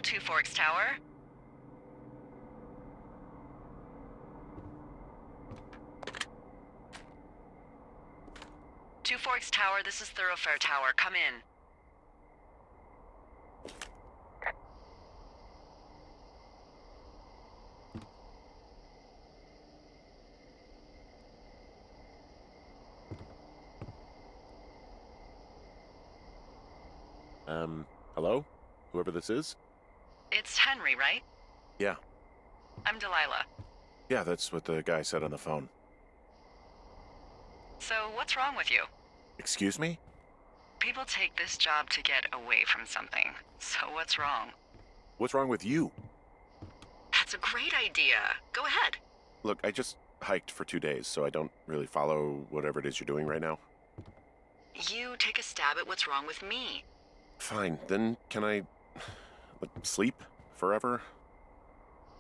Two Forks Tower. Two Forks Tower, this is Thoroughfare Tower. Come in. Hello? Whoever this is? It's Henry, right? Yeah. I'm Delilah. Yeah, that's what the guy said on the phone. So, what's wrong with you? Excuse me? People take this job to get away from something. So what's wrong? What's wrong with you? That's a great idea. Go ahead. Look, I just hiked for 2 days, so I don't really follow whatever it is you're doing right now. You take a stab at what's wrong with me. Fine, then can I sleep forever?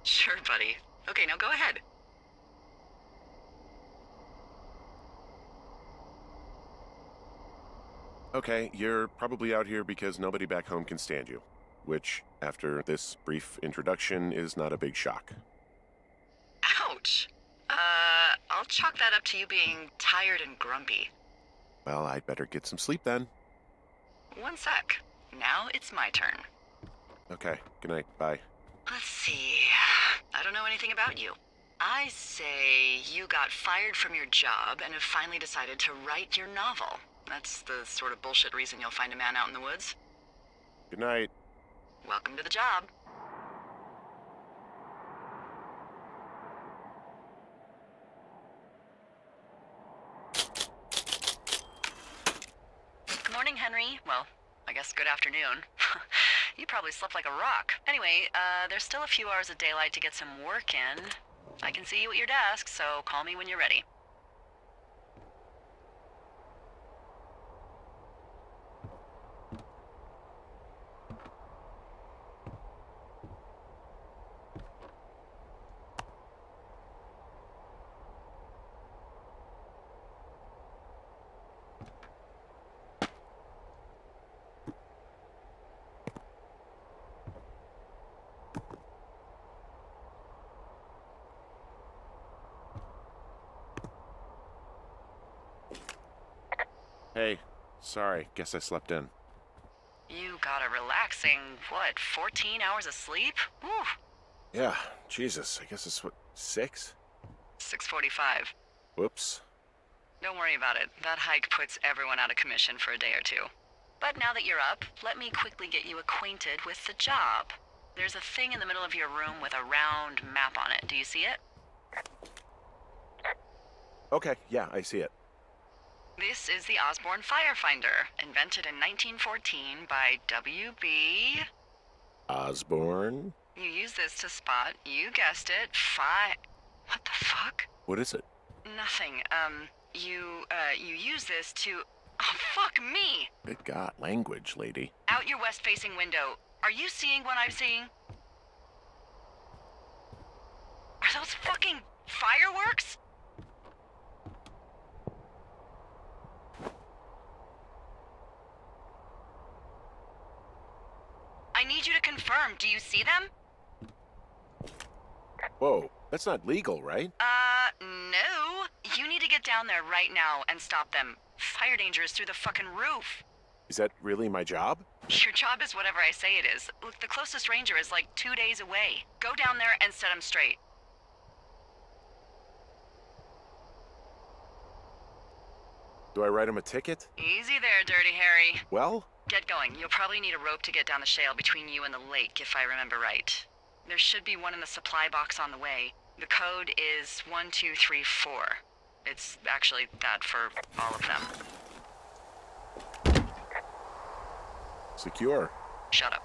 Sure, buddy. Okay, now go ahead. Okay, you're probably out here because nobody back home can stand you, which, after this brief introduction, is not a big shock. Ouch. I'll chalk that up to you being tired and grumpy. Well, I'd better get some sleep then. One sec. Now it's my turn. Okay, good night, bye. Let's see. I don't know anything about you. I say you got fired from your job and have finally decided to write your novel. That's the sort of bullshit reason you'll find a man out in the woods. Good night. Welcome to the job. Good morning, Henry. Well, I guess good afternoon. You probably slept like a rock. Anyway, there's still a few hours of daylight to get some work in. I can see you at your desk, so call me when you're ready. Hey, sorry, guess I slept in. You got a relaxing, 14 hours of sleep? Whew. Yeah, Jesus, I guess it's 6? 6:45. Whoops. Don't worry about it. That hike puts everyone out of commission for a day or two. But now that you're up, let me quickly get you acquainted with the job. There's a thing in the middle of your room with a round map on it. Do you see it? Okay, yeah, I see it. This is the Osborne Firefinder, invented in 1914 by W.B. Osborne? You use this to spot, you guessed it, What the fuck? What is it? Nothing. You use this to... Oh, fuck me! Good God, language, lady. Out your west-facing window. Are you seeing what I'm seeing? Are those fucking fireworks? I need you to confirm. Do you see them? Whoa, that's not legal, right? No. You need to get down there right now and stop them. Fire danger is through the fucking roof. Is that really my job? Your job is whatever I say it is. Look, the closest ranger is like 2 days away. Go down there and set them straight. Do I write him a ticket? Easy there, Dirty Harry. Well? Get going. You'll probably need a rope to get down the shale between you and the lake, if I remember right. There should be one in the supply box on the way. The code is 1234. It's actually that for all of them. Secure. Shut up.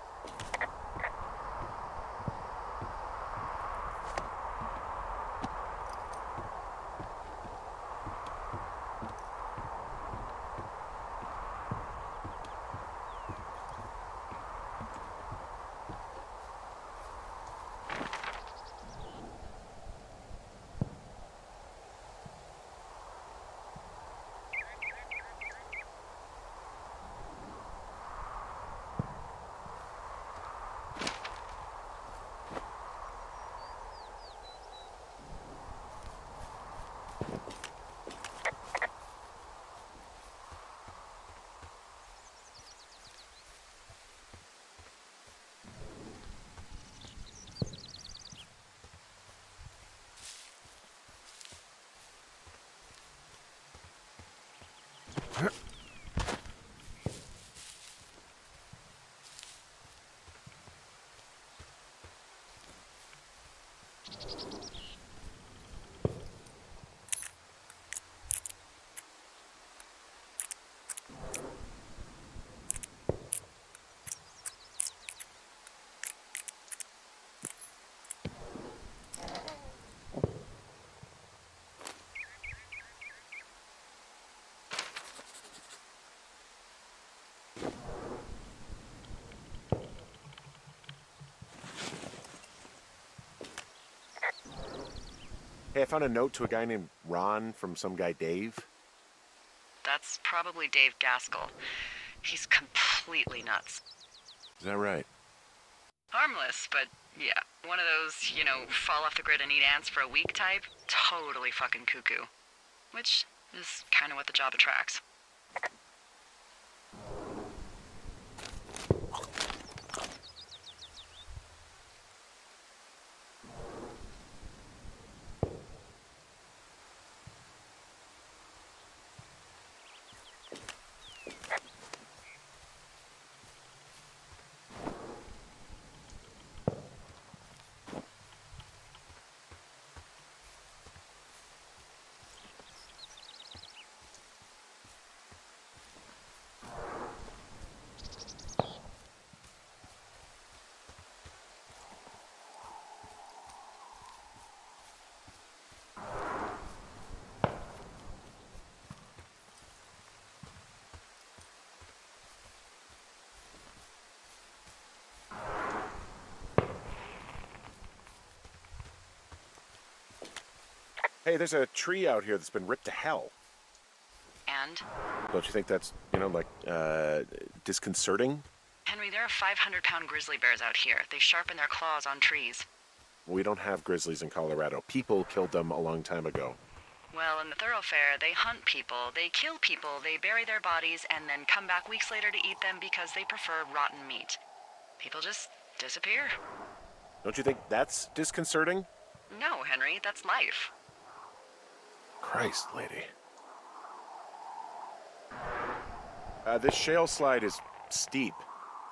Hey, I found a note to a guy named Ron from some guy Dave. That's probably Dave Gaskell. He's completely nuts. Is that right? Harmless, but yeah, one of those, fall off the grid and eat ants for a week type. Totally fucking cuckoo. Which is kind of what the job attracts. Hey, there's a tree out here that's been ripped to hell. And? Don't you think that's, disconcerting? Henry, there are 500-pound grizzly bears out here. They sharpen their claws on trees. We don't have grizzlies in Colorado. People killed them a long time ago. Well, in the thoroughfare, they hunt people, they kill people, they bury their bodies, and then come back weeks later to eat them because they prefer rotten meat. People just disappear. Don't you think that's disconcerting? No, Henry, that's life. Christ, lady. This shale slide is steep.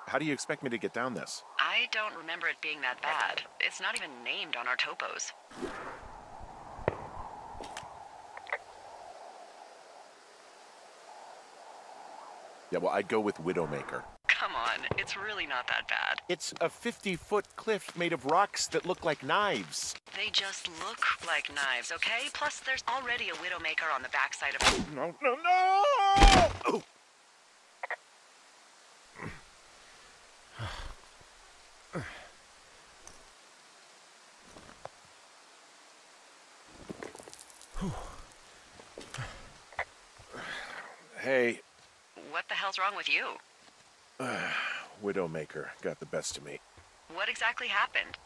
How do you expect me to get down this? I don't remember it being that bad. It's not even named on our topos. Yeah, well, I'd go with Widowmaker. Come on, it's really not that bad. It's a 50-foot cliff made of rocks that look like knives. They just look like knives, okay? Plus, there's already a Widowmaker on the backside of... No, no, no! Oh. Hey. What the hell's wrong with you? Widowmaker got the best of me. What exactly happened?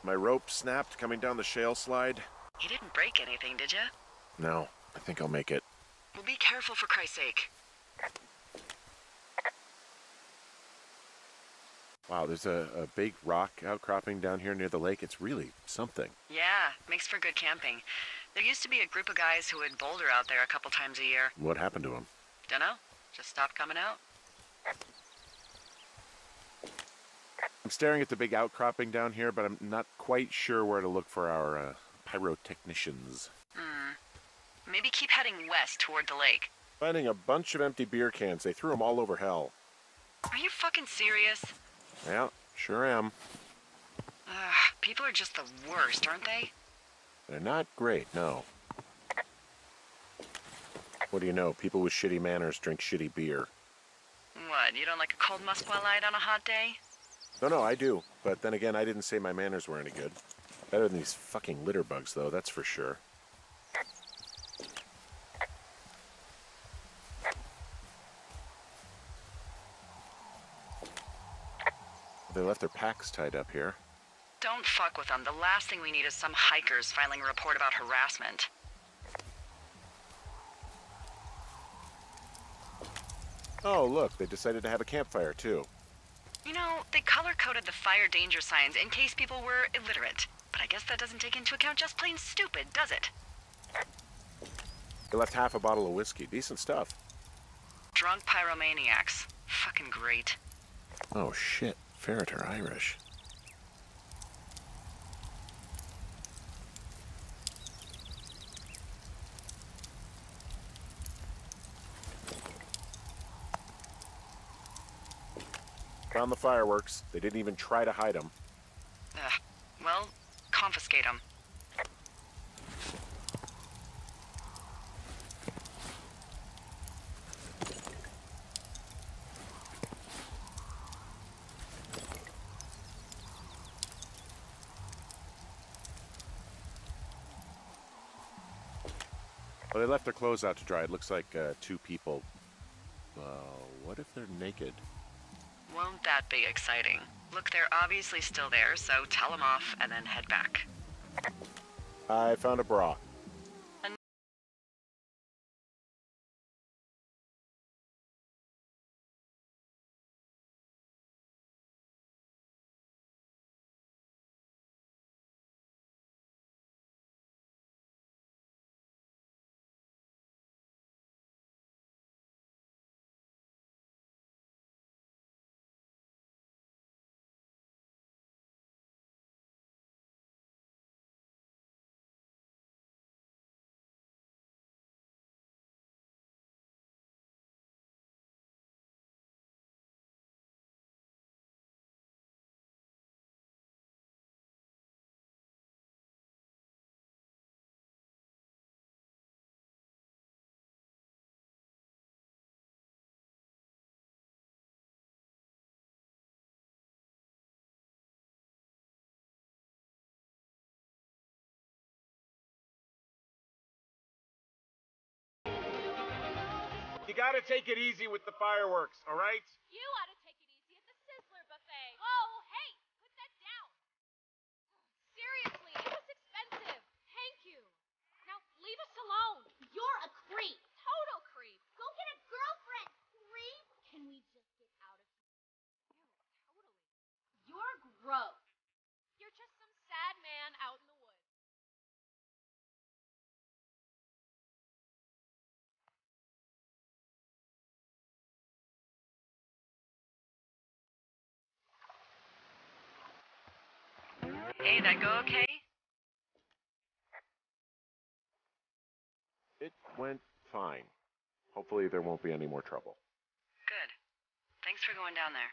My rope snapped coming down the shale slide. You didn't break anything, did you? No, I think I'll make it. Well, be careful for Christ's sake. Wow, there's a big rock outcropping down here near the lake. It's really something. Yeah, makes for good camping. There used to be a group of guys who would boulder out there a couple times a year. What happened to them? Dunno. Just stopped coming out. I'm staring at the big outcropping down here, but I'm not quite sure where to look for our pyrotechnicians. Maybe keep heading west toward the lake. Finding a bunch of empty beer cans. They threw them all over hell. Are you fucking serious? Yeah, sure am. People are just the worst, aren't they? They're not great, no. What do you know? People with shitty manners drink shitty beer. What, you don't like a cold Muscovite on a hot day? No, I do. But then again, I didn't say my manners were any good. Better than these fucking litter bugs, though, that's for sure. They left their packs tied up here. Don't fuck with them. The last thing we need is some hikers filing a report about harassment. Oh, look, they decided to have a campfire, too. You know, they color-coded the fire danger signs in case people were illiterate. But I guess that doesn't take into account just plain stupid, does it? They left half a bottle of whiskey. Decent stuff. drunk pyromaniacs. Fucking great. Oh shit, Ferret are Irish. Found the fireworks. They didn't even try to hide them. Well, confiscate them. Well, they left their clothes out to dry. It looks like 2 people. What if they're naked? Won't that be exciting? Look, they're obviously still there, so tell them off and then head back. I found a bra. You gotta take it easy with the fireworks, all right? You ought to take it easy at the Sizzler buffet. Oh, hey, put that down. Seriously, it was expensive. Thank you. Now, leave us alone. You're a creep. Total creep. Go get a girlfriend, creep. Can we just get out of here? Ew, totally. You're gross. You're just some sad man out in the woods. Hey, that go okay? It went fine. Hopefully there won't be any more trouble. Good. Thanks for going down there.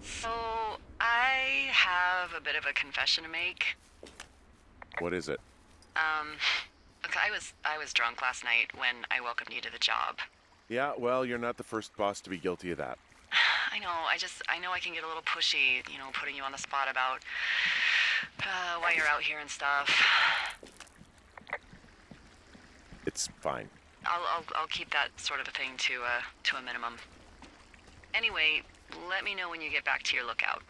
So, I have a bit of a confession to make. What is it? Look, I was drunk last night when I welcomed you to the job. Yeah, well, you're not the first boss to be guilty of that. I know, I know I can get a little pushy, putting you on the spot about why you're out here and stuff. It's fine. I'll keep that sort of a thing to a minimum. Anyway, let me know when you get back to your lookout.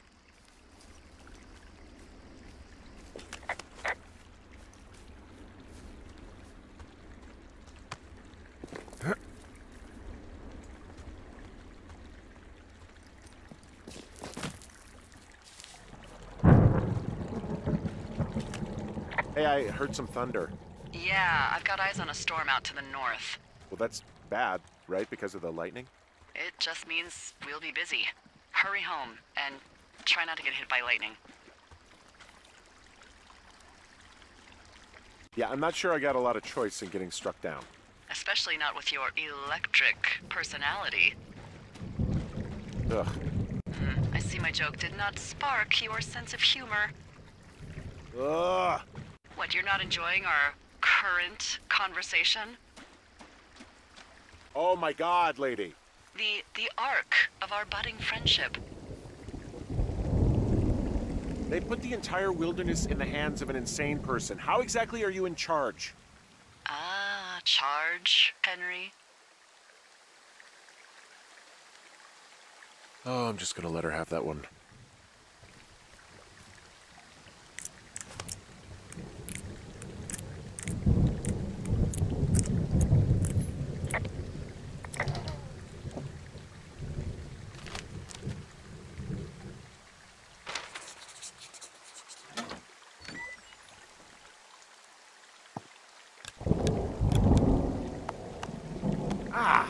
Hey, I heard some thunder. Yeah, I've got eyes on a storm out to the north. Well, that's bad, right? Because of the lightning? It just means we'll be busy. Hurry home, and try not to get hit by lightning. Yeah, I'm not sure I got a lot of choice in getting struck down. Especially not with your electric personality. Ugh. I see my joke did not spark your sense of humor. Ugh! What, you're not enjoying our current conversation. Oh my God, lady. The arc of our budding friendship. They put the entire wilderness in the hands of an insane person. How exactly are you in charge? Ah, charge, Henry. Oh, I'm just gonna let her have that one. Ah!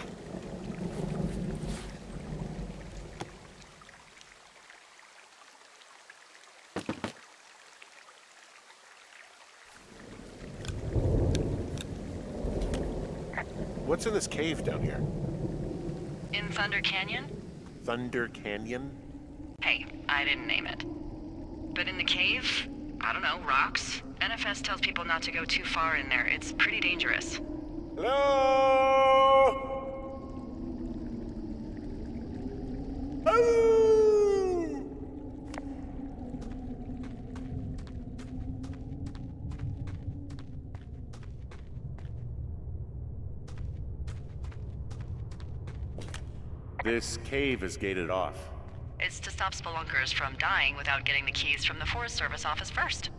What's in this cave down here? In Thunder Canyon? Thunder Canyon? Hey, I didn't name it. But in the cave, I don't know, rocks? NFS tells people not to go too far in there. It's pretty dangerous. Hello? Hello? This cave is gated off. It's to stop spelunkers from dying without getting the keys from the Forest Service office first.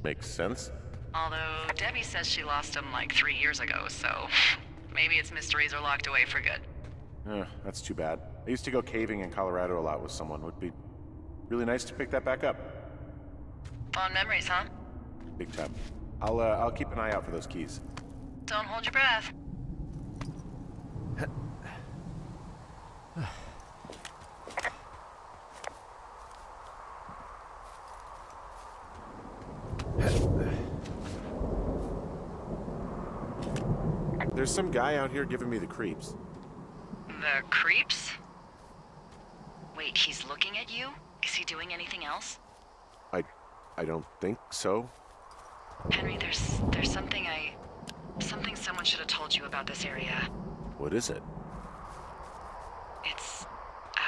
Makes sense. Although Debbie says she lost them like 3 years ago, so maybe its mysteries are locked away for good. That's too bad. I used to go caving in Colorado a lot with someone. Would be really nice to pick that back up. Fond memories, huh? Big time. I'll keep an eye out for those keys. Don't hold your breath. There's some guy out here giving me the creeps. The creeps? Wait, he's looking at you? Is he doing anything else? I don't think so. Henry, there's something something someone should have told you about this area. What is it? It's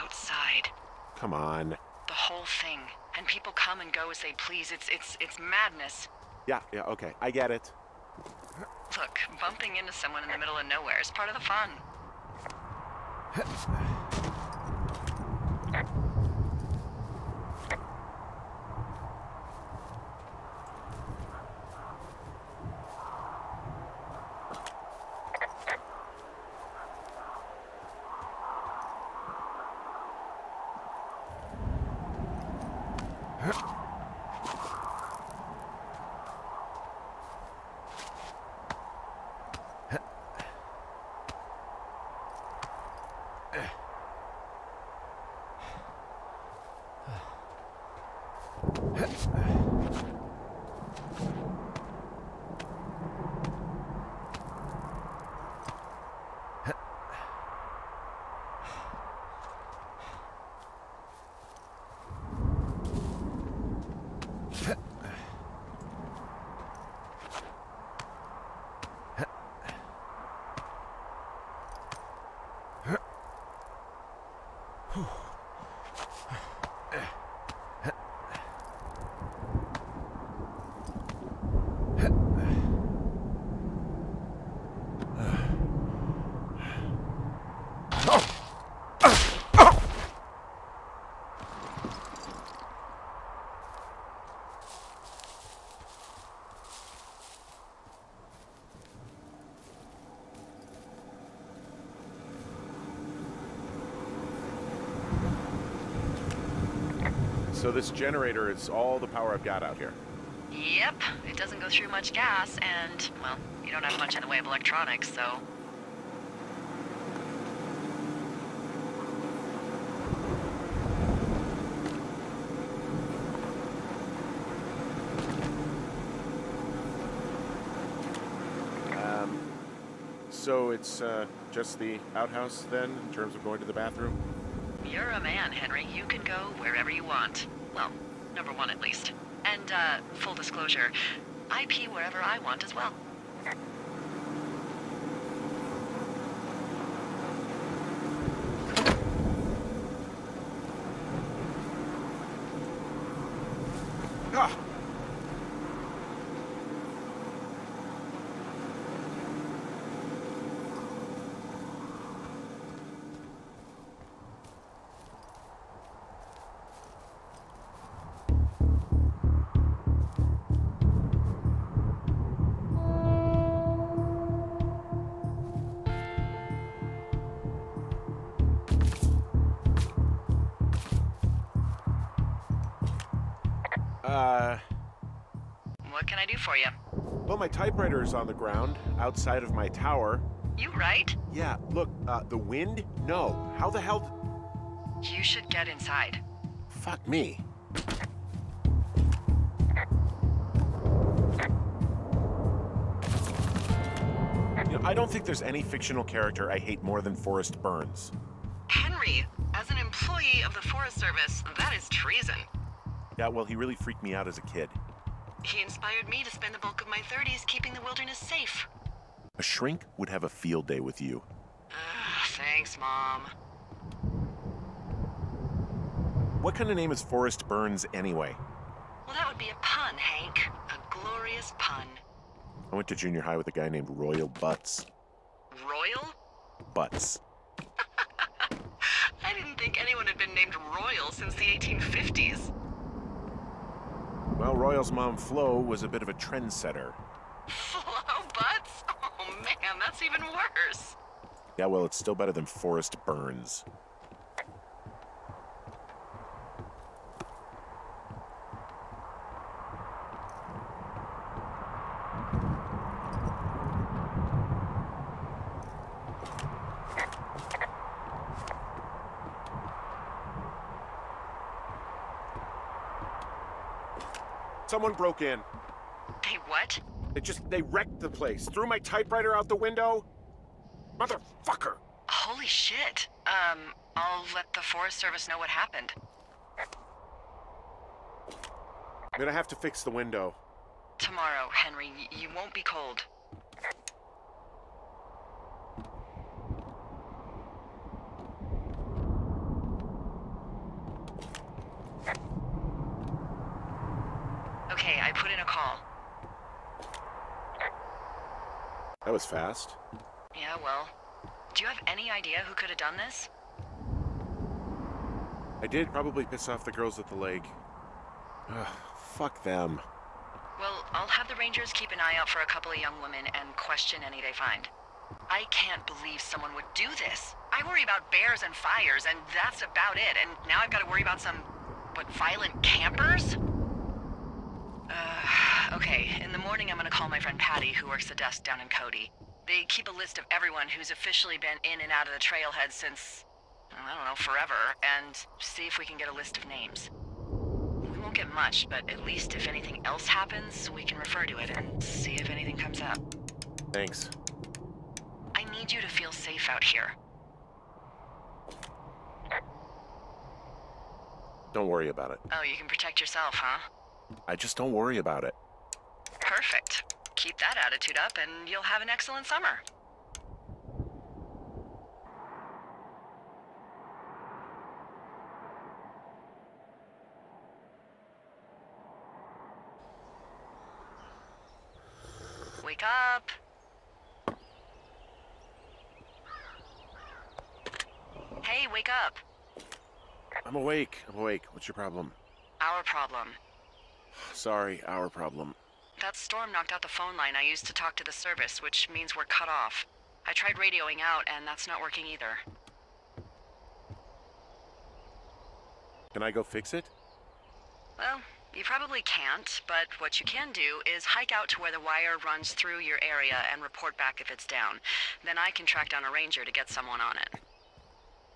outside. Come on. The whole thing. And people come and go as they please. It's madness. Yeah, okay. I get it. Look, bumping into someone in the middle of nowhere is part of the fun. So this generator is all the power I've got out here. Yep, it doesn't go through much gas, and, well, you don't have much in the way of electronics, so... So it's just the outhouse then, in terms of going to the bathroom? You're a man, Henry. You can go wherever you want. Well, number one at least. And, full disclosure, I pee wherever I want as well. What can I do for you? Well, my typewriter is on the ground, outside of my tower. You right? Yeah, look, the wind? No. How the hell You should get inside. Fuck me. You know, I don't think there's any fictional character I hate more than Forrest Burns. Henry, as an employee of the Forest Service, that is treason. Yeah, well, he really freaked me out as a kid. He inspired me to spend the bulk of my 30s keeping the wilderness safe. A shrink would have a field day with you. Thanks, Mom. What kind of name is Forrest Burns anyway? Well, that would be a pun, Hank. A glorious pun. I went to junior high with a guy named Royal Butts. Royal? Butts. I didn't think anyone had been named Royal since the 1850s. Well, Royal's mom, Flo, was a bit of a trendsetter. Flo Butts? Oh man, that's even worse. Yeah, well, it's still better than Forrest Burns. Someone broke in. Hey, what? They wrecked the place. Threw my typewriter out the window. Motherfucker! Holy shit. I'll let the Forest Service know what happened. I'm gonna have to fix the window. Tomorrow, Henry, you won't be cold. Okay, I put in a call. That was fast. Yeah, well, do you have any idea who could have done this? I did probably piss off the girls at the lake. Ugh, fuck them. Well, I'll have the Rangers keep an eye out for a couple of young women and question any they find. I can't believe someone would do this. I worry about bears and fires, and that's about it. And now I've got to worry about some, violent campers? Okay, in the morning I'm gonna call my friend Patty, who works the desk down in Cody. They keep a list of everyone who's officially been in and out of the trailhead since, I don't know, forever, and see if we can get a list of names. We won't get much, but at least if anything else happens, we can refer to it and see if anything comes up. Thanks. I need you to feel safe out here. Don't worry about it. Oh, you can protect yourself, huh? I just don't worry about it. Perfect. Keep that attitude up and you'll have an excellent summer. Wake up. Hey, wake up. I'm awake. What's your problem? Our problem. Sorry, our problem. That storm knocked out the phone line I used to talk to the service, which means we're cut off. I tried radioing out, and that's not working either. Can I go fix it? Well, you probably can't, but what you can do is hike out to where the wire runs through your area and report back if it's down. Then I can track down a ranger to get someone on it.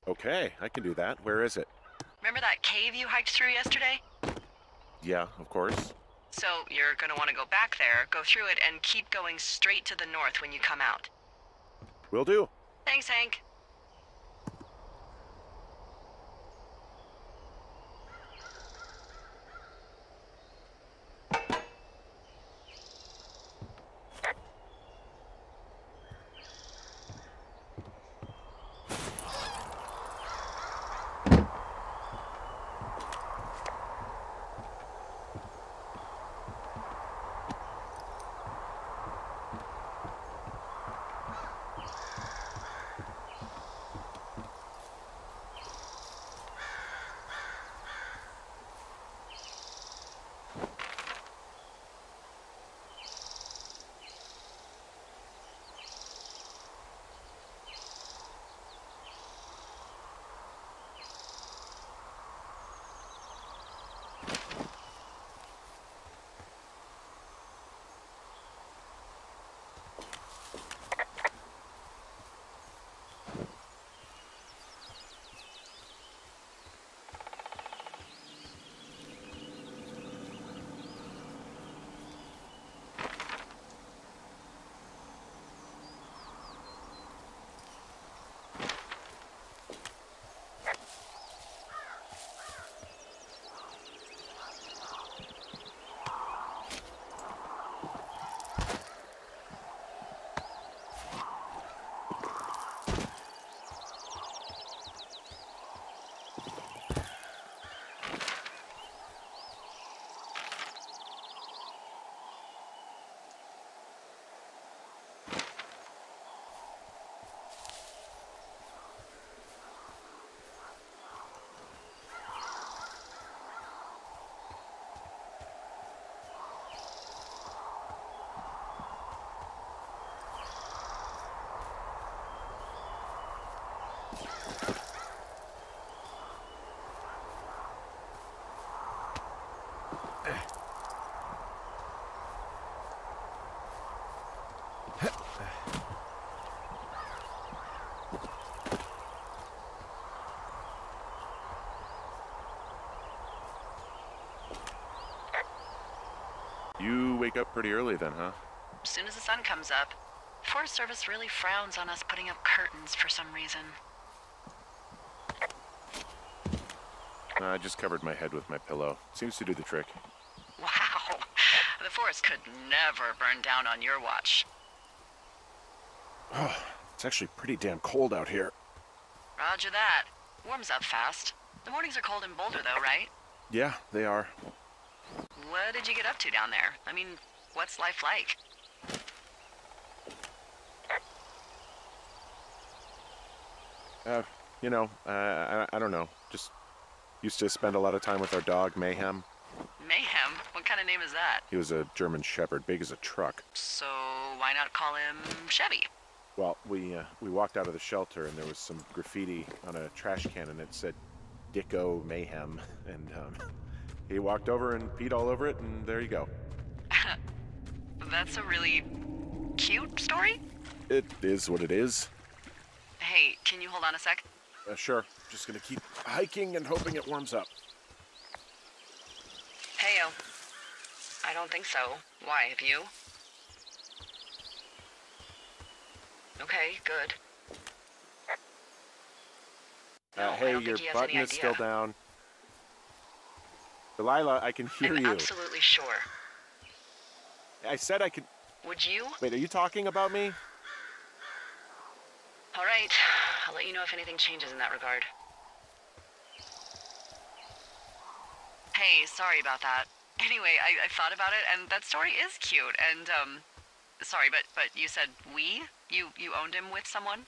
Okay, I can do that. Where is it? Remember that cave you hiked through yesterday? Yeah, of course. So you're gonna want to go back there, go through it, and keep going straight to the north when you come out. Will do. Thanks, Hank. wake up pretty early then, huh? As soon as the sun comes up. Forest Service really frowns on us putting up curtains for some reason. I just covered my head with my pillow. Seems to do the trick. Wow. The forest could never burn down on your watch. Oh, it's actually pretty damn cold out here. Roger that. Warms up fast. The mornings are cold in Boulder, though, right? Yeah, they are. What did you get up to down there? I mean, what's life like? I don't know. Just used to spend a lot of time with our dog, Mayhem. Mayhem? What kind of name is that? He was a German Shepherd, big as a truck. So why not call him Chevy? Well, we walked out of the shelter and there was some graffiti on a trash can and it said Dicko Mayhem. And he walked over and peed all over it and there you go. That's a really cute story? It is what it is. Hey, can you hold on a sec? Sure. Just gonna keep hiking and hoping it warms up. Heyo. I don't think so. Why, have you? Okay, good. No, I Hey, don't your think he has button any is still idea. down. Delilah, I can hear I'm you. absolutely sure. I said I could... Would you? Wait, are you talking about me? All right. I'll let you know if anything changes in that regard. Hey, sorry about that. Anyway, I thought about it, and that story is cute, and, sorry, but you said we? You owned him with someone?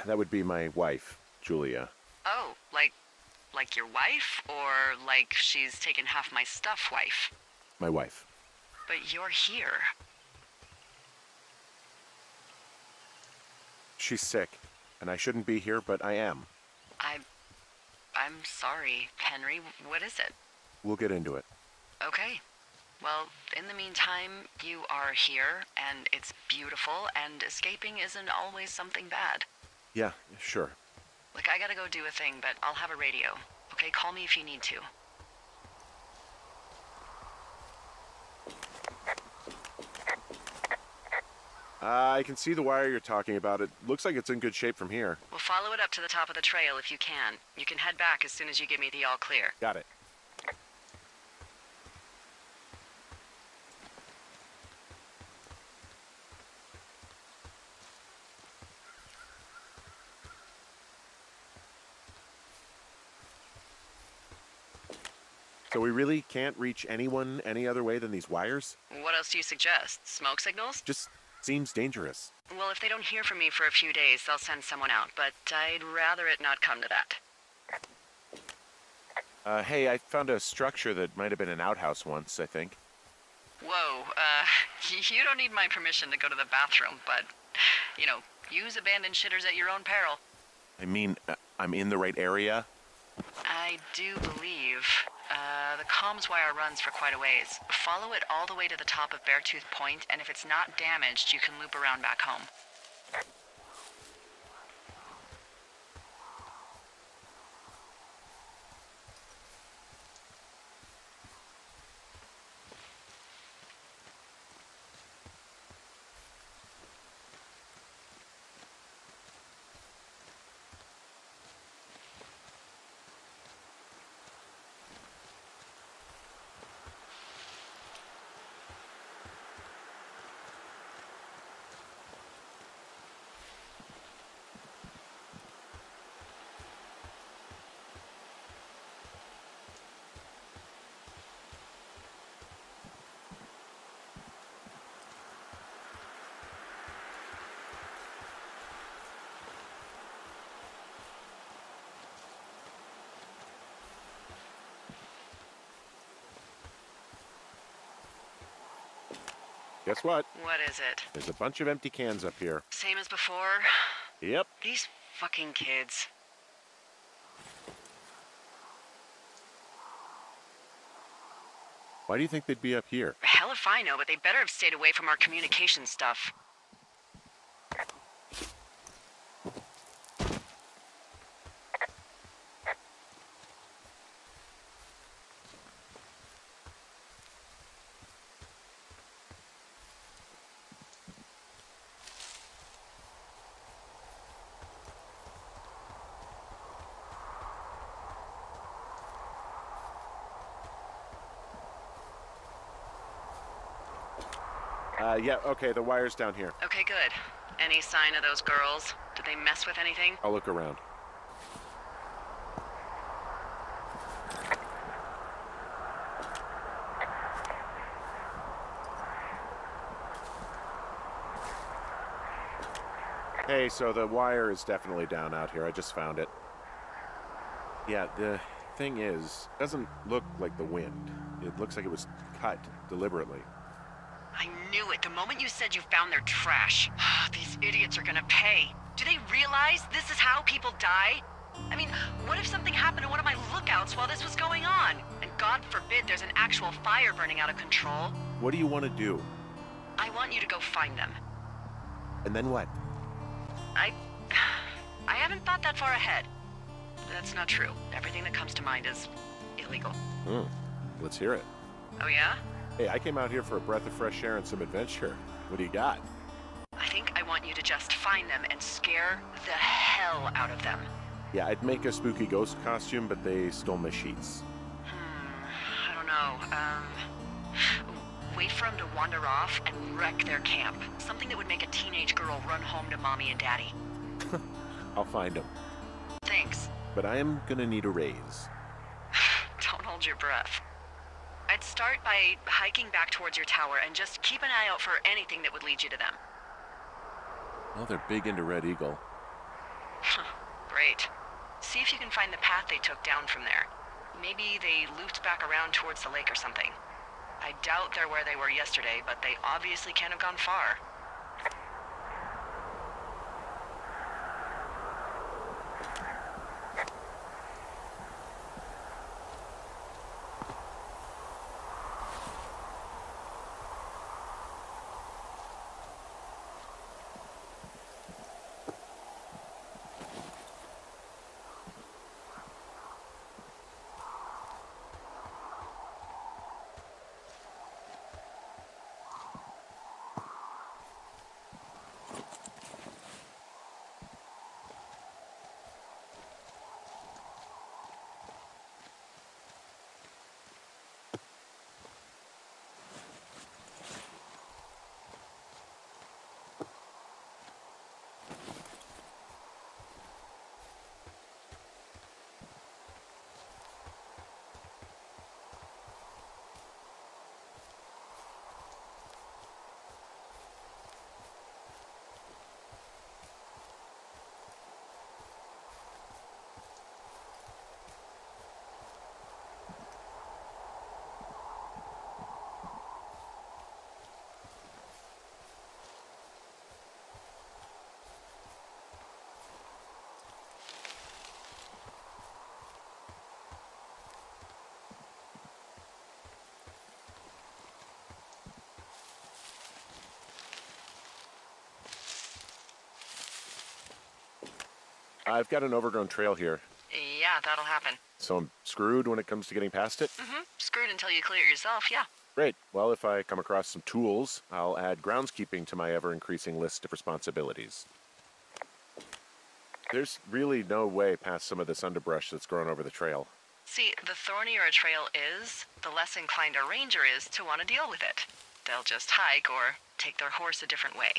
That would be my wife, Julia. Oh, like your wife? Or like she's taken half my stuff wife? My wife. But you're here. She's sick, and I shouldn't be here, but I am. I'm sorry, Henry. What is it? We'll get into it. Okay. Well, in the meantime, you are here, and it's beautiful, and escaping isn't always something bad. Yeah, sure. Look, I gotta go do a thing, but I'll have a radio. Okay, call me if you need to. I can see the wire you're talking about. It looks like it's in good shape from here. We'll follow it up to the top of the trail if you can. You can head back as soon as you give me the all clear. Got it. So we really can't reach anyone any other way than these wires? What else do you suggest? Smoke signals? Just seems dangerous. Well, if they don't hear from me for a few days, they'll send someone out, but I'd rather it not come to that. Hey, I found a structure that might have been an outhouse once, I think. Whoa, you don't need my permission to go to the bathroom, but, use abandoned shitters at your own peril. I mean, I'm in the right area? I do believe. The comms wire runs for quite a ways. Follow it all the way to the top of Beartooth Point, and if it's not damaged, you can loop around back home. Guess what? What is it? There's a bunch of empty cans up here. Same as before? Yep. These fucking kids. Why do you think they'd be up here? Hell if I know, but they better have stayed away from our communication stuff. Yeah, okay, the wire's down here. Okay, good. Any sign of those girls? Did they mess with anything? I'll look around. Hey, so the wire is definitely down out here. I just found it. Yeah, the thing is, it doesn't look like the wind. It looks like it was cut deliberately. I knew it the moment you said you found their trash. These idiots are gonna pay. Do they realize this is how people die? I mean, what if something happened to one of my lookouts while this was going on? And God forbid there's an actual fire burning out of control. What do you want to do? I want you to go find them. And then what? I haven't thought that far ahead. That's not true. Everything that comes to mind is illegal. Let's hear it. Oh yeah? Hey, I came out here for a breath of fresh air and some adventure. What do you got? I think I want you to just find them and scare the hell out of them. Yeah, I'd make a spooky ghost costume, but they stole my sheets. I don't know. Wait for them to wander off and wreck their camp. Something that would make a teenage girl run home to mommy and daddy. I'll find them. Thanks. But I am gonna need a raise. Don't hold your breath. I'd start by hiking back towards your tower and just keep an eye out for anything that would lead you to them. Well, they're big into Red Eagle. Great. See if you can find the path they took down from there. Maybe they looped back around towards the lake or something. I doubt they're where they were yesterday, but they obviously can't have gone far. I've got an overgrown trail here, Yeah, that'll happen. so I'm screwed when it comes to getting past it. Screwed until you clear it yourself, yeah. Great. Well, if I come across some tools, I'll add groundskeeping to my ever-increasing list of responsibilities. There's really no way past some of this underbrush that's grown over the trail. See, the thornier a trail is, the less inclined a ranger is to want to deal with it. They'll just hike or take their horse a different way.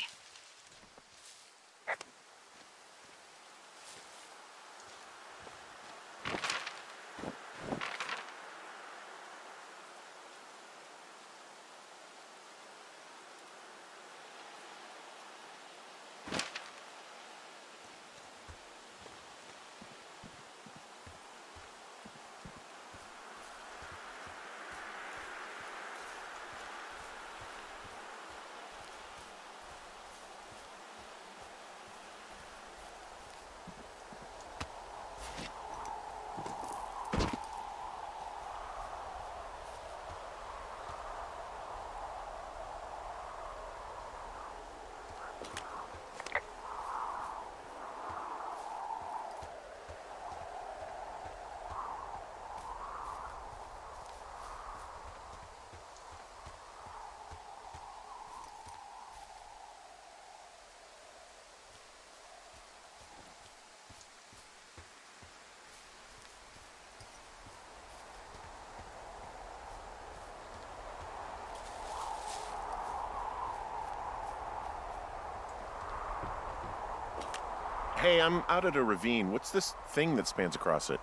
Hey, I'm out at a ravine. What's this thing that spans across it?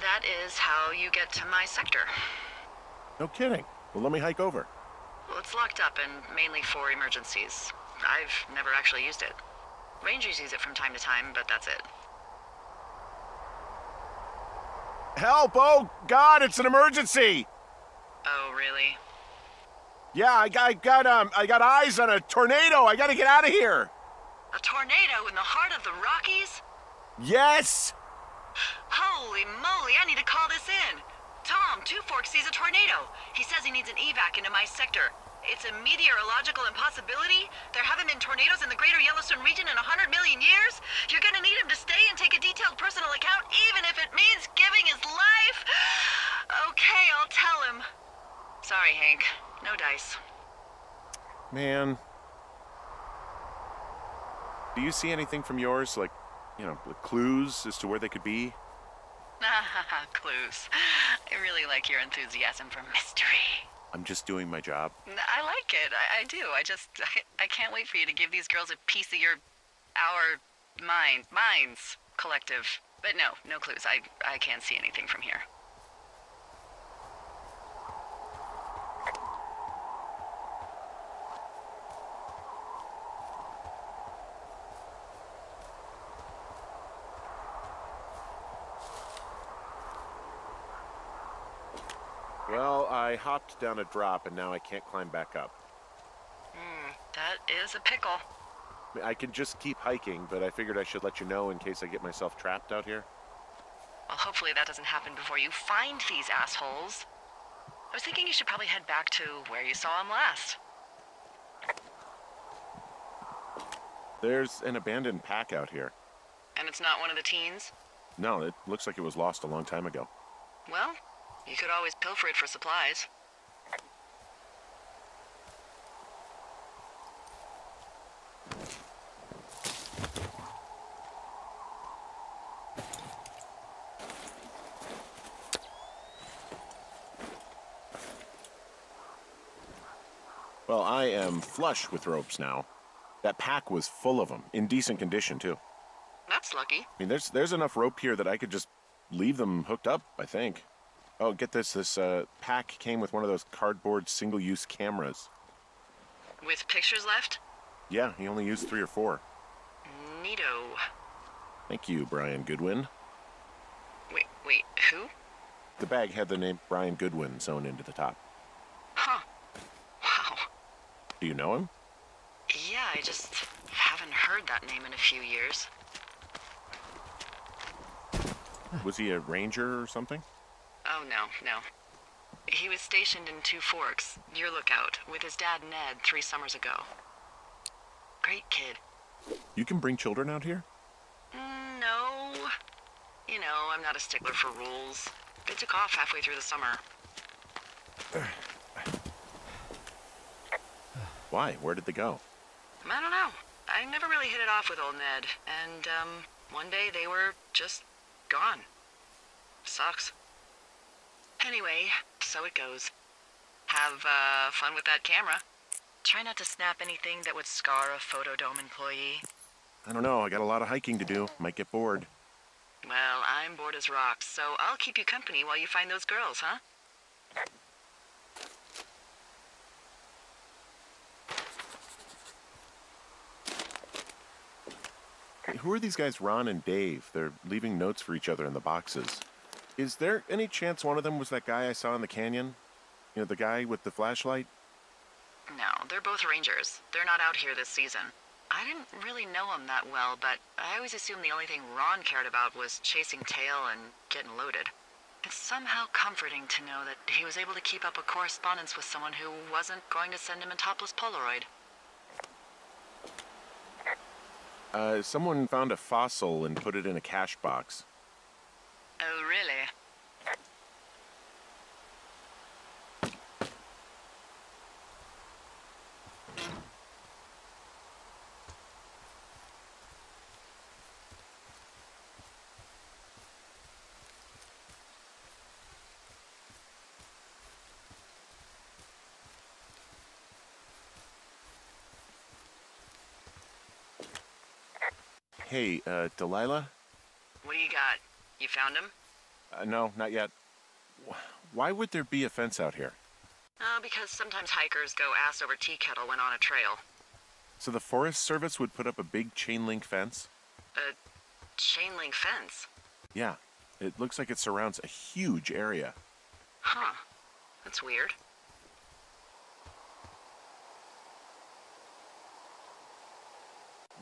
That is how you get to my sector. No kidding. Well, let me hike over. Well, it's locked up and mainly for emergencies. I've never actually used it. Rangers use it from time to time, but that's it. Help! Oh, God, it's an emergency! Oh, really? Yeah, I got eyes on a tornado. I gotta get out of here. A tornado in the heart of the Rockies? Yes! Holy moly, I need to call this in. Tom, Two Forks sees a tornado. He says he needs an evac into my sector. It's a meteorological impossibility. There haven't been tornadoes in the greater Yellowstone region in 100 million years. You're gonna need him to stay and take a detailed personal account, even if it means giving his life. Okay, I'll tell him. Sorry, Hank. No dice. Man. Do you see anything from yours? Like, clues as to where they could be? Clues. I really like your enthusiasm for mystery. I'm just doing my job. I like it. I do. I can't wait for you to give these girls a piece of our minds collective. But no clues. I can't see anything from here. Well, I hopped down a drop and now I can't climb back up. That is a pickle. I can just keep hiking, but I figured I should let you know in case I get myself trapped out here. Well, hopefully that doesn't happen before you find these assholes. I was thinking you should probably head back to where you saw them last. There's an abandoned pack out here. And it's not one of the teens? No, it looks like it was lost a long time ago. Well, you could always pilfer it for supplies. Well, I am flush with ropes now. That pack was full of them, in decent condition, too. That's lucky. I mean, there's enough rope here that I could just leave them hooked up, I think. Oh, get this. This pack came with one of those cardboard single-use cameras. With pictures left? Yeah, he only used 3 or 4. Neato. Thank you, Brian Goodwin. Wait, who? The bag had the name Brian Goodwin sewn into the top. Huh. Wow. Do you know him? Yeah, I just haven't heard that name in a few years. Was he a ranger or something? Oh, no. He was stationed in Two Forks, your lookout, with his dad Ned 3 summers ago. Great kid. You can bring children out here? No. You know, I'm not a stickler for rules. They took off halfway through the summer. Why? Where did they go? I don't know. I never really hit it off with old Ned, and, one day they were just gone. Sucks. Anyway, so it goes. Have, fun with that camera. Try not to snap anything that would scar a Photodome employee. I don't know. I got a lot of hiking to do. Might get bored. Well, I'm bored as rocks, so I'll keep you company while you find those girls, huh? Hey, who are these guys, Ron and Dave? They're leaving notes for each other in the boxes. Is there any chance one of them was that guy I saw in the canyon? You know, the guy with the flashlight? No, they're both rangers. They're not out here this season. I didn't really know him that well, but I always assumed the only thing Ron cared about was chasing tail and getting loaded. It's somehow comforting to know that he was able to keep up a correspondence with someone who wasn't going to send him a topless Polaroid. Someone found a fossil and put it in a cash box. Oh, really? Hey, Delilah? What do you got? You found him? No, not yet. Why would there be a fence out here? Because sometimes hikers go ass over tea kettle when on a trail. So the Forest Service would put up a big chain link fence? A chain link fence? Yeah. It looks like it surrounds a huge area. Huh. That's weird.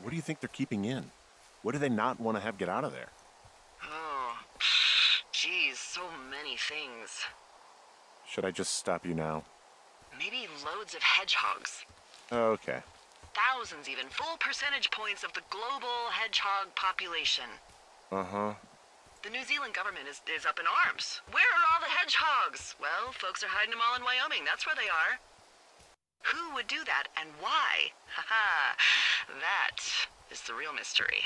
What do you think they're keeping in? What do they not want to have get out of there? Oh, geez, so many things. Should I just stop you now? Maybe loads of hedgehogs. Okay. Thousands even, full percentage points of the global hedgehog population. Uh-huh. The New Zealand government is up in arms. Where are all the hedgehogs? Well, folks are hiding them all in Wyoming, that's where they are. Who would do that, and why? Haha, that is the real mystery.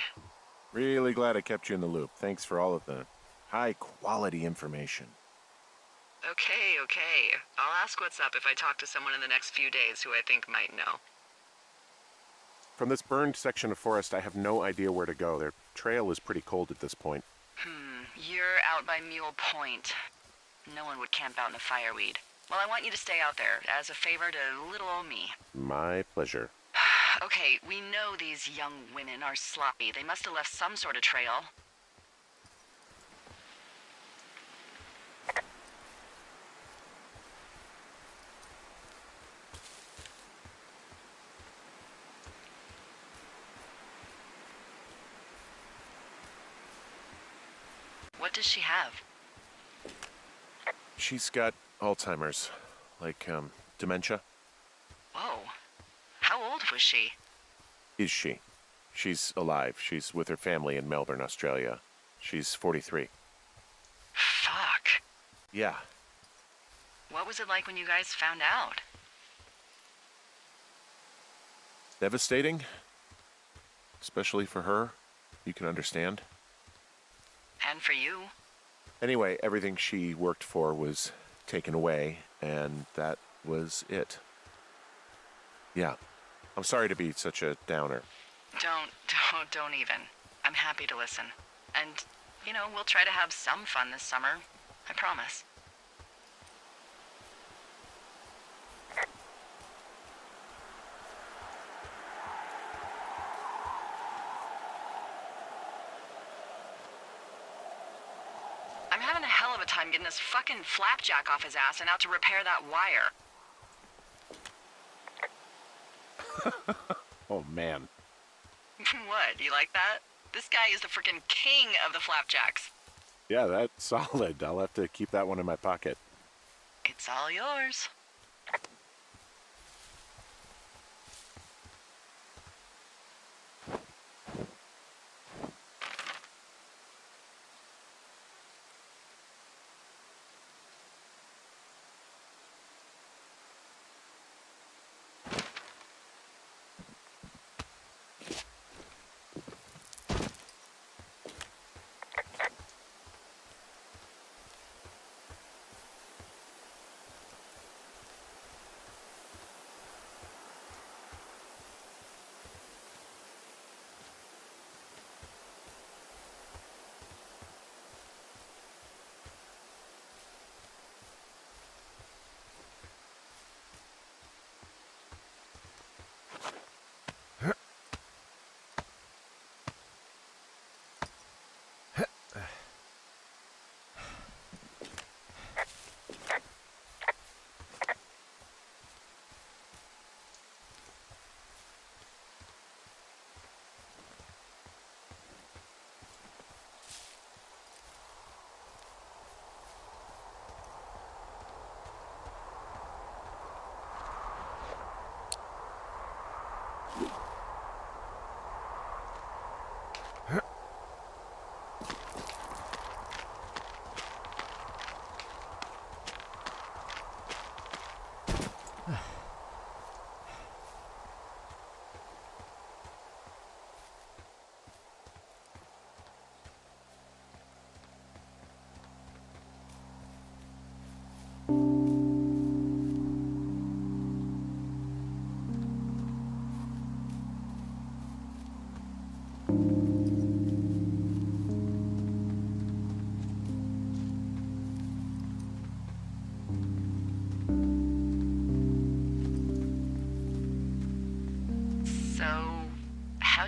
Really glad I kept you in the loop. Thanks for all of the high-quality information. Okay. I'll ask what's up if I talk to someone in the next few days who I think might know. From this burned section of forest, I have no idea where to go. Their trail is pretty cold at this point. You're out by Mule Point. No one would camp out in a fireweed. Well, I want you to stay out there, as a favor to little old me. My pleasure. Okay, we know these young women are sloppy. They must have left some sort of trail. What does she have? She's got Alzheimer's. Like, dementia. Whoa. How old was she? Is she? She's alive. She's with her family in Melbourne, Australia. She's 43. Fuck. Yeah. What was it like when you guys found out? Devastating. Especially for her. You can understand. And for you? Anyway, everything she worked for was taken away, and that was it. Yeah. I'm sorry to be such a downer. Don't even. I'm happy to listen. And, we'll try to have some fun this summer. I promise. I'm having a hell of a time getting this fucking flapjack off his ass and out to repair that wire. Oh, man. What, you like that? This guy is the freaking king of the flapjacks. Yeah, that's solid. I'll have to keep that one in my pocket. It's all yours.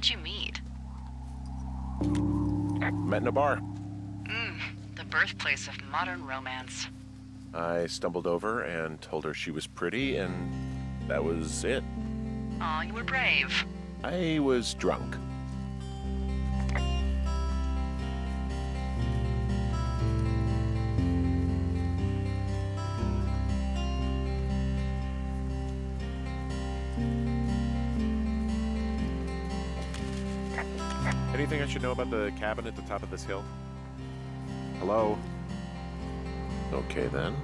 How'd you meet? Met in a bar. The birthplace of modern romance. I stumbled over and told her she was pretty, and that was it. Aw, you were brave. I was drunk. Anything I should know about the cabin at the top of this hill? Hello? Okay, then.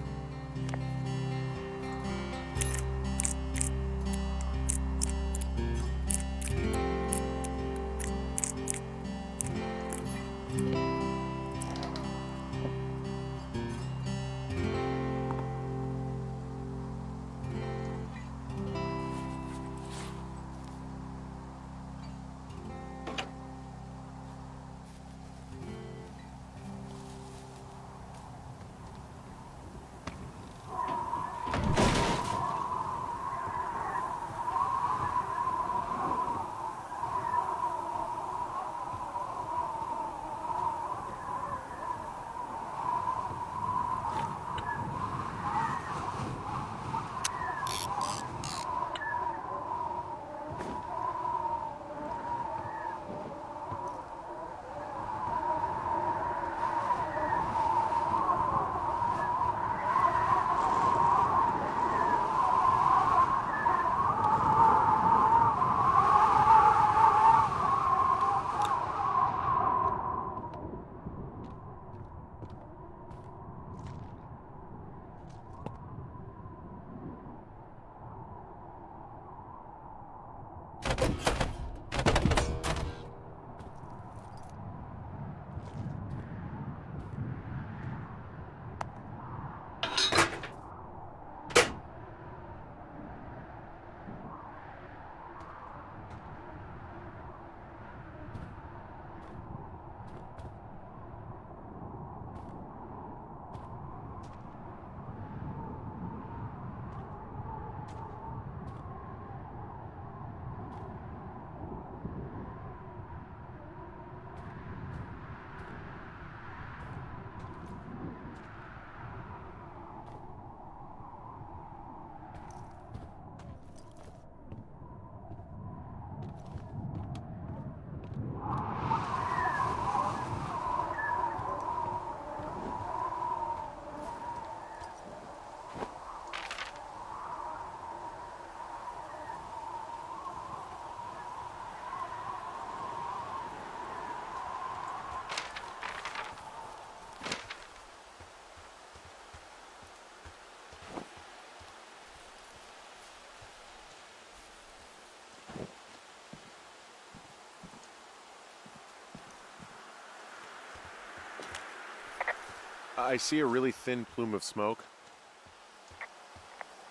I see a really thin plume of smoke.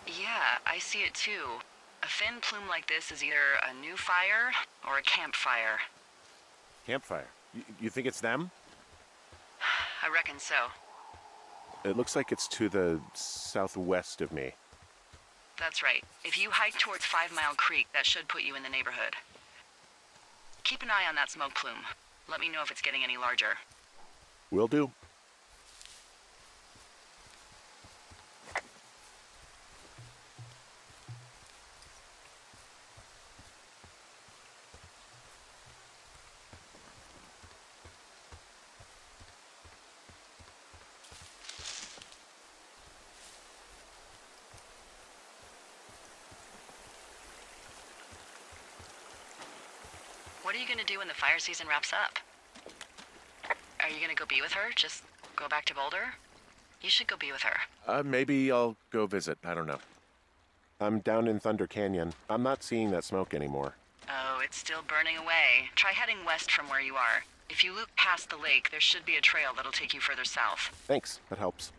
Yeah, I see it too. A thin plume like this is either a new fire or a campfire. Campfire. You think it's them? I reckon so. It looks like it's to the southwest of me. That's right. If you hike towards 5 Mile Creek, that should put you in the neighborhood. Keep an eye on that smoke plume. Let me know if it's getting any larger. Will do. What are you gonna do when the fire season wraps up? Are you gonna go be with her? Just go back to Boulder? You should go be with her. Maybe I'll go visit. I don't know. I'm down in Thunder Canyon. I'm not seeing that smoke anymore. Oh, it's still burning away. Try heading west from where you are. If you loop past the lake, there should be a trail that'll take you further south. Thanks. That helps.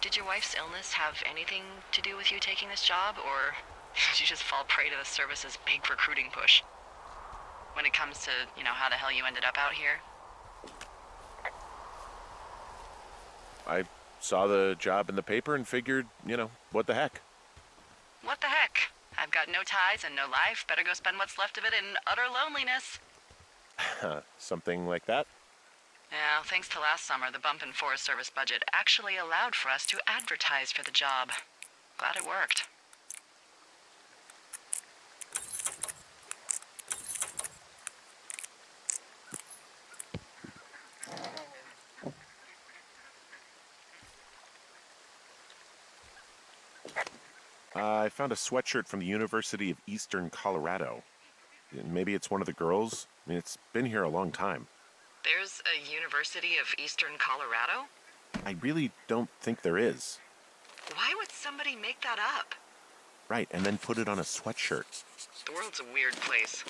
Did your wife's illness have anything to do with you taking this job, or did you just fall prey to the service's big recruiting push? When it comes to, how the hell you ended up out here? I saw the job in the paper and figured, what the heck? What the heck? I've got no ties and no life. Better go spend what's left of it in utter loneliness. Something like that? Yeah, thanks to last summer, the bump in Forest Service budget actually allowed for us to advertise for the job. Glad it worked. I found a sweatshirt from the University of Eastern Colorado. Maybe it's one of the girls? I mean, it's been here a long time. There's a University of Eastern Colorado? I really don't think there is. Why would somebody make that up? Right, and then put it on a sweatshirt. The world's a weird place.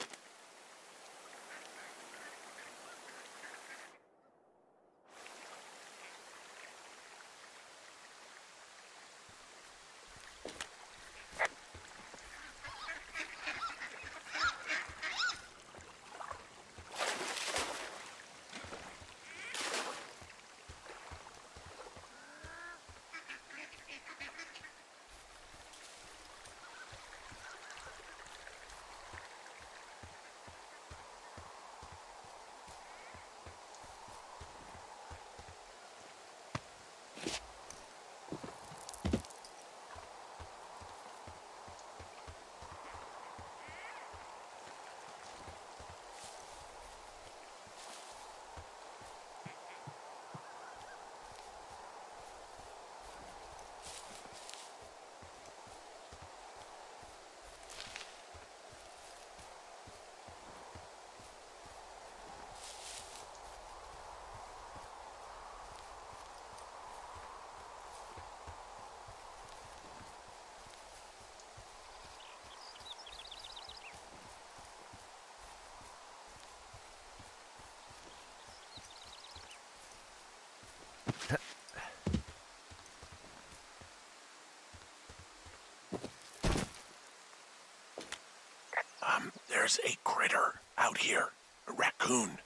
There's a critter out here. A raccoon.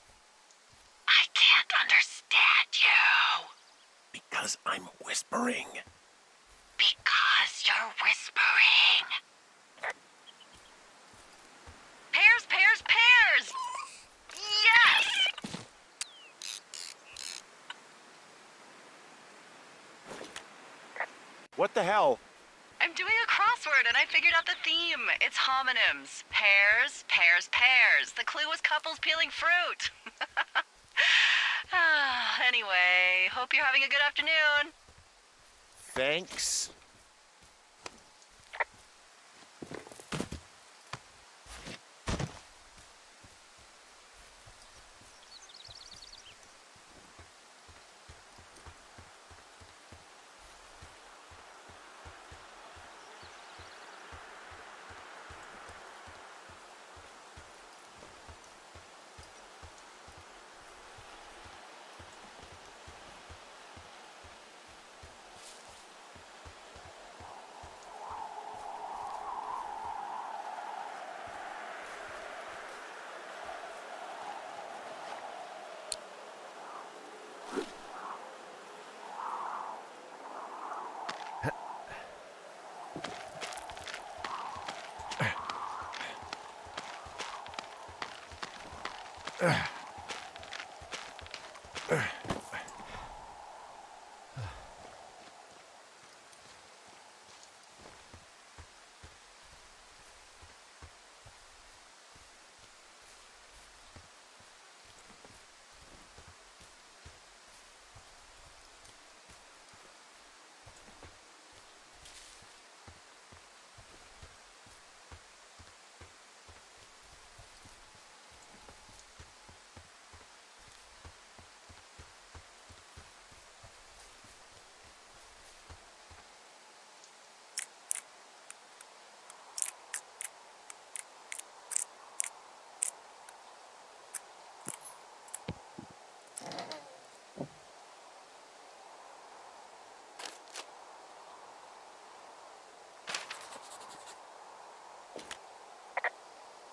I can't understand you. Because I'm whispering. Because you're whispering. Pears, pears, pears! Yes! What the hell? I'm doing a crossword and I figured out the theme. It's homonyms. Pears, pears, pears. The clue was couples peeling fruit. Anyway, hope you're having a good afternoon. Thanks.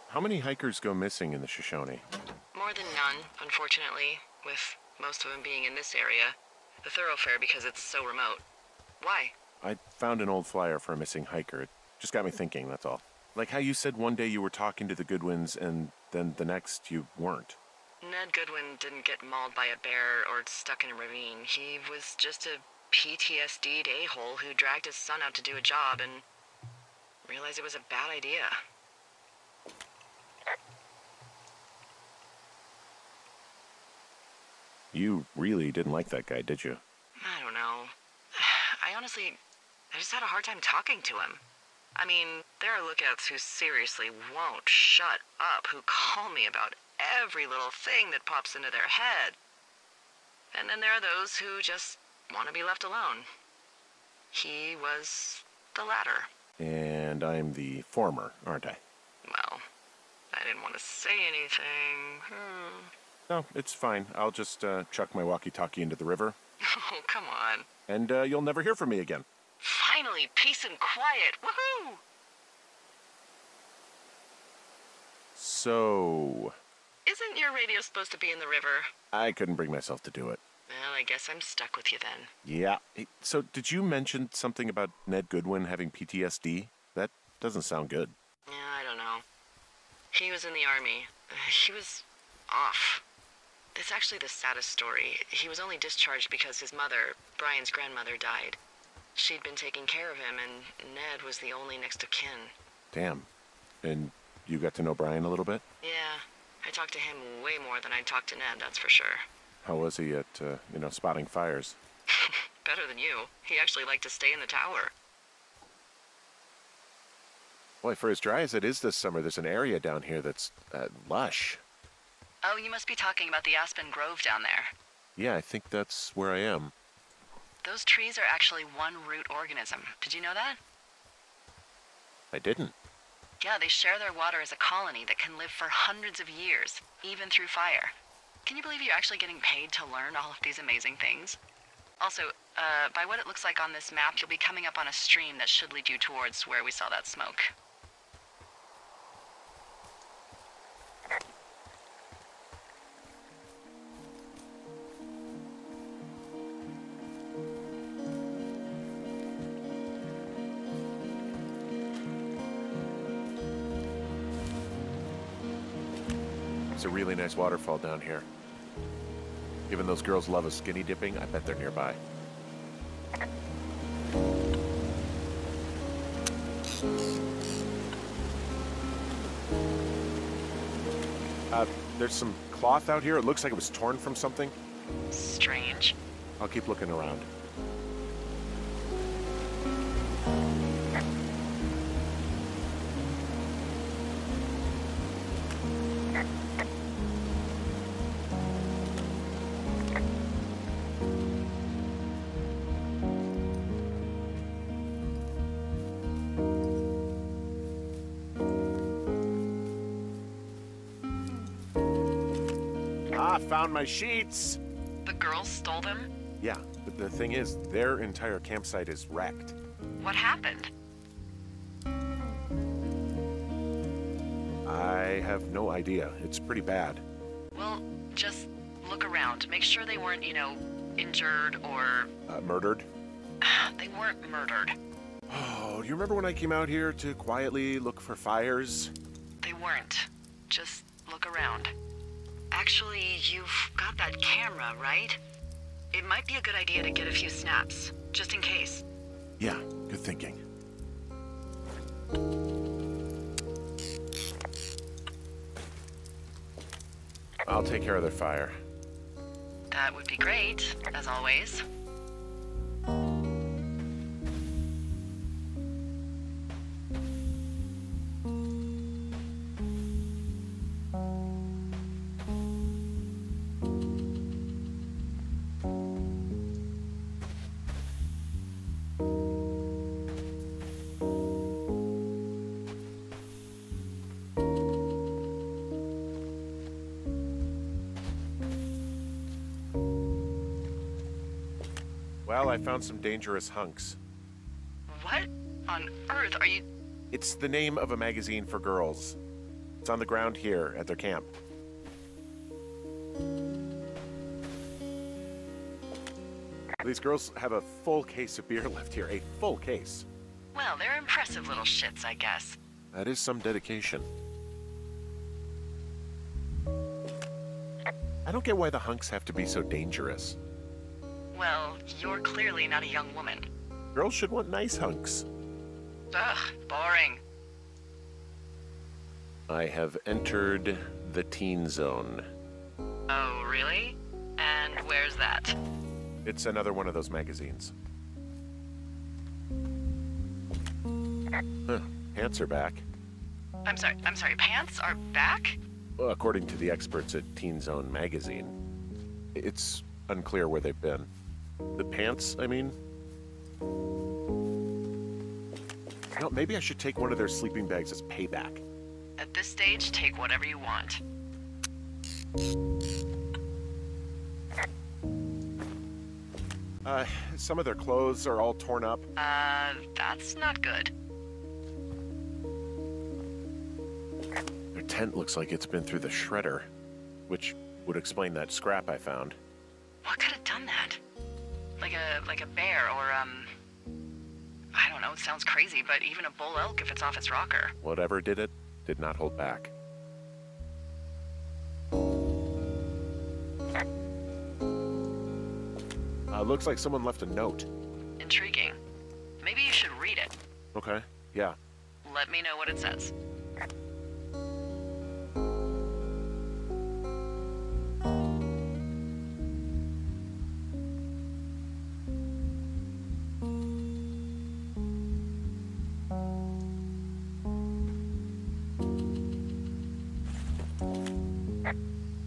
How many hikers go missing in the Shoshone? More than none, unfortunately, with most of them being in this area. The thoroughfare because it's so remote. Why? I found an old flyer for a missing hiker. It just got me thinking, that's all. Like how you said one day you were talking to the Goodwins and then the next you weren't. Ned Goodwin didn't get mauled by a bear or stuck in a ravine. He was just a PTSD'd a-hole who dragged his son out to do a job and realized it was a bad idea. You really didn't like that guy, did you? I don't know. I just had a hard time talking to him. I mean, there are lookouts who seriously won't shut up, who call me about every little thing that pops into their head. And then there are those who just want to be left alone. He was the latter. And I'm the former, aren't I? Well, I didn't want to say anything. No, it's fine. I'll just chuck my walkie-talkie into the river. Oh, come on. And you'll never hear from me again. Finally, peace and quiet. Woohoo! So... Isn't your radio supposed to be in the river? I couldn't bring myself to do it. Well, I guess I'm stuck with you then. Yeah. Hey, so did you mention something about Ned Goodwin having PTSD? That doesn't sound good. Yeah, I don't know. He was in the army. He was off. It's actually the saddest story. He was only discharged because his mother, Brian's grandmother, died. She'd been taking care of him, and Ned was the only next of kin. Damn. And you got to know Brian a little bit? Yeah, I talked to him way more than I talked to Ned, that's for sure. How was he at, spotting fires? Better than you. He actually liked to stay in the tower. Boy, for as dry as it is this summer, there's an area down here that's lush. Oh, you must be talking about the Aspen Grove down there. Yeah, I think that's where I am. Those trees are actually one root organism. Did you know that? I didn't. Yeah, they share their water as a colony that can live for hundreds of years, even through fire. Can you believe you're actually getting paid to learn all of these amazing things? Also, by what it looks like on this map, you'll be coming up on a stream that should lead you towards where we saw that smoke. It's a really nice waterfall down here. Given those girls love a skinny dipping, I bet they're nearby. There's some cloth out here. It looks like it was torn from something. Strange. I'll keep looking around. Found my sheets! The girls stole them? Yeah, but the thing is, their entire campsite is wrecked. What happened? I have no idea. It's pretty bad. Well, just look around. Make sure they weren't, injured or... Murdered? They weren't murdered. Oh, do you remember when I came out here to quietly look for fires? They weren't. Just look around. Actually, you've got that camera, right? It might be a good idea to get a few snaps, just in case. Yeah, good thinking. I'll take care of their fire. That would be great, as always. Well, I found some dangerous hunks. What on earth are you... It's the name of a magazine for girls. It's on the ground here at their camp. These girls have a full case of beer left here. A full case. Well, they're impressive little shits, I guess. That is some dedication. I don't get why the hunks have to be so dangerous. Well, you're clearly not a young woman. Girls should want nice hunks. Ugh, boring. I have entered the teen zone. Oh, really? And where's that? It's another one of those magazines. Huh, pants are back. I'm sorry, pants are back? Well, according to the experts at Teen Zone magazine. It's unclear where they've been. The pants, I mean? You know, maybe I should take one of their sleeping bags as payback. At this stage, take whatever you want. Some of their clothes are all torn up. That's not good. Their tent looks like it's been through the shredder, which would explain that scrap I found. What could have done that? Like a bear or, I don't know, it sounds crazy, but even a bull elk if it's off its rocker. Whatever did it, did not hold back. Looks like someone left a note. Intriguing. Maybe you should read it. Okay, yeah. Let me know what it says.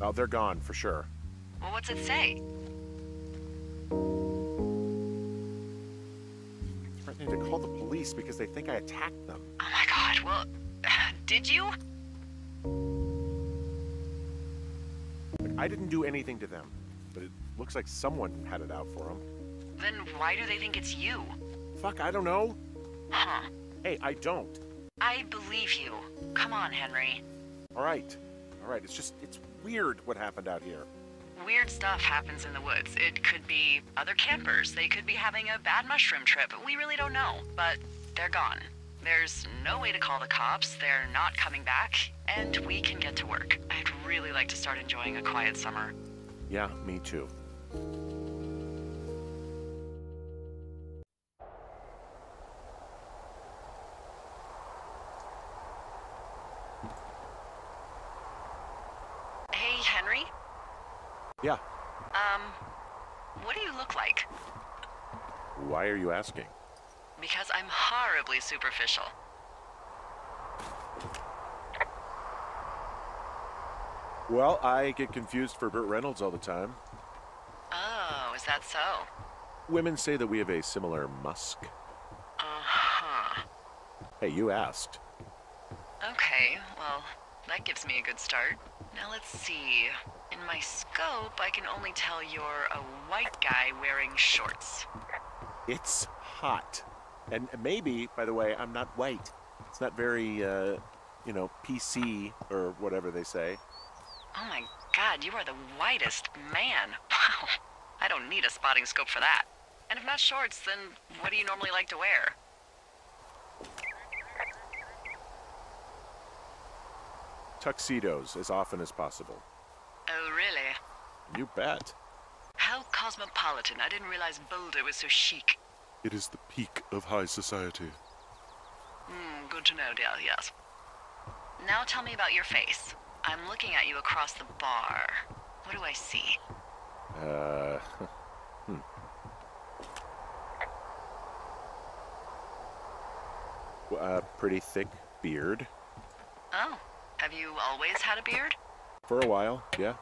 Oh, they're gone for sure. Well, what's it say? Threatening to call the police because they think I attacked them. Oh my god, well, did you? I didn't do anything to them, but it looks like someone had it out for them. Then why do they think it's you? Fuck, I don't know. Huh. Hey, I don't. I believe you. Come on, Henry. All right. It's weird what happened out here. Weird stuff happens in the woods. It could be other campers. They could be having a bad mushroom trip. We really don't know. But they're gone. There's no way to call the cops. They're not coming back. And we can get to work. I'd really like to start enjoying a quiet summer. Yeah, me too. Hey, Henry? Yeah. What do you look like? Why are you asking? Because I'm horribly superficial. Well, I get confused for Burt Reynolds all the time. Oh, is that so? Women say that we have a similar musk. Uh-huh. Hey, you asked. Okay, well, that gives me a good start. Now let's see. In my scope, I can only tell you're a white guy wearing shorts. It's hot. And maybe, by the way, I'm not white. It's not very, PC or whatever they say. Oh my god, you are the whitest man. Wow. I don't need a spotting scope for that. And if not shorts, then what do you normally like to wear? Tuxedos as often as possible. Oh, really? You bet. How cosmopolitan. I didn't realize Boulder was so chic. It is the peak of high society. Good to know, dear, yes. Now tell me about your face. I'm looking at you across the bar. What do I see? Pretty thick beard. Oh, have you always had a beard? For a while, yeah.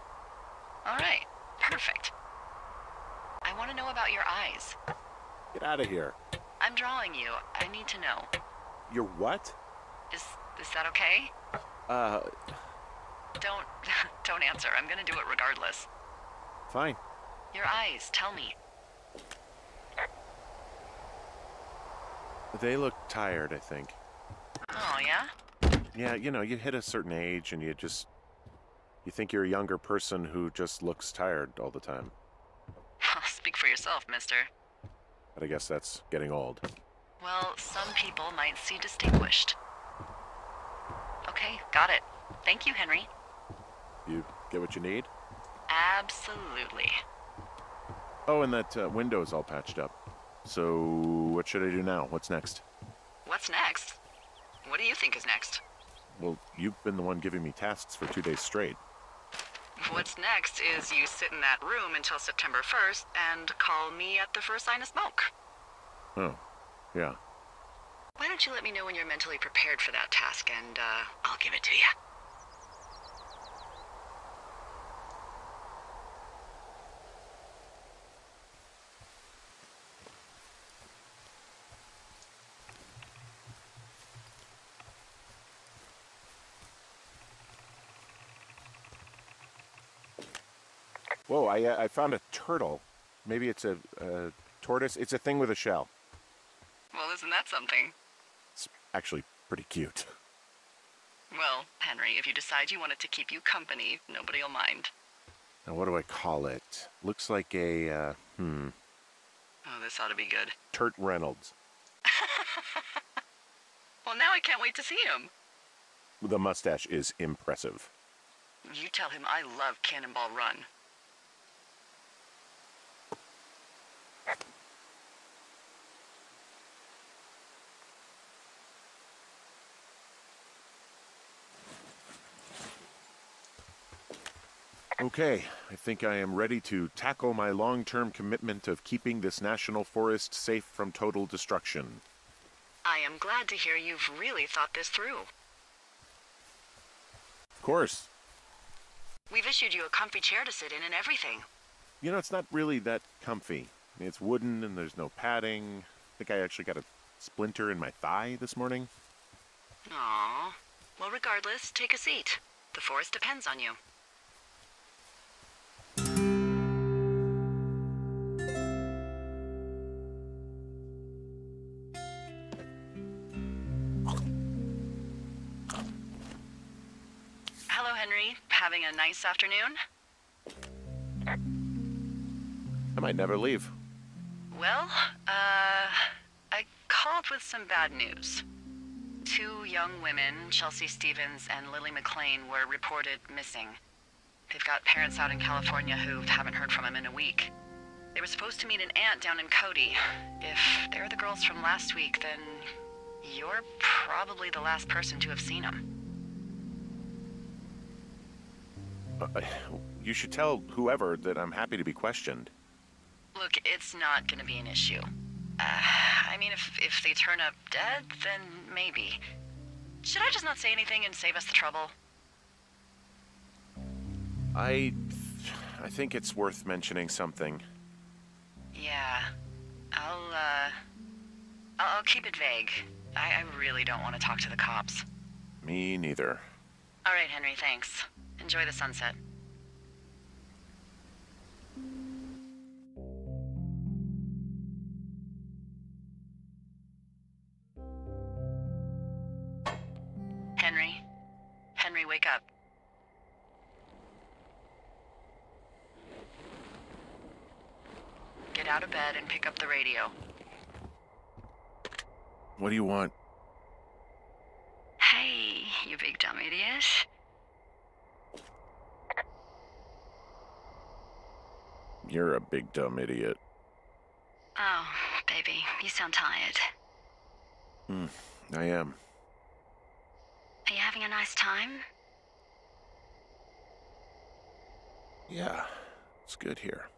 All right, perfect. I want to know about your eyes. Get out of here. I'm drawing you. I need to know. You're what? Is that okay? Don't don't answer. I'm gonna do it regardless. Fine. Your eyes, tell me. They look tired, I think. Oh, yeah? Yeah, you hit a certain age and you think you're a younger person who just looks tired all the time. Speak for yourself, mister. But I guess that's getting old. Well, some people might see distinguished. Okay, got it. Thank you, Henry. You get what you need? Absolutely. Oh, and that window's all patched up. So, what should I do now? What's next? What's next? What do you think is next? Well, you've been the one giving me tasks for 2 days straight. What's next is you sit in that room until September 1st and call me at the first sign of smoke. Oh, yeah. Why don't you let me know when you're mentally prepared for that task, and I'll give it to you. Whoa, I found a turtle. Maybe it's a tortoise. It's a thing with a shell. Well, isn't that something? It's actually pretty cute. Well, Henry, if you decide you want it to keep you company, nobody'll mind. Now, what do I call it? Looks like a, Oh, this ought to be good. Turt Reynolds. Well, now I can't wait to see him. The mustache is impressive. You tell him I love Cannonball Run. Okay, I think I am ready to tackle my long-term commitment of keeping this national forest safe from total destruction. I am glad to hear you've really thought this through. Of course. We've issued you a comfy chair to sit in and everything. It's not really that comfy. It's wooden and there's no padding. I think I actually got a splinter in my thigh this morning. Aww. Well, regardless, take a seat. The forest depends on you. Hello, Henry. Having a nice afternoon? I might never leave. Well, I called with some bad news. 2 young women, Chelsea Stevens and Lily McLean, were reported missing. They've got parents out in California who haven't heard from them in a week. They were supposed to meet an aunt down in Cody. If they're the girls from last week, then you're probably the last person to have seen them. You should tell whoever that I'm happy to be questioned. Look, it's not gonna be an issue. I mean, if they turn up dead, then maybe. Should I just not say anything and save us the trouble? I think it's worth mentioning something. Yeah. I'll keep it vague. I really don't want to talk to the cops. Me neither. All right, Henry, thanks. Enjoy the sunset. Henry? Henry, wake up. Get out of bed and pick up the radio. What do you want? Hey, you big dumb idiot. You're a big dumb idiot. Oh, baby, you sound tired. I am. Are you having a nice time? Yeah, it's good here.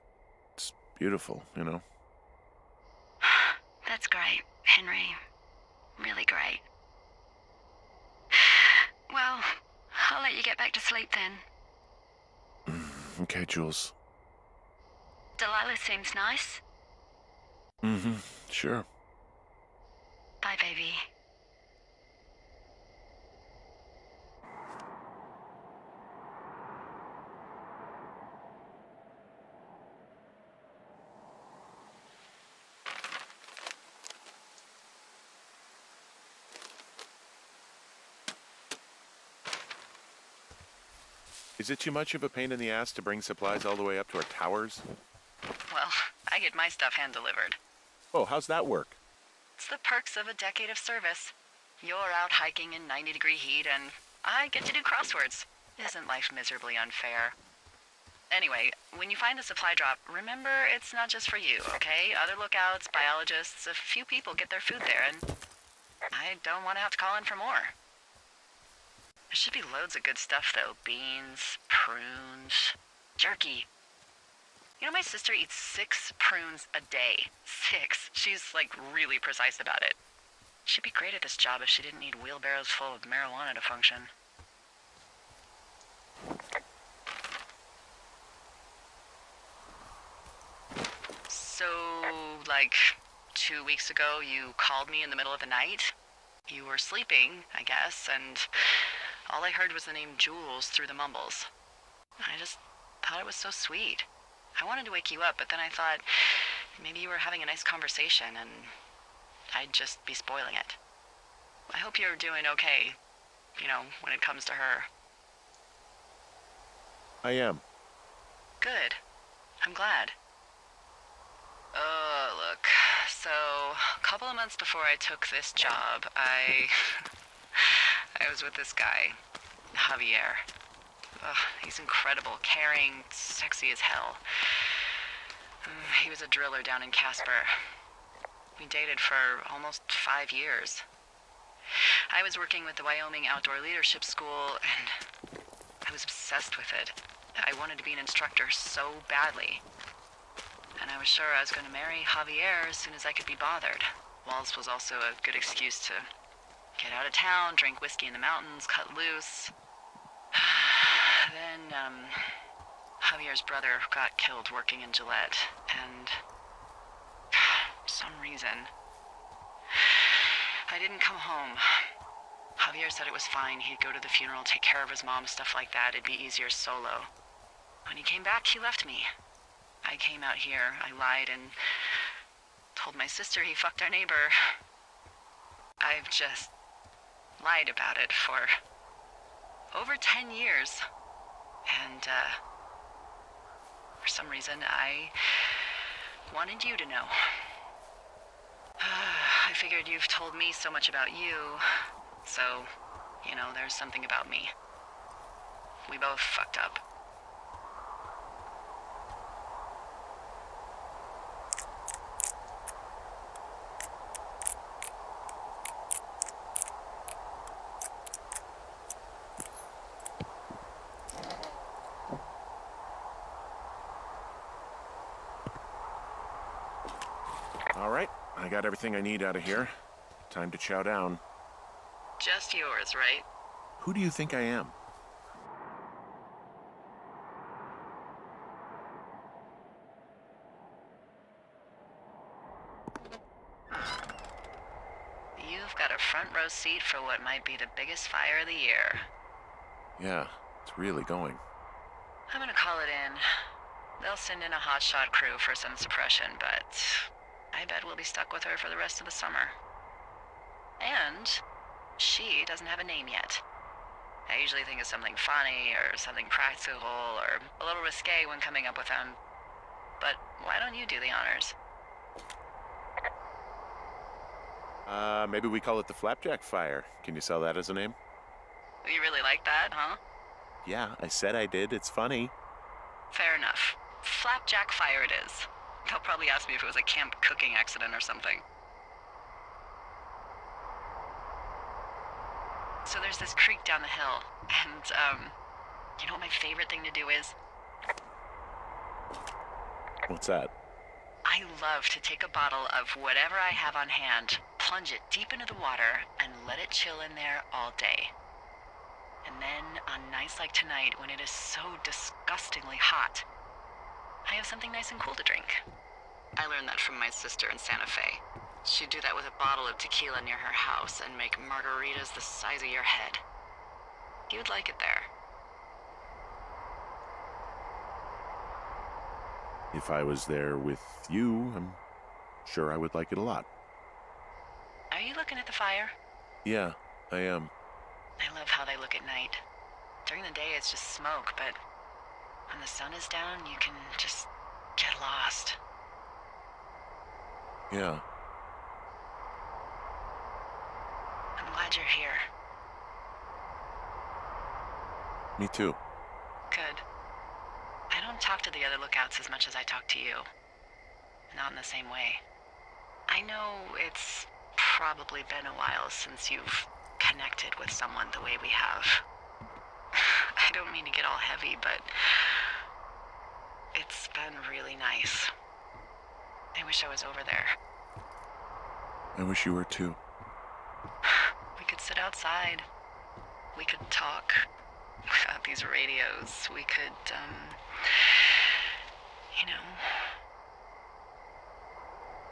It's beautiful, That's great, Henry. Really great. Well, I'll let you get back to sleep then. Okay, Jules. Delilah seems nice. Sure. Bye, baby. Is it too much of a pain in the ass to bring supplies all the way up to our towers? Well, I get my stuff hand-delivered. Oh, how's that work? It's the perks of a decade of service. You're out hiking in 90-degree heat, and I get to do crosswords. Isn't life miserably unfair? Anyway, when you find the supply drop, remember it's not just for you, okay? Other lookouts, biologists, a few people get their food there, and I don't want to have to call in for more. There should be loads of good stuff, though. Beans, prunes, jerky. You know, my sister eats 6 prunes a day. 6. She's, like, really precise about it. She'd be great at this job if she didn't need wheelbarrows full of marijuana to function. So, like, 2 weeks ago, you called me in the middle of the night? You were sleeping, I guess, and all I heard was the name Jules through the mumbles. I just thought it was so sweet. I wanted to wake you up, but then I thought maybe you were having a nice conversation and I'd just be spoiling it. I hope you're doing okay, you know, when it comes to her. I am. Good. I'm glad. Look, so a couple of months before I took this job, I was with this guy, Javier. Ugh, he's incredible, caring, sexy as hell. He was a driller down in Casper. We dated for almost 5 years. I was working with the Wyoming Outdoor Leadership School, and I was obsessed with it. I wanted to be an instructor so badly. And I was sure I was going to marry Javier as soon as I could be bothered. Walls was also a good excuse to get out of town, drink whiskey in the mountains, cut loose. Then, Javier's brother got killed working in Gillette, and for some reason, I didn't come home. Javier said it was fine. He'd go to the funeral, take care of his mom, stuff like that. It'd be easier solo. When he came back, he left me. I came out here, I lied, and told my sister he fucked our neighbor. I've just lied about it for over 10 years. And, for some reason, I wanted you to know. I figured you've told me so much about you, so, you know, there's something about me. We both fucked up. All right, I got everything I need out of here. Time to chow down. Just yours, right? Who do you think I am? You've got a front row seat for what might be the biggest fire of the year. Yeah, it's really going. I'm gonna call it in. They'll send in a hotshot crew for some suppression, but I bet we'll be stuck with her for the rest of the summer. And she doesn't have a name yet. I usually think of something funny or something practical or a little risque when coming up with them. But why don't you do the honors? Maybe we call it the Flapjack Fire. Can you sell that as a name? You really like that, huh? Yeah, I said I did. It's funny. Fair enough. Flapjack Fire it is. They'll probably ask me if it was a camp cooking accident or something. So there's this creek down the hill, and, you know what my favorite thing to do is? What's that? I love to take a bottle of whatever I have on hand, plunge it deep into the water, and let it chill in there all day. And then, on nights like tonight, when it is so disgustingly hot, I have something nice and cool to drink. I learned that from my sister in Santa Fe. She'd do that with a bottle of tequila near her house and make margaritas the size of your head. You'd like it there. If I was there with you, I'm sure I would like it a lot. Are you looking at the fire? Yeah, I am. I love how they look at night. During the day, it's just smoke, but when the sun is down, you can just get lost. Yeah. I'm glad you're here. Me too. Good. I don't talk to the other lookouts as much as I talk to you. Not in the same way. I know it's probably been a while since you've connected with someone the way we have. I don't mean to get all heavy, but it's been really nice. I wish I was over there. I wish you were too. We could sit outside. We could talk without these radios. We could, you know.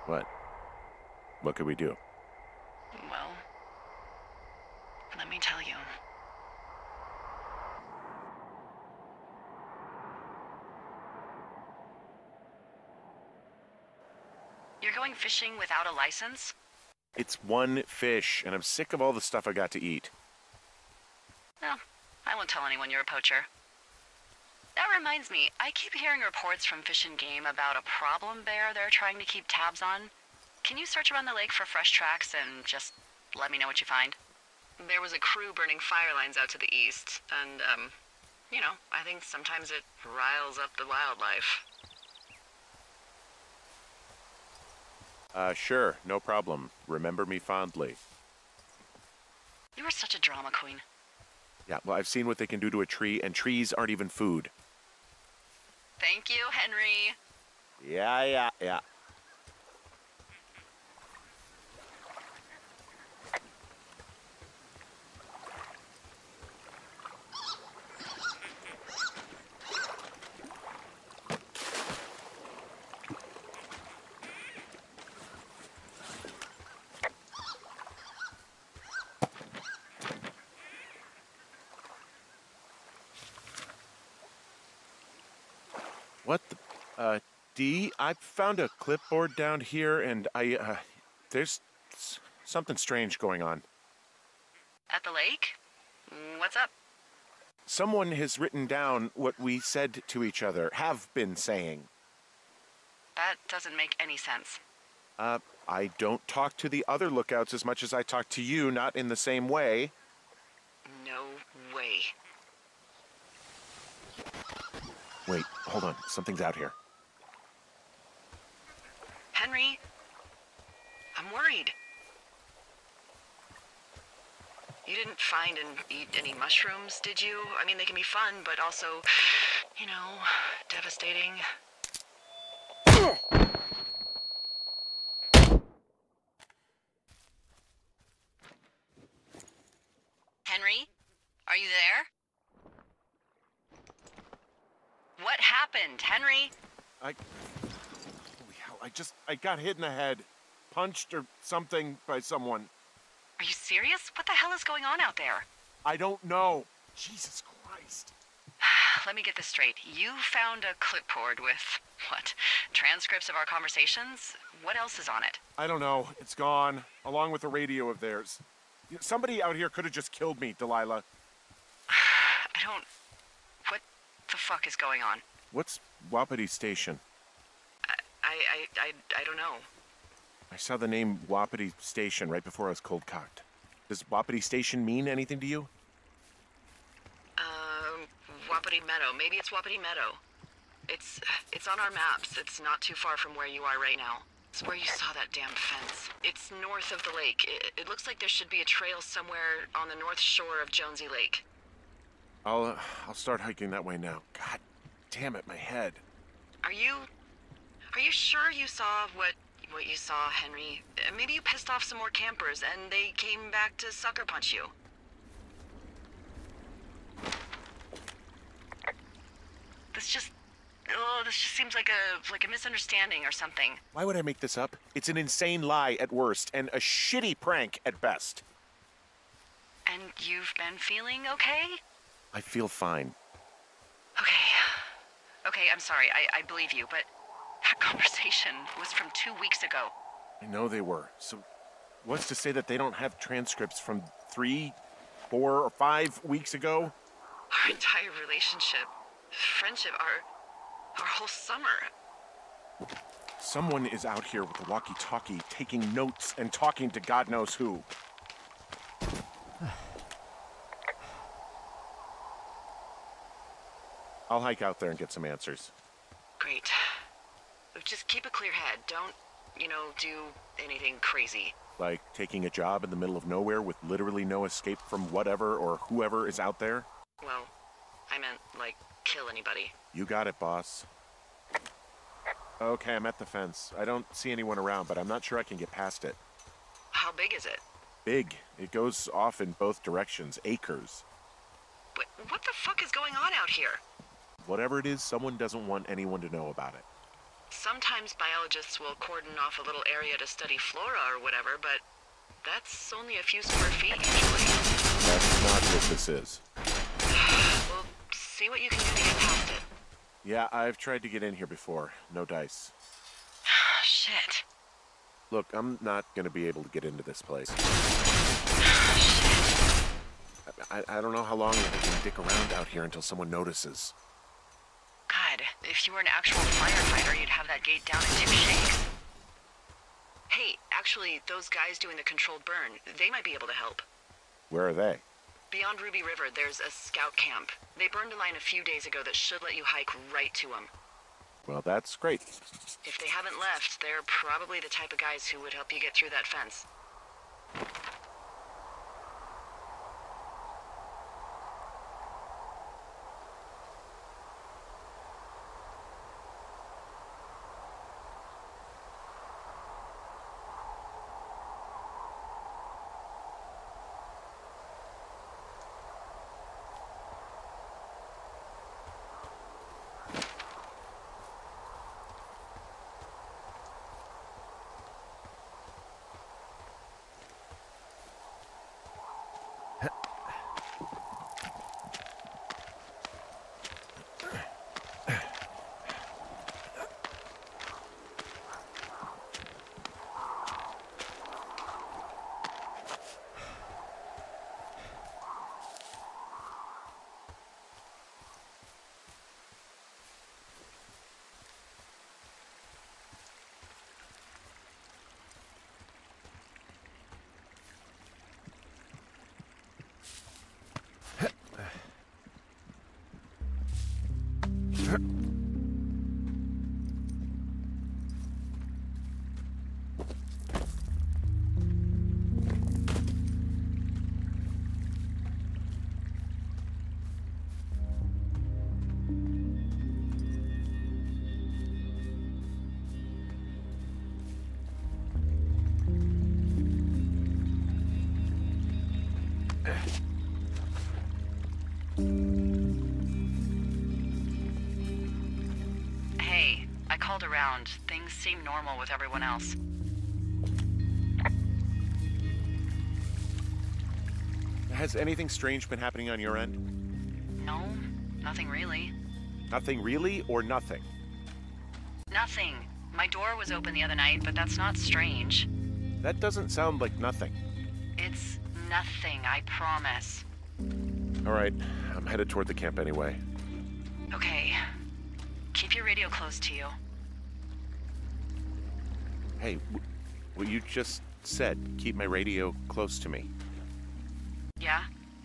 What? What could we do? Well, let me tell you. You're going fishing without a license? It's one fish, and I'm sick of all the stuff I got to eat. Well, I won't tell anyone you're a poacher. That reminds me, I keep hearing reports from Fish and Game about a problem bear they're trying to keep tabs on. Can you search around the lake for fresh tracks and just let me know what you find? There was a crew burning fire lines out to the east, and, you know, I think sometimes it riles up the wildlife. Sure, no problem. Remember me fondly. You are such a drama queen. Yeah, well, I've seen what they can do to a tree, and trees aren't even food. Thank you, Henry. Yeah. What the, Dee, I found a clipboard down here, and there's something strange going on. At the lake? What's up? Someone has written down what we said to each other, have been saying. That doesn't make any sense. I don't talk to the other lookouts as much as I talk to you, not in the same way. No way. Wait, hold on. Something's out here. Henry, I'm worried. You didn't find and eat any mushrooms, did you? I mean, they can be fun, but also, you know, devastating. Henry, are you there? What happened, Henry? Holy hell, I got hit in the head. Punched or something by someone. Are you serious? What the hell is going on out there? I don't know. Jesus Christ. Let me get this straight. You found a clipboard with, what, transcripts of our conversations? What else is on it? I don't know. It's gone, along with the radio of theirs. Somebody out here could have just killed me, Delilah. What the fuck is going on? What's Wapiti Station? I don't know. I saw the name Wapiti Station right before I was cold-cocked. Does Wapiti Station mean anything to you? Wapiti Meadow. Maybe it's Wapiti Meadow. It's on our maps. It's not too far from where you are right now. It's where you saw that damn fence. It's north of the lake. It looks like there should be a trail somewhere on the north shore of Jonesy Lake. I'll start hiking that way now. God damn it, my head. Are you sure you saw what you saw, Henry? Maybe you pissed off some more campers and they came back to sucker punch you. This just seems like a misunderstanding or something. Why would I make this up? It's an insane lie at worst, and a shitty prank at best. And you've been feeling okay? I feel fine. Okay, I'm sorry, I believe you, but that conversation was from 2 weeks ago. I know they were. So what's to say that they don't have transcripts from 3, 4, or 5 weeks ago? Our entire relationship, friendship, our whole summer. Someone is out here with a walkie-talkie, taking notes and talking to God knows who. I'll hike out there and get some answers. Great. Just keep a clear head. Don't, do anything crazy. Like taking a job in the middle of nowhere with literally no escape from whatever or whoever is out there? Well, I meant, kill anybody. You got it, boss. Okay, I'm at the fence. I don't see anyone around, but I'm not sure I can get past it. How big is it? Big. It goes off in both directions. Acres. But what the fuck is going on out here? Whatever it is, someone doesn't want anyone to know about it. Sometimes biologists will cordon off a little area to study flora or whatever, but that's only a few square feet usually. That's not what this is. Well, see what you can do to get past it. Yeah, I've tried to get in here before. No dice. Shit. Look, I'm not going to be able to get into this place. I don't know how long I can dick around out here until someone notices. God, if you were an actual firefighter, you'd have that gate down in 2 shakes. Hey, actually, those guys doing the controlled burn, they might be able to help. Where are they? Beyond Ruby River, there's a scout camp. They burned a line a few days ago that should let you hike right to them. Well, that's great. If they haven't left, they're probably the type of guys who would help you get through that fence. Hey, I called around. Things seem normal with everyone else. Has anything strange been happening on your end? No, nothing really. Nothing really, or nothing? Nothing. My door was open the other night, but that's not strange. That doesn't sound like nothing. It's nothing, I promise. All right, I'm headed toward the camp anyway. Okay. Keep your radio close to you. Hey, what you just said, keep my radio close to me. Yeah?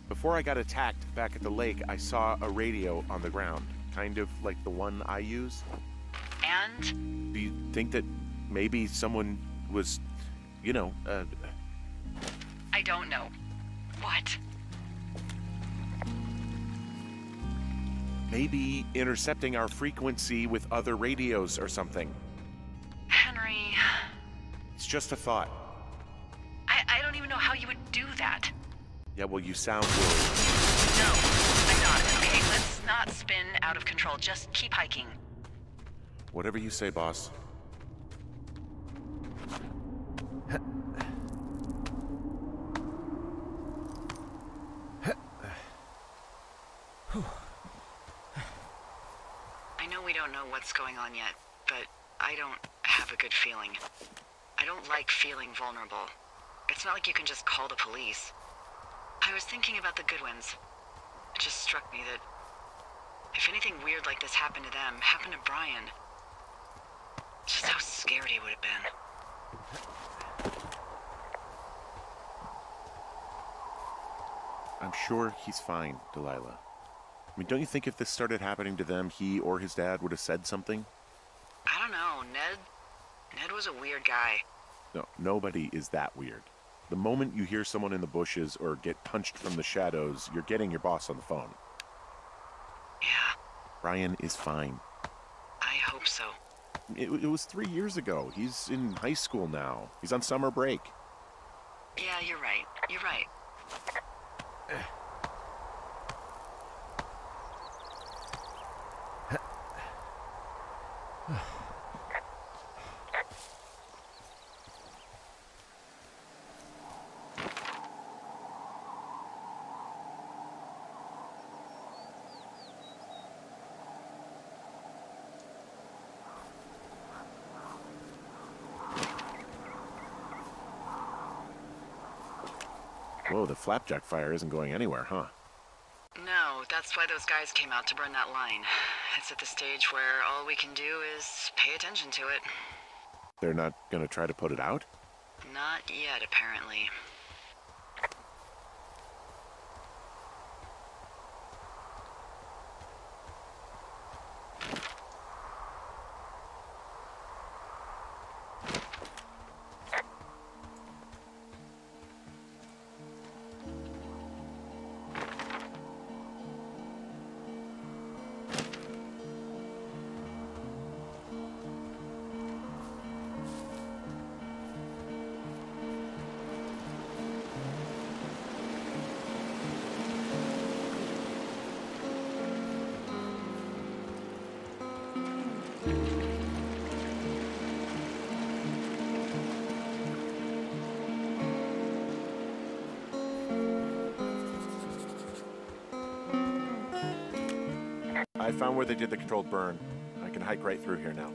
Before I got attacked back at the lake, I saw a radio on the ground, kind of like the one I use. And? Do you think that maybe someone was, I don't know. What? maybe intercepting our frequency with other radios or something? Henry... It's just a thought. I don't even know how you would do that. Yeah, well, you sound worried. No, I'm not. Okay, let's not spin out of control. Just keep hiking. Whatever you say, boss. I know we don't know what's going on yet, but I don't have a good feeling. I don't like feeling vulnerable. It's not like you can just call the police. I was thinking about the Goodwins. It just struck me that if anything weird like this happened to them, happened to Brian, just how scared he would have been. I'm sure he's fine, Delilah. I mean, don't you think if this started happening to them, he or his dad would have said something? I don't know, Ned was a weird guy. No, nobody is that weird. The moment you hear someone in the bushes or get punched from the shadows, you're getting your boss on the phone. Yeah, Brian is fine. I hope so. It was 3 years ago. He's in high school now. He's on summer break. Yeah, you're right. You're right. Whoa, the flapjack fire isn't going anywhere, huh? No, that's why those guys came out to burn that line. It's at the stage where all we can do is pay attention to it. They're not gonna try to put it out? Not yet, apparently. I found where they did the controlled burn. I can hike right through here now.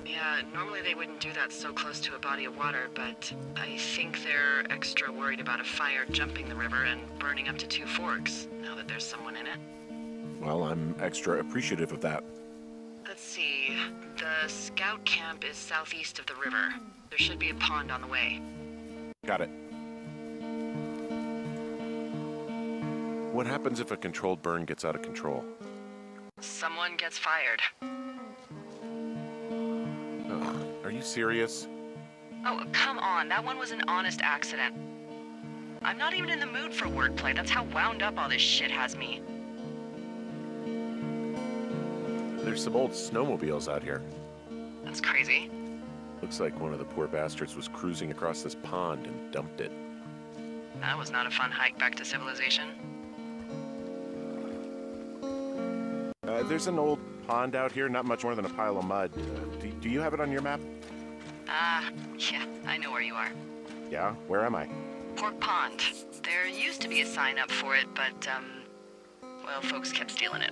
Yeah, normally they wouldn't do that so close to a body of water, but I think they're extra worried about a fire jumping the river and burning up to 2 forks, now that there's someone in it. Well, I'm extra appreciative of that. Let's see. The scout camp is southeast of the river. There should be a pond on the way. Got it. What happens if a controlled burn gets out of control? Someone gets fired. Are you serious? Oh, come on. That one was an honest accident. I'm not even in the mood for wordplay. That's how wound up all this shit has me. There's some old snowmobiles out here. That's crazy. Looks like one of the poor bastards was cruising across this pond and dumped it. That was not a fun hike back to civilization. There's an old pond out here, not much more than a pile of mud. Do you have it on your map? Yeah, I know where you are. Yeah? Where am I? Pork Pond. There used to be a sign up for it, but, well, folks kept stealing it.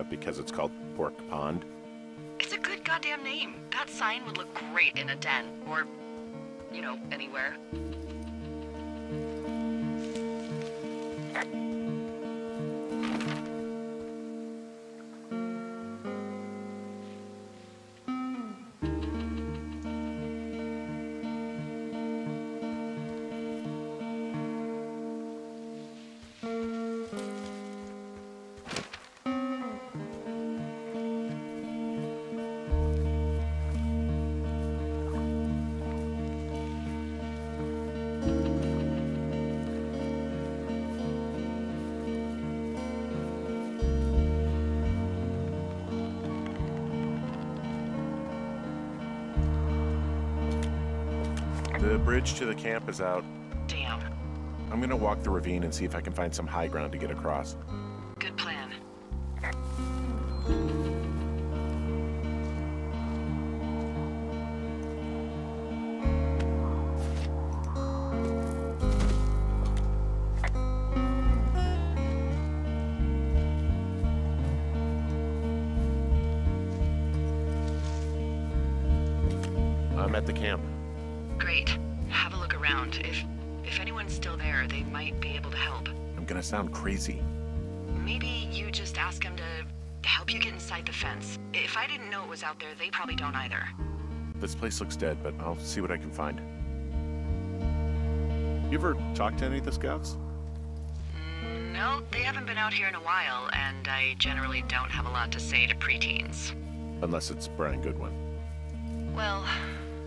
Because it's called Pork Pond? It's a good goddamn name. That sign would look great in a den, or, you know, anywhere. The bridge to the camp is out. Damn. I'm gonna walk the ravine and see if I can find some high ground to get across. Good plan. I'm at the camp. Great. Have a look around. If anyone's still there, they might be able to help. I'm gonna sound crazy. Maybe you just ask them to help you get inside the fence. If I didn't know it was out there, they probably don't either. This place looks dead, but I'll see what I can find. You ever talk to any of the scouts? No, they haven't been out here in a while, and I generally don't have a lot to say to preteens. Unless it's Brian Goodwin. Well,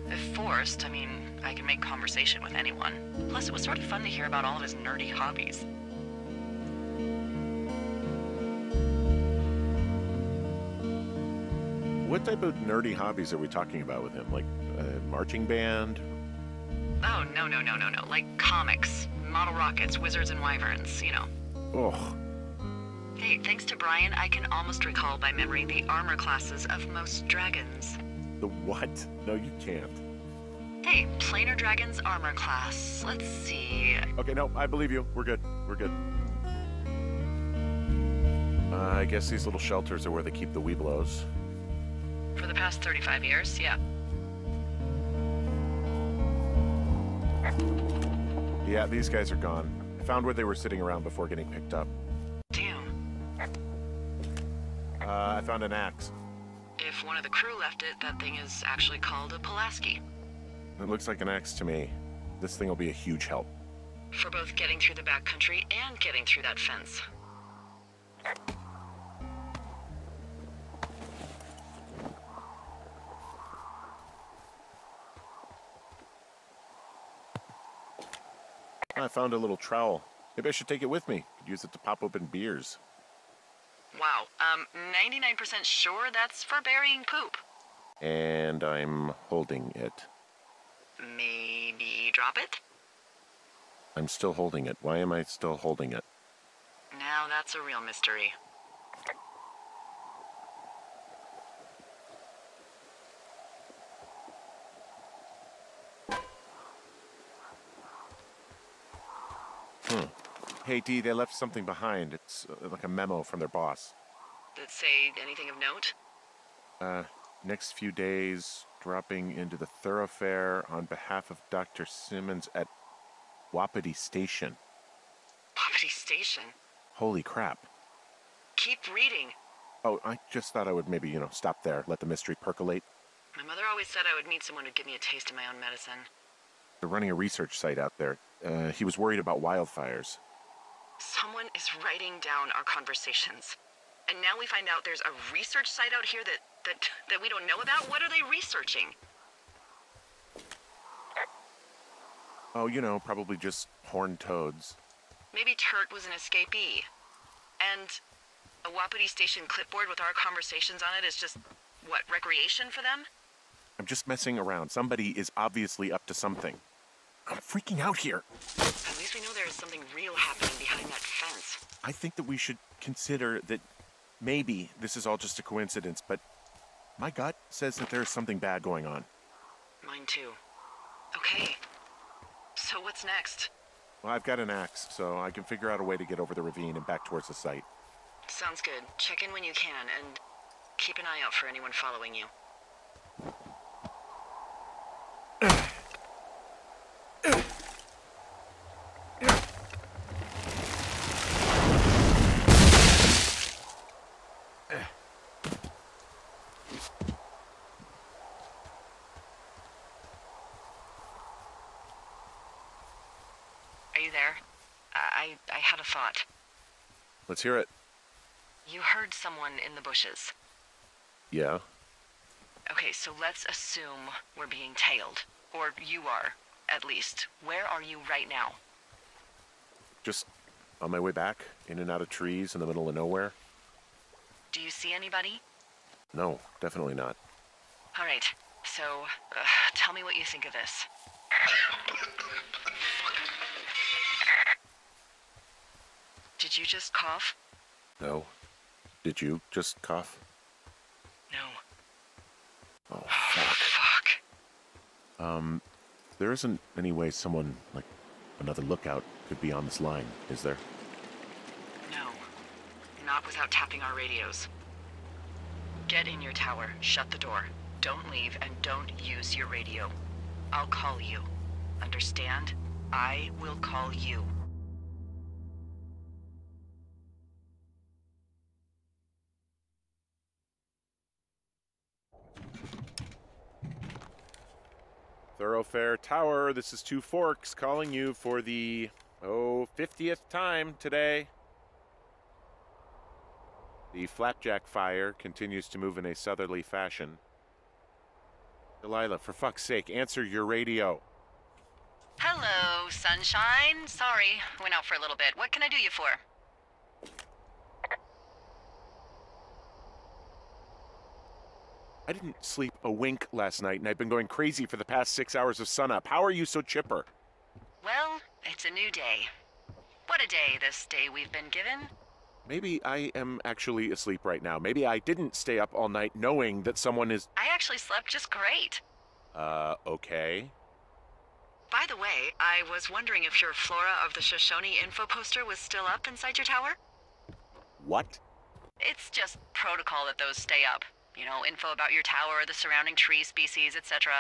if forced, I mean, I can make conversation with anyone. Plus, it was sort of fun to hear about all of his nerdy hobbies. What type of nerdy hobbies are we talking about with him? Like a marching band? Oh, no. Like comics, model rockets, wizards and wyverns, you know. Oh, Hey, thanks to Brian, I can almost recall by memory the armor classes of most dragons. the what? No, you can't. Hey, planar dragon's armor class. Let's see. Okay, no, I believe you. We're good. We're good. I guess these little shelters are where they keep the Weeblos. For the past 35 years, yeah. Yeah, these guys are gone. I found where they were sitting around before getting picked up. Damn. I found an axe. If one of the crew left it, that thing is actually called a Pulaski. It looks like an axe to me. This thing will be a huge help. For both getting through the backcountry and getting through that fence. I found a little trowel. Maybe I should take it with me. Could use it to pop open beers. Wow, 99% sure that's for burying poop. And I'm holding it. Maybe drop it? I'm still holding it. Why am I still holding it? Now that's a real mystery. Hey, Dee, they left something behind. It's like a memo from their boss. Did it say anything of note? Next few days, dropping into the thoroughfare on behalf of Dr. Simmons at Wapiti Station. Wapiti Station? Holy crap. Keep reading. Oh, I just thought I would maybe, stop there, let the mystery percolate. My mother always said I would meet someone who'd give me a taste of my own medicine. They're running a research site out there. He was worried about wildfires. Someone is writing down our conversations. And now we find out there's a research site out here that we don't know about? What are they researching? Oh, probably just horned toads. Maybe Turt was an escapee. And a Wapiti Station clipboard with our conversations on it is just, what, recreation for them? I'm just messing around. Somebody is obviously up to something. I'm freaking out here. At least we know there is something real happening behind that fence. I think that we should consider that maybe this is all just a coincidence, but my gut says that there's something bad going on. Mine too. Okay. So what's next? Well, I've got an axe, so I can figure out a way to get over the ravine and back towards the site. Sounds good. Check in when you can, and keep an eye out for anyone following you. Are you there? I had a thought. Let's hear it. You heard someone in the bushes. Yeah? Okay, so let's assume we're being tailed. Or you are, at least. Where are you right now? Just on my way back, in and out of trees in the middle of nowhere? Do you see anybody? No, definitely not. All right, so tell me what you think of this. Did you just cough? No. Did you just cough? No. Oh, Fuck. there isn't any way someone, like another lookout, could be on this line, is there? No. Not without tapping our radios. Get in your tower, shut the door. Don't leave, and don't use your radio. I'll call you. Understand? I will call you. Thoroughfare Tower, this is Two Forks calling you for the, 50th time today. The flapjack fire continues to move in a southerly fashion. Delilah, for fuck's sake, answer your radio. Hello, sunshine. Sorry, went out for a little bit. What can I do you for? I didn't sleep a wink last night, and I've been going crazy for the past 6 hours of sunup. How are you so chipper? Well, it's a new day. What a day, this day we've been given. Maybe I am actually asleep right now. Maybe I didn't stay up all night knowing that someone is... I actually slept just great. Okay. By the way, I was wondering if your Flora of the Shoshone info poster was still up inside your tower? What? It's just protocol that those stay up. You know, info about your tower, the surrounding tree species, etc.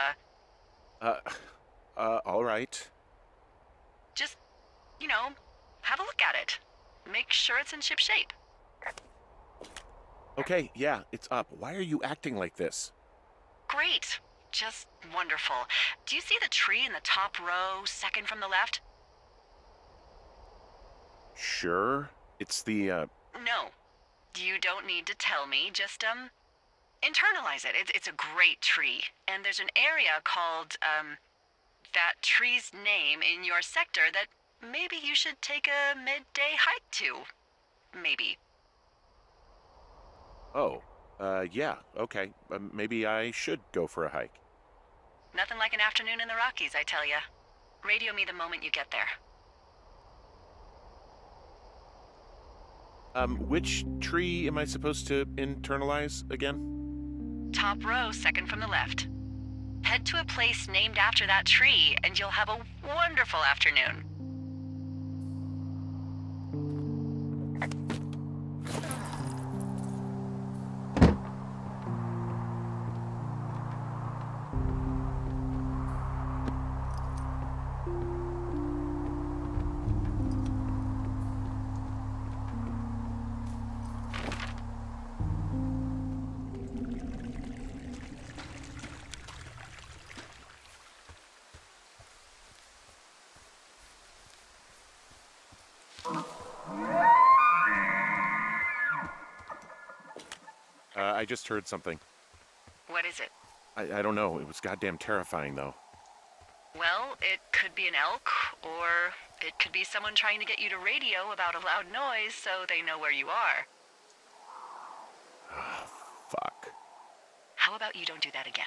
All right. Just, you know, have a look at it. Make sure it's in ship shape. Okay, yeah, it's up. Why are you acting like this? Great. Just wonderful. Do you see the tree in the top row, second from the left? Sure. It's the, No. You don't need to tell me. Just, internalize it. It's a great tree. And there's an area called, that tree's name in your sector that maybe you should take a midday hike to. Maybe. Oh, yeah, okay. Maybe I should go for a hike. Nothing like an afternoon in the Rockies, I tell ya. Radio me the moment you get there. Which tree am I supposed to internalize again? Top row, second from the left. Head to a place named after that tree, and you'll have a wonderful afternoon. I just heard something. What is it? I don't know. It was goddamn terrifying, though. Well, it could be an elk, or it could be someone trying to get you to radio about a loud noise so they know where you are. Fuck. How about you don't do that again?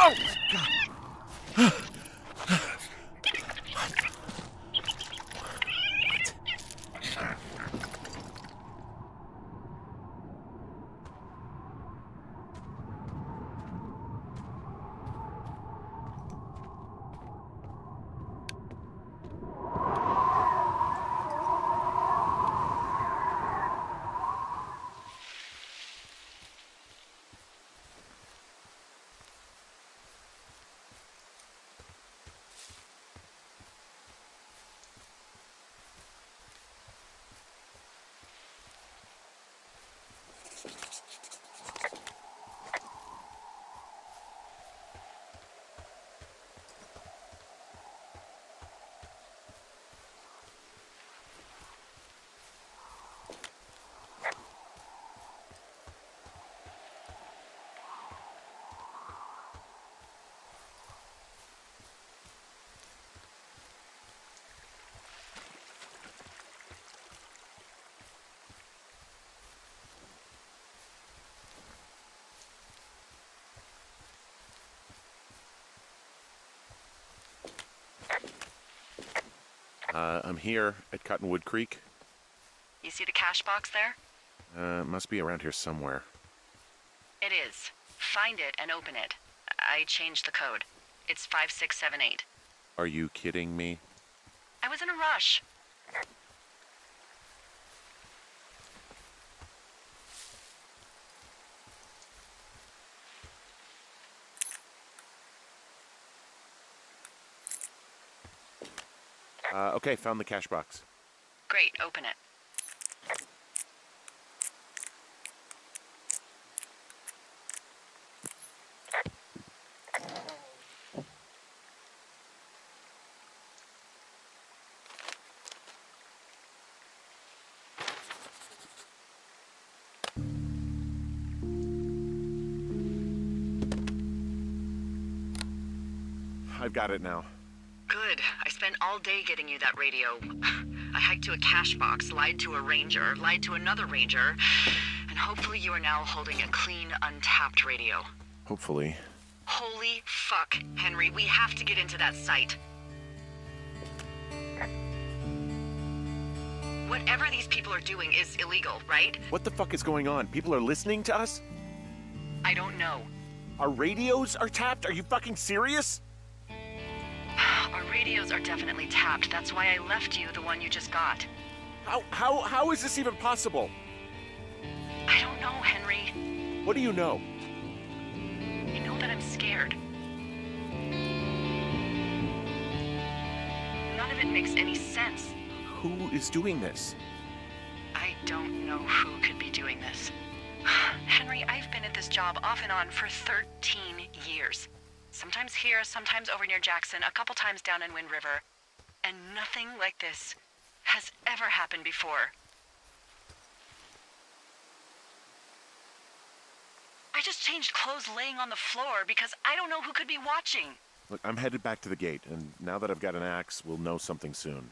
Oh, God. I'm here at Cottonwood Creek. You see the cash box there? It must be around here somewhere. It is. Find it and open it. I changed the code. It's 5678. Are you kidding me? I was in a rush. Okay, found the cash box. Great, open it. I've got it now. Good. I spent all day getting you that radio. I hiked to a cash box, lied to a ranger, lied to another ranger, and hopefully you are now holding a clean, untapped radio. Hopefully. Holy fuck, Henry, we have to get into that site. Whatever these people are doing is illegal, right? What the fuck is going on? People are listening to us? I don't know. Our radios are tapped? Are you fucking serious? Our radios are definitely tapped. That's why I left you the one you just got. How is this even possible? I don't know, Henry. What do you know? I know that I'm scared. None of it makes any sense. Who is doing this? I don't know who could be doing this. Henry, I've been at this job off and on for 13 years. Sometimes here, sometimes over near Jackson, a couple times down in Wind River. And nothing like this has ever happened before. I just changed clothes laying on the floor because I don't know who could be watching. Look, I'm headed back to the gate, and now that I've got an axe, we'll know something soon.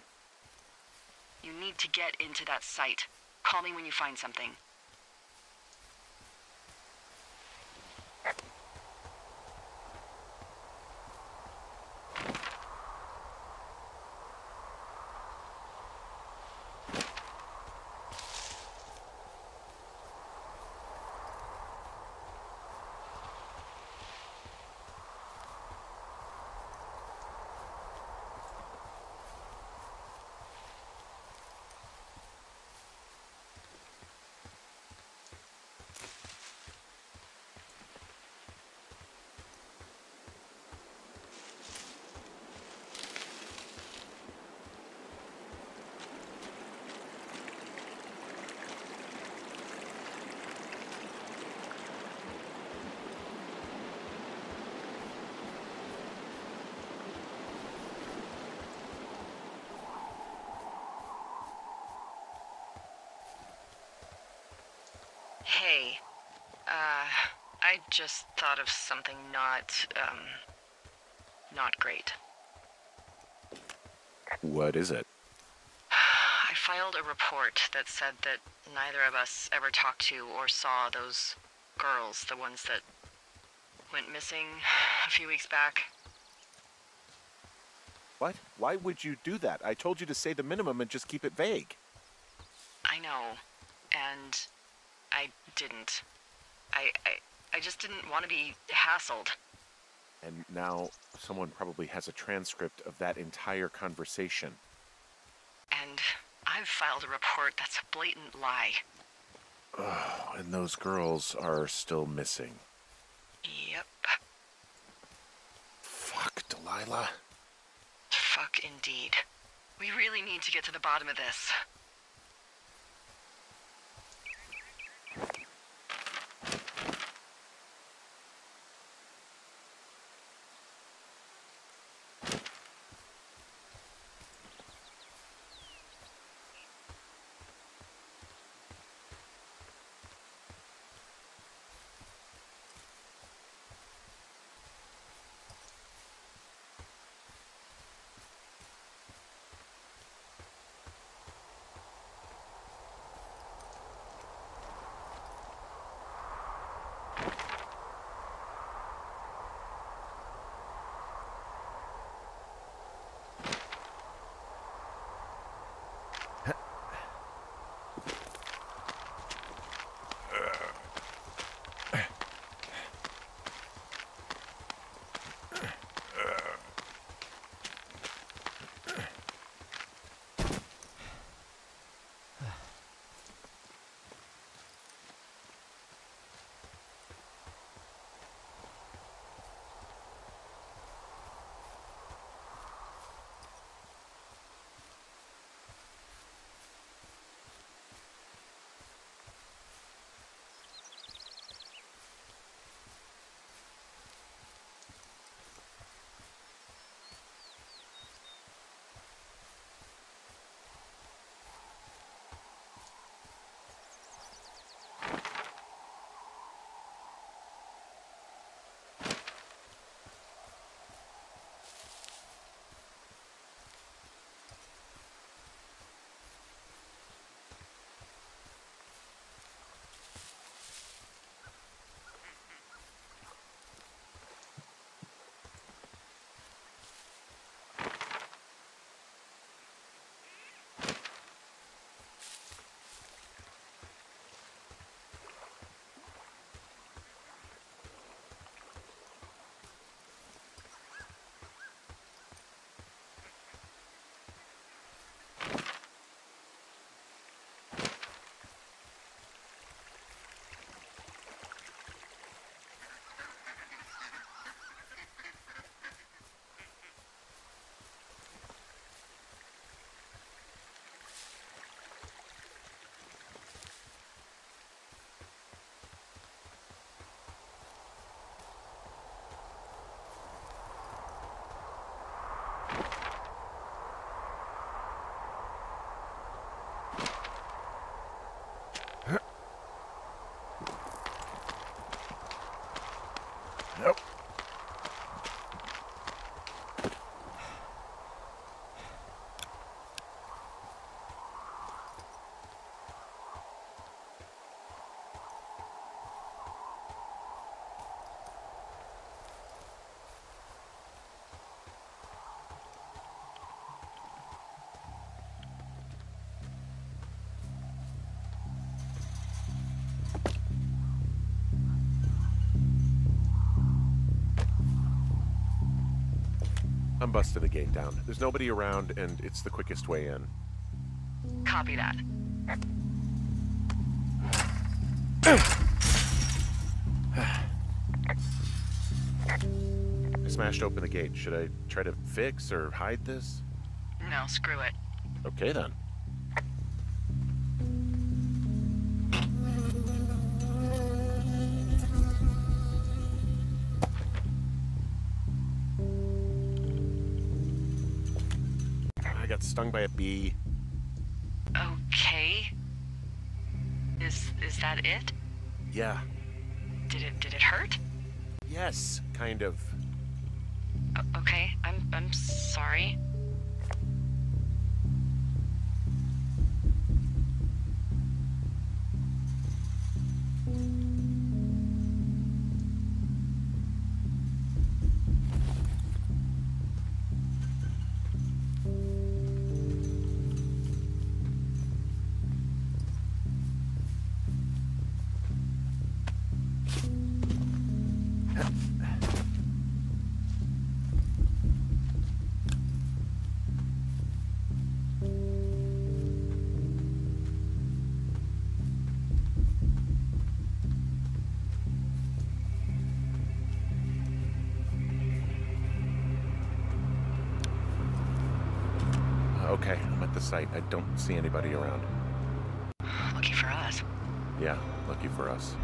You need to get into that site. Call me when you find something. Hey, I just thought of something not great. What is it? I filed a report that said that neither of us ever talked to or saw those girls, the ones that went missing a few weeks back. What? Why would you do that? I told you to say the minimum and just keep it vague. I know, and I didn't. I just didn't want to be hassled. And now someone probably has a transcript of that entire conversation. And I've filed a report that's a blatant lie. Oh, and those girls are still missing. Yep. Fuck, Delilah. Fuck indeed. We really need to get to the bottom of this. I'm busting the gate down. There's nobody around, and it's the quickest way in. Copy that. I smashed open the gate. Should I try to fix or hide this? No, screw it. Okay, then. I got stung by a bee. Okay. Is that it? Yeah. Did it hurt? Yes, kind of. Okay, I'm sorry. Okay, I'm at the site. I don't see anybody around. Lucky for us. Yeah, lucky for us.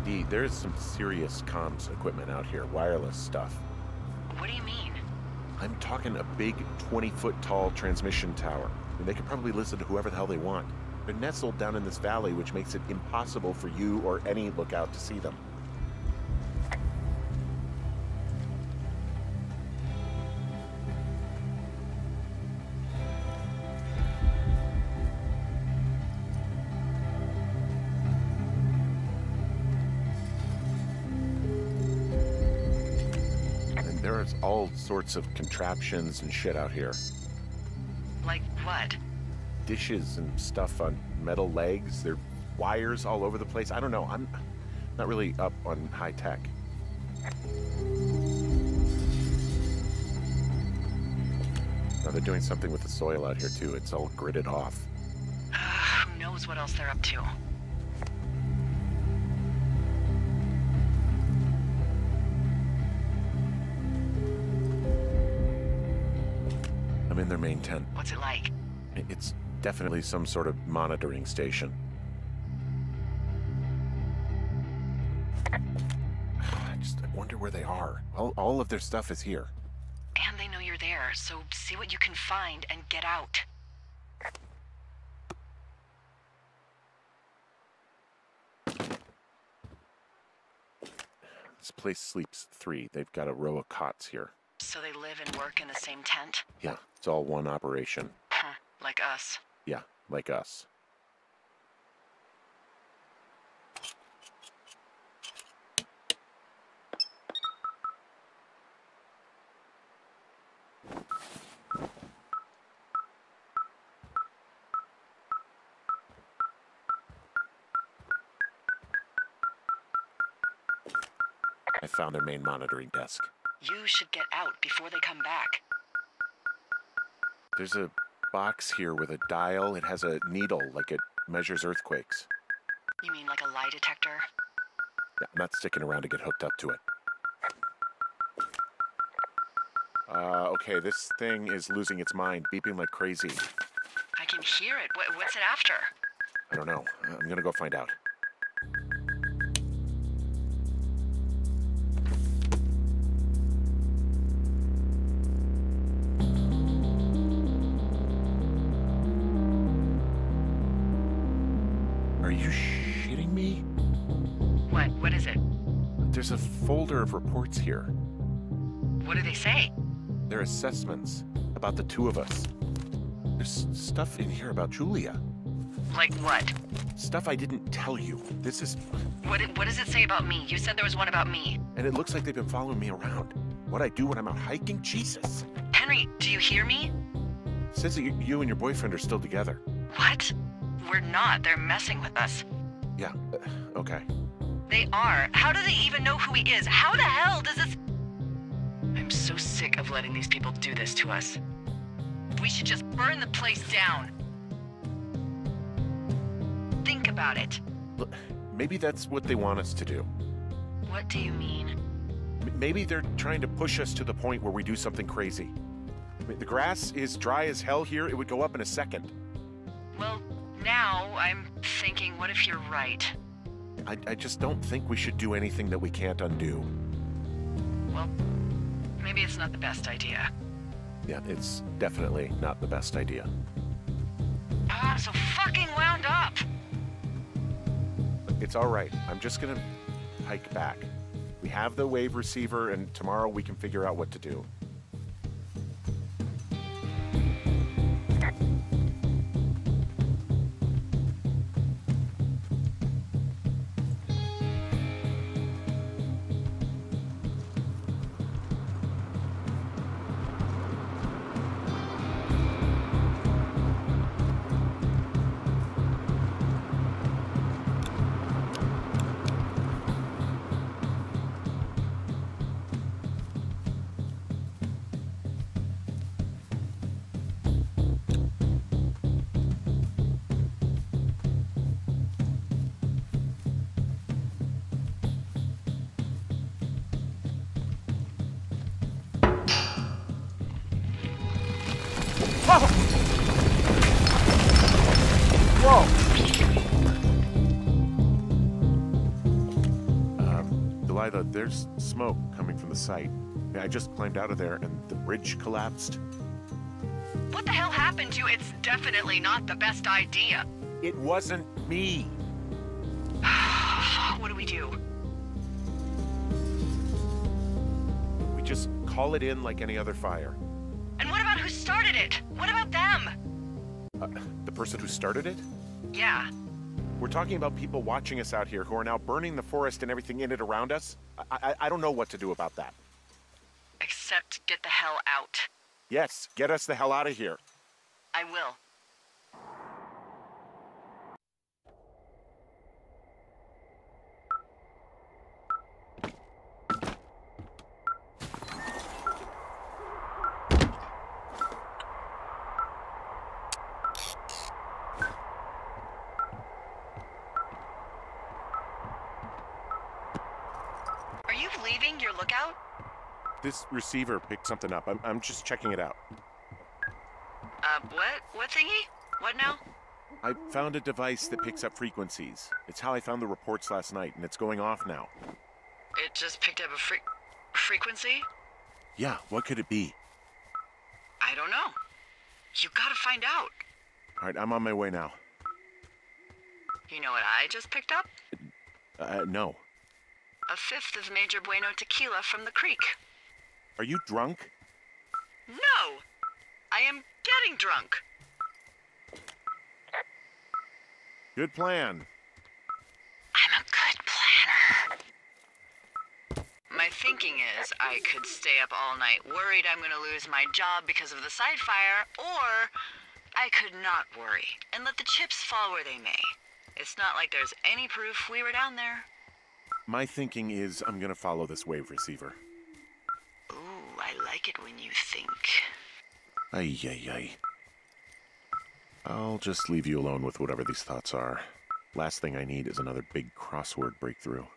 Dee, there's some serious comms equipment out here, wireless stuff. What do you mean? I'm talking a big 20-foot tall transmission tower. I mean, they could probably listen to whoever the hell they want. They're nestled down in this valley, which makes it impossible for you or any lookout to see them. And there's all sorts of contraptions and shit out here. Like what? Dishes and stuff on metal legs. There are wires all over the place. I don't know. I'm not really up on high tech. Now they're doing something with the soil out here too. It's all gridded off. Who knows what else they're up to? I'm in their main tent. What's it like? It's definitely some sort of monitoring station. I wonder where they are. All of their stuff is here. And they know you're there, so see what you can find and get out. This place sleeps 3. They've got a row of cots here. So they live and work in the same tent? Yeah, it's all one operation. Huh, like us. Yeah, like us. I found their main monitoring desk. You should get out before they come back. There's a box here with a dial. It has a needle, like it measures earthquakes. You mean like a lie detector? Yeah, I'm not sticking around to get hooked up to it. Okay, this thing is losing its mind, beeping like crazy. I can hear it. What's it after? I don't know. I'm gonna go find out. Are you shitting me? What is it? There's a folder of reports here. What do they say? They're assessments about the two of us. There's stuff in here about Julia. Like what? Stuff I didn't tell you. This is... What does it say about me? You said there was one about me. And it looks like they've been following me around. What I do when I'm out hiking? Jesus. Henry, do you hear me? It says that you and your boyfriend are still together. What? We're not. They're messing with us. Yeah, okay. They are. How do they even know who he is? How the hell does this... I I'm so sick of letting these people do this to us. We should just burn the place down. Think about it. Look, maybe that's what they want us to do. What do you mean? Maybe they're trying to push us to the point where we do something crazy. I mean, the grass is dry as hell here. It would go up in a second. Well, now I'm thinking, what if you're right? I just don't think we should do anything that we can't undo. Well, maybe it's not the best idea. Yeah, it's definitely not the best idea. I'm so fucking wound up! It's all right. I'm just gonna hike back. We have the wave receiver, and tomorrow we can figure out what to do. Delilah, there's smoke coming from the site. I just climbed out of there and the bridge collapsed. What the hell happened to you? It's definitely not the best idea. It wasn't me. What do we do? We just call it in like any other fire. And what about who started it? What about them? The person who started it? Yeah. We're talking about people watching us out here who are now burning the forest and everything in it around us. I don't know what to do about that. Except get the hell out. Yes, get us the hell out of here. I will. Are you leaving your lookout? This receiver picked something up. I'm just checking it out. What? What thingy? What now? I found a device that picks up frequencies. It's how I found the reports last night, and it's going off now. It just picked up a frequency? Yeah, what could it be? I don't know. You gotta find out. All right, I'm on my way now. You know what I just picked up? No. A fifth of Major Bueno tequila from the creek. Are you drunk? No! I am getting drunk. Good plan. I'm a good planner. My thinking is I could stay up all night worried I'm gonna lose my job because of the side fire, or I could not worry and let the chips fall where they may. It's not like there's any proof we were down there. My thinking is I'm gonna follow this wave receiver. Ooh, I like it when you think. Ay, ay, ay. I'll just leave you alone with whatever these thoughts are. Last thing I need is another big crossword breakthrough.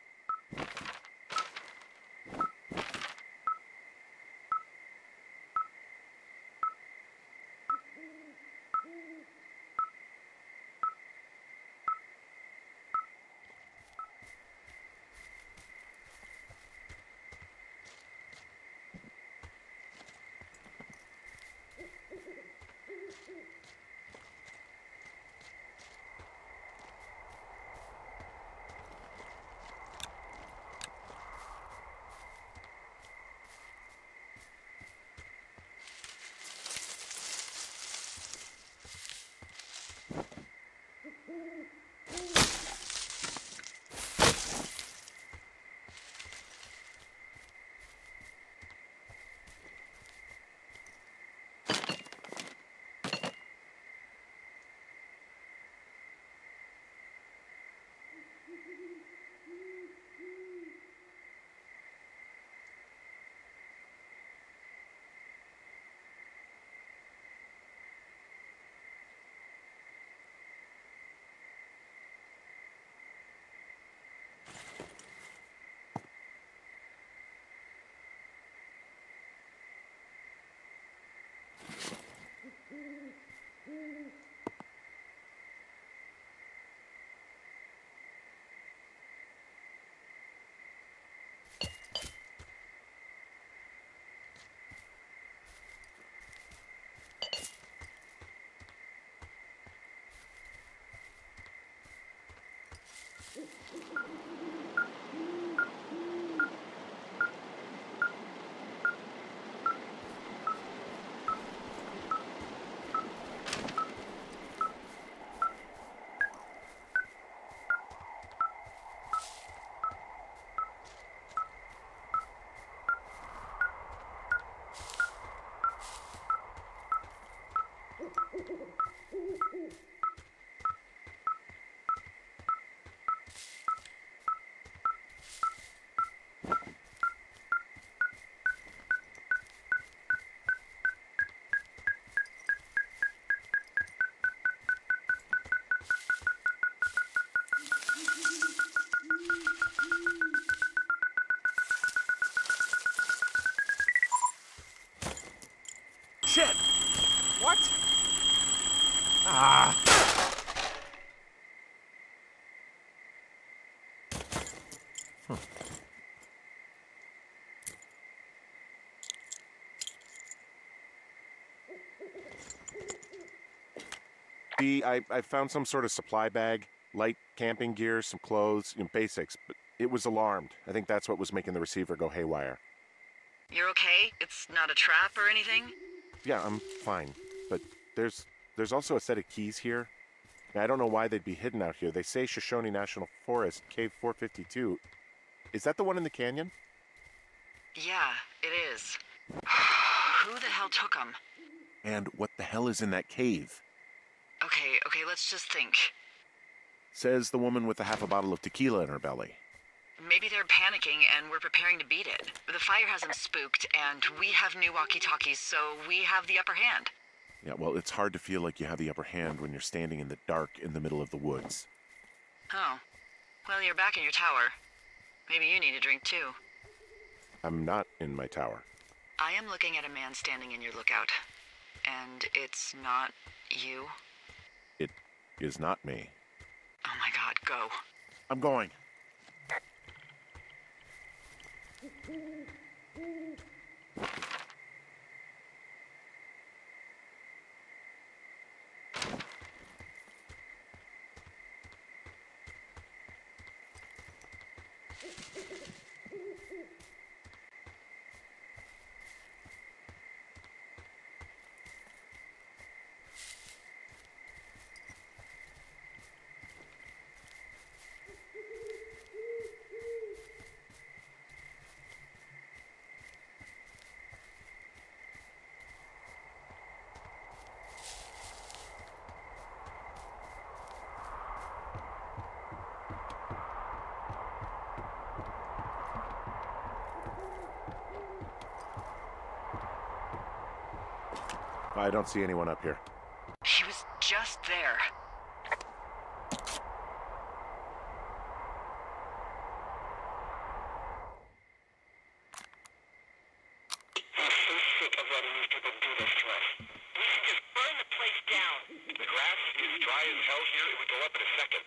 Shit! What? Ah! I found some sort of supply bag, light camping gear, some clothes, basics, but it was alarmed. I think that's what was making the receiver go haywire. You're okay? It's not a trap or anything? Yeah, I'm fine, but there's also a set of keys here. I don't know why they'd be hidden out here. They say Shoshone National Forest, Cave 452. Is that the one in the canyon? Yeah, it is. Who the hell took them? And what the hell is in that cave? Okay, let's just think. Says the woman with a half a bottle of tequila in her belly. Maybe they're panicking and we're preparing to beat it. The fire has them spooked, and we have new walkie-talkies, so we have the upper hand. Yeah, well, it's hard to feel like you have the upper hand when you're standing in the dark in the middle of the woods. Oh. Well, you're back in your tower. Maybe you need a drink, too. I'm not in my tower. I am looking at a man standing in your lookout. And it's not you? It is not me. Oh my god, go. I'm going. I don't see anyone up here. He was just there. I'm so sick of letting these people do this to us. We should just burn the place down. The grass is dry as hell here. It would go up in a second.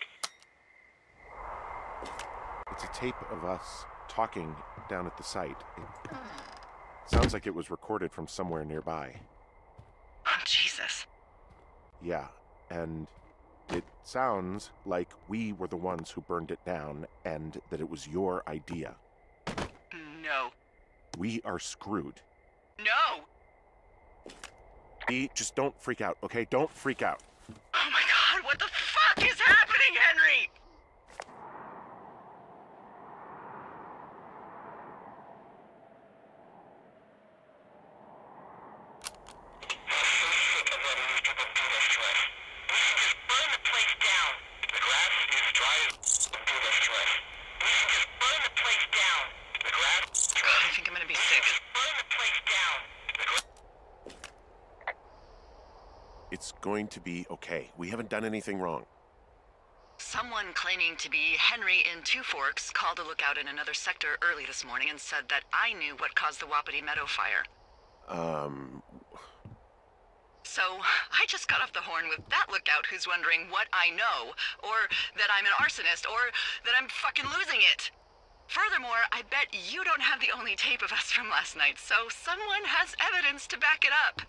It's a tape of us talking down at the site. It sounds like it was recorded from somewhere nearby. Oh, Jesus. Yeah, and it sounds like we were the ones who burned it down and that it was your idea. No. We are screwed. No! Dee, just don't freak out, okay? Don't freak out. Oh my god, what the fuck is happening, Henry? I think I'm gonna be sick. It's going to be okay. We haven't done anything wrong. Someone claiming to be Henry in Two Forks called a lookout in another sector early this morning and said that I knew what caused the Wapiti Meadow fire. So, I just got off the horn with that lookout who's wondering what I know, or that I'm an arsonist, or that I'm fucking losing it. Furthermore, I bet you don't have the only tape of us from last night, so someone has evidence to back it up.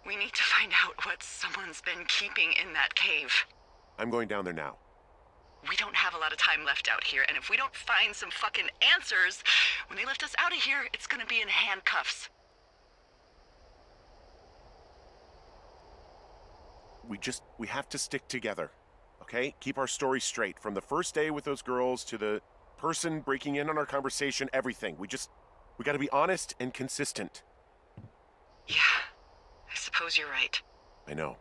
We need to find out what someone's been keeping in that cave. I'm going down there now. We don't have a lot of time left out here, and if we don't find some fucking answers, when they lift us out of here, it's gonna be in handcuffs. We have to stick together, okay? Keep our story straight. From the first day with those girls to the person breaking in on our conversation, everything. We gotta be honest and consistent. Yeah, I suppose you're right. I know.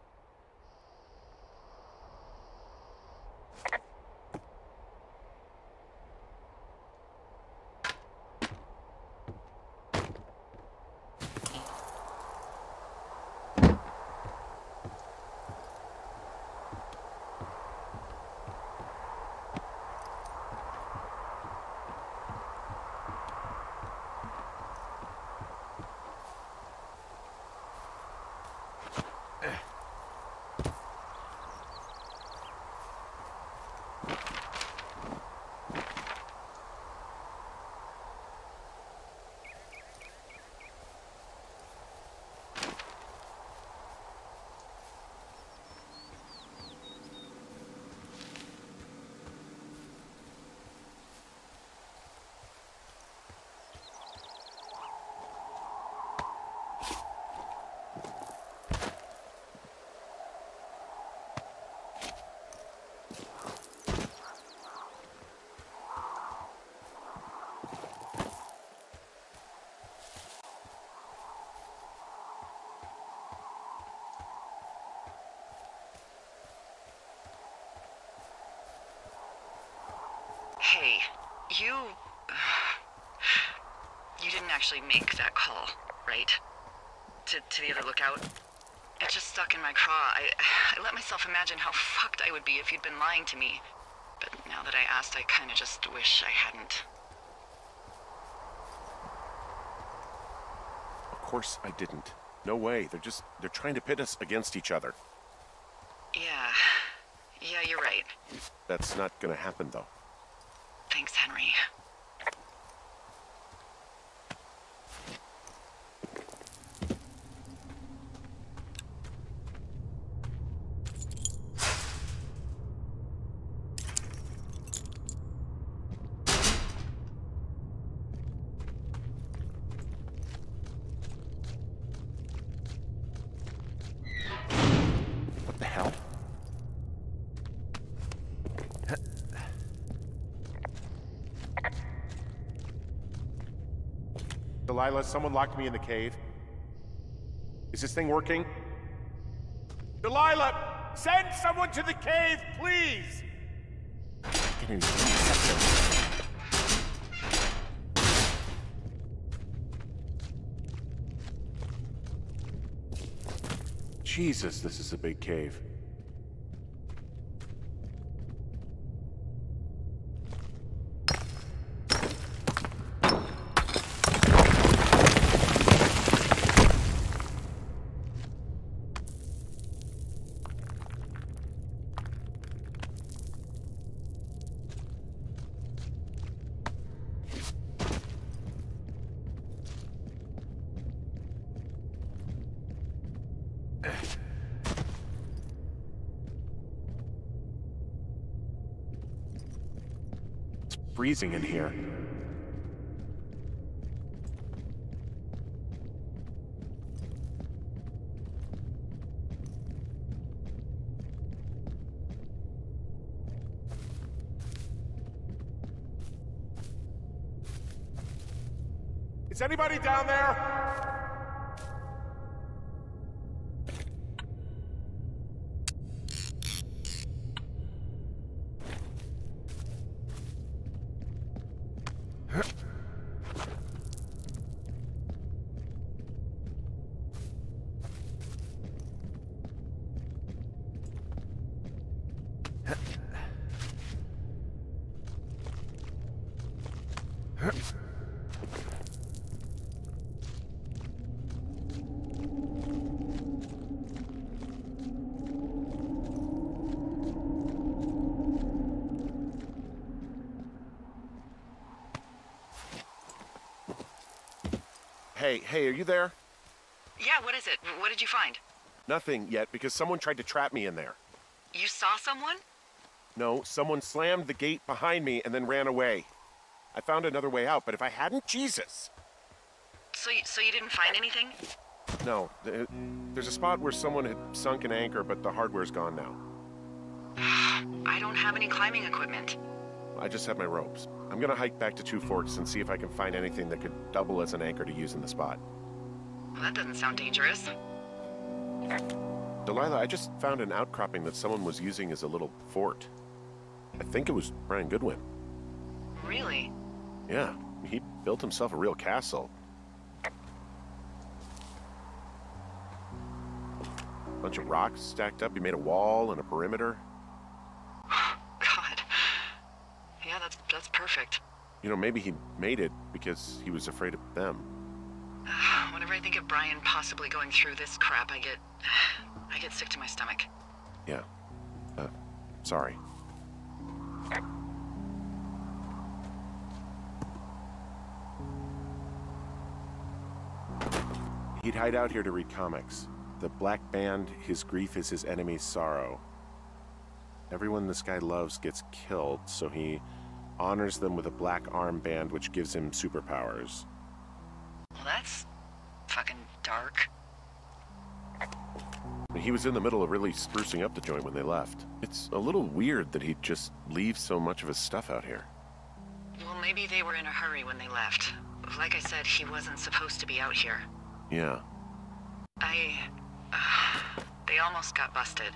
Hey, you didn't actually make that call, right? To the other lookout? It just stuck in my craw. I let myself imagine how fucked I would be if you'd been lying to me. But now that I asked, I kinda just wish I hadn't. Of course I didn't. No way. They're trying to pit us against each other. Yeah, you're right. That's not gonna happen, though. Thanks, Henry. What the hell? Delilah, someone locked me in the cave. Is this thing working? Delilah! Send someone to the cave, please! Get in here. Jesus, this is a big cave. Freezing in here. Is anybody down there? Hey, are you there? Yeah, what is it? What did you find? Nothing yet, because someone tried to trap me in there. You saw someone? No, someone slammed the gate behind me and then ran away. I found another way out, but if I hadn't, Jesus! So you didn't find anything? No, there's a spot where someone had sunk an anchor, but the hardware's gone now. I don't have any climbing equipment. I just have my ropes. I'm gonna hike back to Two Forks and see if I can find anything that could double as an anchor to use in the spot. Well, that doesn't sound dangerous. Delilah, I just found an outcropping that someone was using as a little fort. I think it was Brian Goodwin. Really? Yeah, he built himself a real castle. Bunch of rocks stacked up. He made a wall and a perimeter. God. Yeah, that's perfect. You know, maybe he made it because he was afraid of them. Whenever I think of Brian possibly going through this crap, I get sick to my stomach. Yeah. Sorry. He'd hide out here to read comics. The Black Band, his grief is his enemy's sorrow. Everyone this guy loves gets killed, so he honors them with a black armband which gives him superpowers. Well, that's fucking dark. He was in the middle of really sprucing up the joint when they left. It's a little weird that he'd just leave so much of his stuff out here. Well, maybe they were in a hurry when they left. Like I said, he wasn't supposed to be out here. Yeah. They almost got busted.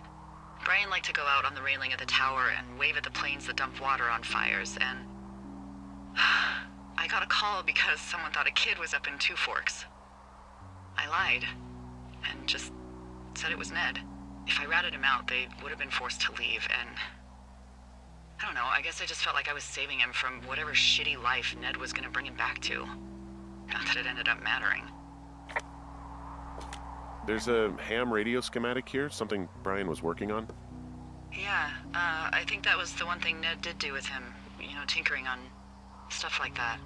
Brian liked to go out on the railing of the tower and wave at the planes that dump water on fires, and I got a call because someone thought a kid was up in Two Forks. I lied, and just said it was Ned. If I ratted him out, they would have been forced to leave, and I don't know, I guess I just felt like I was saving him from whatever shitty life Ned was gonna bring him back to. Not that it ended up mattering. There's a ham radio schematic here, something Brian was working on. Yeah, I think that was the one thing Ned did do with him. You know, tinkering on stuff like that.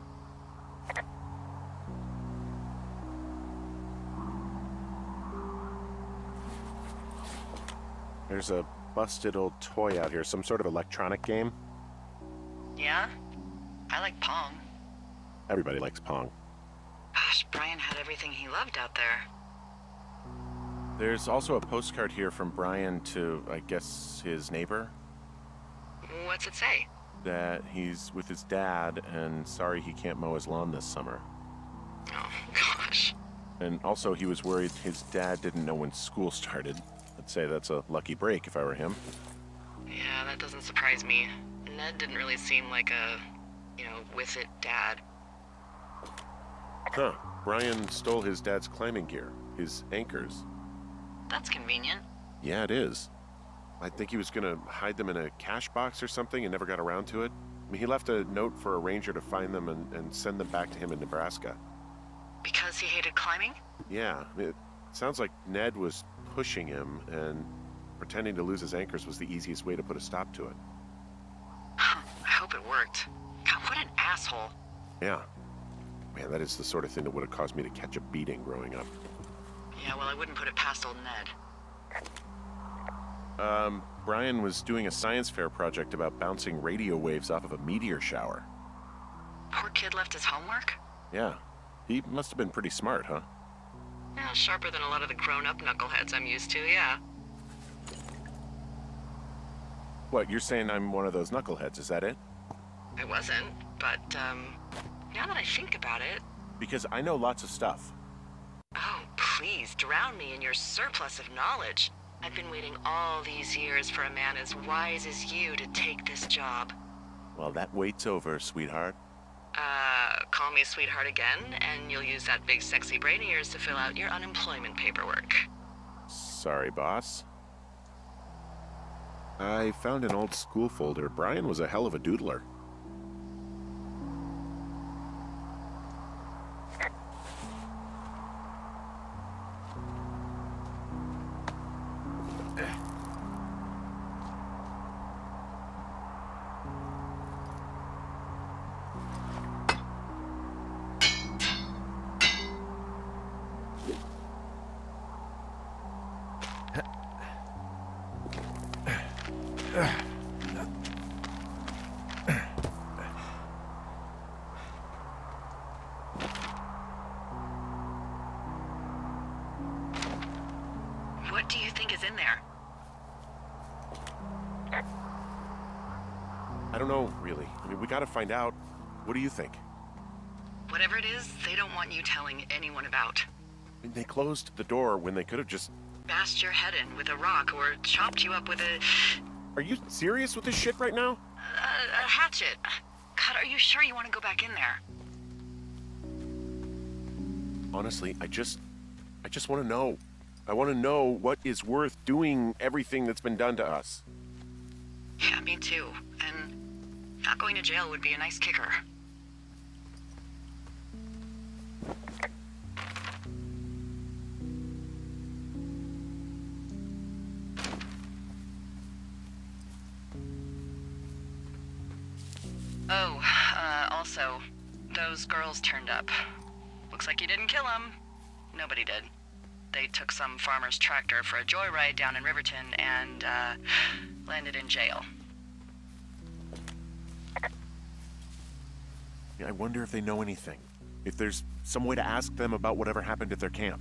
There's a busted old toy out here, some sort of electronic game. Yeah? I like Pong. Everybody likes Pong. Gosh, Brian had everything he loved out there. There's also a postcard here from Brian to, I guess, his neighbor. What's it say? That he's with his dad and sorry he can't mow his lawn this summer. Oh, gosh. And also he was worried his dad didn't know when school started. I'd say that's a lucky break if I were him. Yeah, that doesn't surprise me. Ned didn't really seem like a, with-it dad. Huh. Brian stole his dad's climbing gear, his anchors. That's convenient. Yeah, it is. I think he was gonna hide them in a cash box or something and never got around to it. I mean, he left a note for a ranger to find them and send them back to him in Nebraska. Because he hated climbing? Yeah, it sounds like Ned was pushing him, and pretending to lose his anchors was the easiest way to put a stop to it. I hope it worked. God, what an asshole. Yeah. Man, that is the sort of thing that would have caused me to catch a beating growing up. Yeah, well, I wouldn't put it past old Ned. Brian was doing a science fair project about bouncing radio waves off of a meteor shower. Poor kid left his homework? Yeah. He must have been pretty smart, huh? Yeah, sharper than a lot of the grown-up knuckleheads I'm used to, yeah. What, you're saying I'm one of those knuckleheads, is that it? I wasn't, but, now that I think about it... Because I know lots of stuff. Oh, please, drown me in your surplus of knowledge. I've been waiting all these years for a man as wise as you to take this job. Well, that wait's over, sweetheart. Call me sweetheart again, and you'll use that big sexy brain of yours to fill out your unemployment paperwork. Sorry, boss. I found an old school folder. Brian was a hell of a doodler. I don't know, really. I mean, we gotta find out. What do you think? Whatever it is, they don't want you telling anyone about. I mean, they closed the door when they could have just... Bashed your head in with a rock or chopped you up with a Are you serious with this shit right now? hatchet. God, are you sure you want to go back in there? Honestly, I just want to know. I want to know what is worth doing everything that's been done to us. Yeah, me too. And not going to jail would be a nice kicker. Oh, also, those girls turned up. Looks like you didn't kill them. Nobody did. They took some farmer's tractor for a joyride down in Riverton and, landed in jail. I wonder if they know anything. If there's some way to ask them about whatever happened at their camp.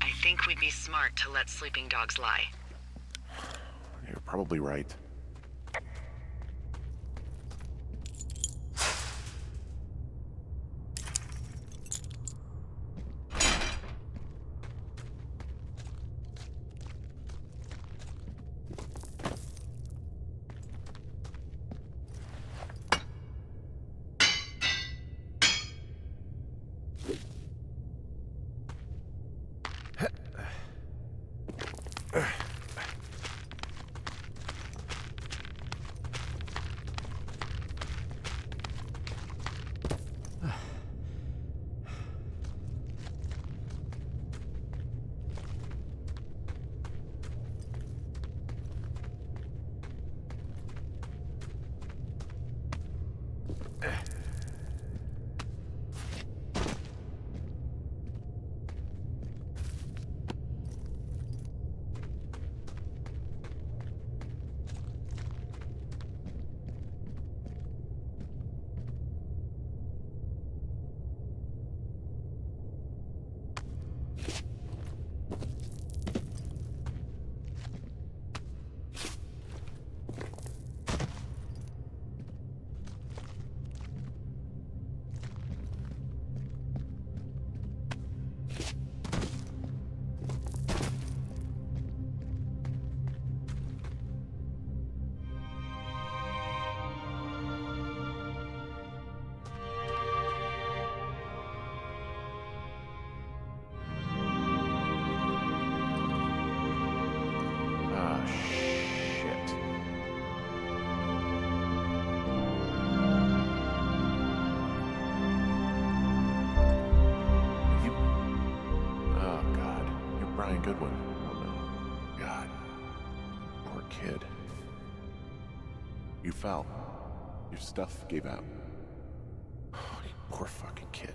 I think we'd be smart to let sleeping dogs lie. You're probably right. Good one. Oh no. God. Poor kid. You fell. Your stuff gave out. Oh, you poor fucking kid.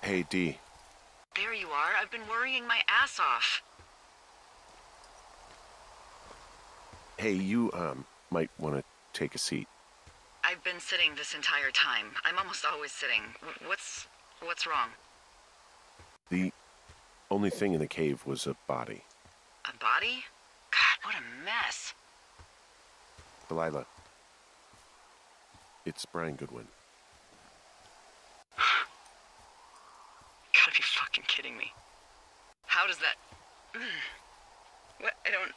Hey, D. There you are. I've been worrying my ass off. Hey, you, might want to take a seat. I've been sitting this entire time. I'm almost always sitting. What's wrong? The only thing in the cave was a body. A body? God, what a mess. Delilah. It's Brian Goodwin. Gotta be fucking kidding me. How does that... What? I don't...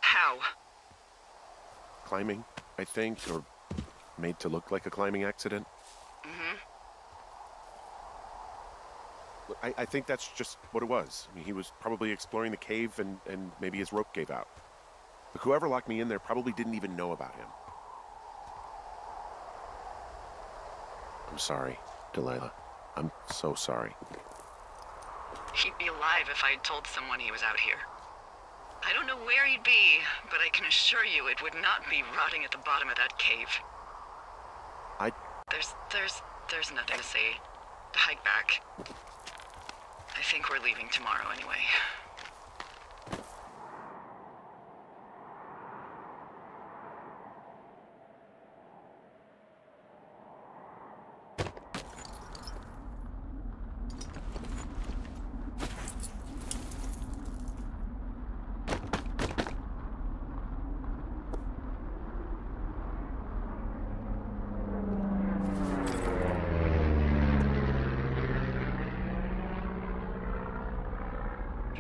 How? Climbing, I think, or made to look like a climbing accident. Mm-hmm. I think that's just what it was. I mean, he was probably exploring the cave and maybe his rope gave out. But whoever locked me in there probably didn't even know about him. I'm sorry, Delilah. I'm so sorry. He'd be alive if I'd told someone he was out here. I don't know where he'd be, but I can assure you it would not be rotting at the bottom of that cave. There's nothing to say. Hike back. I think we're leaving tomorrow anyway.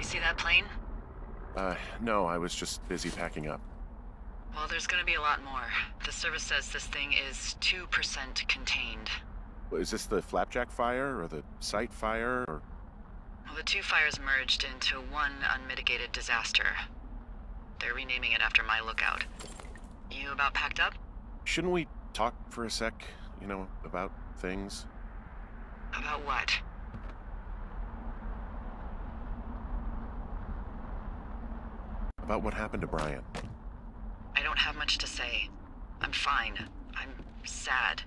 See that plane? No, I was just busy packing up. Well, there's gonna be a lot more. The service says this thing is 2% contained. Is this the Flapjack fire, or the site fire, or...? Well, the two fires merged into one unmitigated disaster. They're renaming it after my lookout. You about packed up? Shouldn't we talk for a sec, you know, about things? About what? About what happened to Brian. I don't have much to say. I'm fine. I'm sad.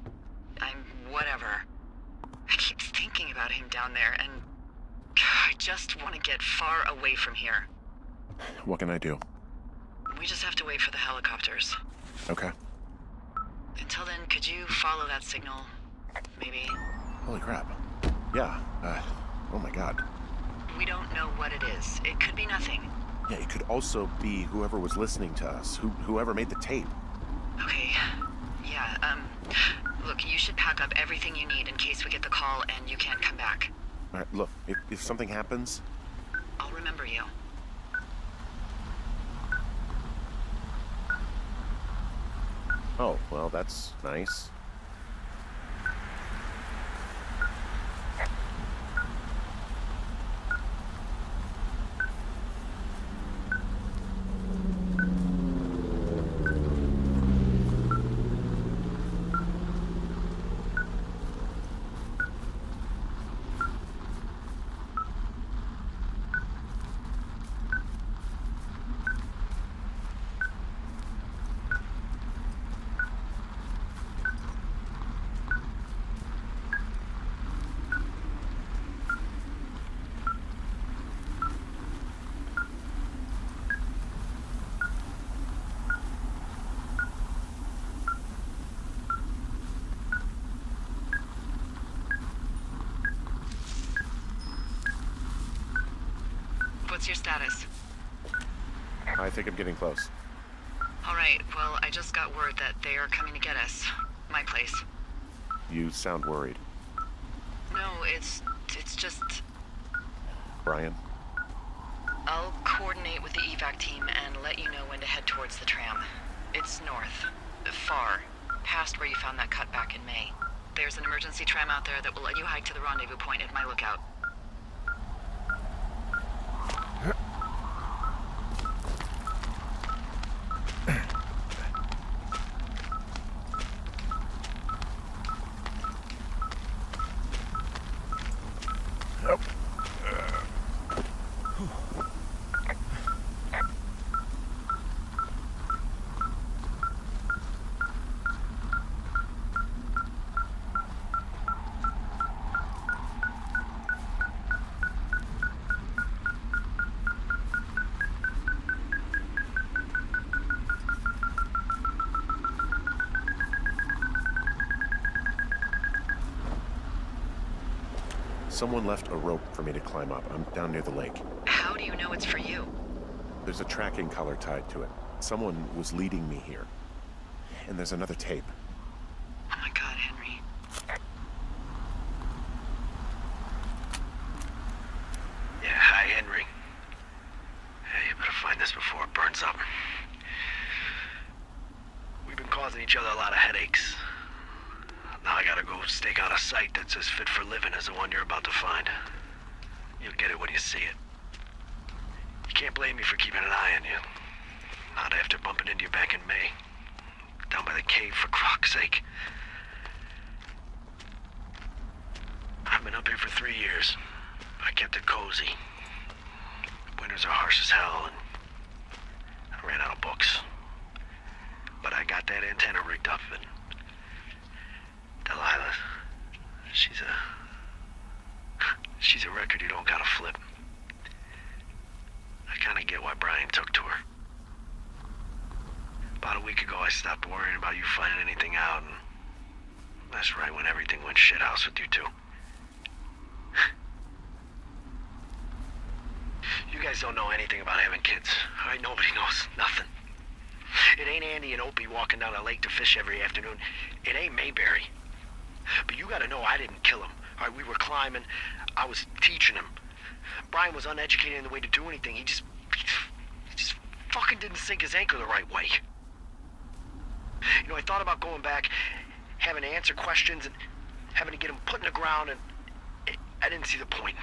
I'm whatever. I keep thinking about him down there, and I just want to get far away from here. What can I do? We just have to wait for the helicopters. Okay. Until then, could you follow that signal? Maybe? Holy crap. Yeah, oh my god. We don't know what it is. It could be nothing. Yeah, it could also be whoever was listening to us, whoever made the tape. Okay. Yeah, look, you should pack up everything you need in case we get the call and you can't come back. All right, look, if something happens... I'll remember you. Oh, well, that's nice. What's your status? I think I'm getting close. All right, well, I just got word that they are coming to get us. My place. You sound worried. No, it's just... Brian? I'll coordinate with the evac team and let you know when to head towards the tram. It's north. Far. Past where you found that cut back in May. There's an emergency tram out there that will let you hike to the rendezvous point at my lookout. Someone left a rope for me to climb up. I'm down near the lake. How do you know it's for you? There's a tracking collar tied to it. Someone was leading me here. And there's another tape. Oh my God, Henry. Yeah, hi, Henry. Hey, you better find this before it burns up. We've been causing each other a lot of headaches. Now I gotta go stake out a site that's as fit for living as the one you're about to find. You'll get it when you see it. You can't blame me for keeping an eye on you. Not after bumping into you back in May. Down by the cave, for croc's sake. I've been up here for 3 years. I kept it cozy. Winters are harsh as hell, and I ran out of books. But I got that antenna rigged up, and Delilah, she's a record you don't gotta flip. I kinda get why Brian took to her. About a week ago, I stopped worrying about you finding anything out, and that's right when everything went shithouse with you two. You guys don't know anything about having kids. All right, nobody knows nothing. It ain't Andy and Opie walking down a lake to fish every afternoon. It ain't Mayberry. But you gotta know I didn't kill him. All right, we were climbing. I was teaching him. Brian was uneducated in the way to do anything. He just fucking didn't sink his anchor the right way. You know, I thought about going back, having to answer questions, and having to get him put in the ground, and I didn't see the point.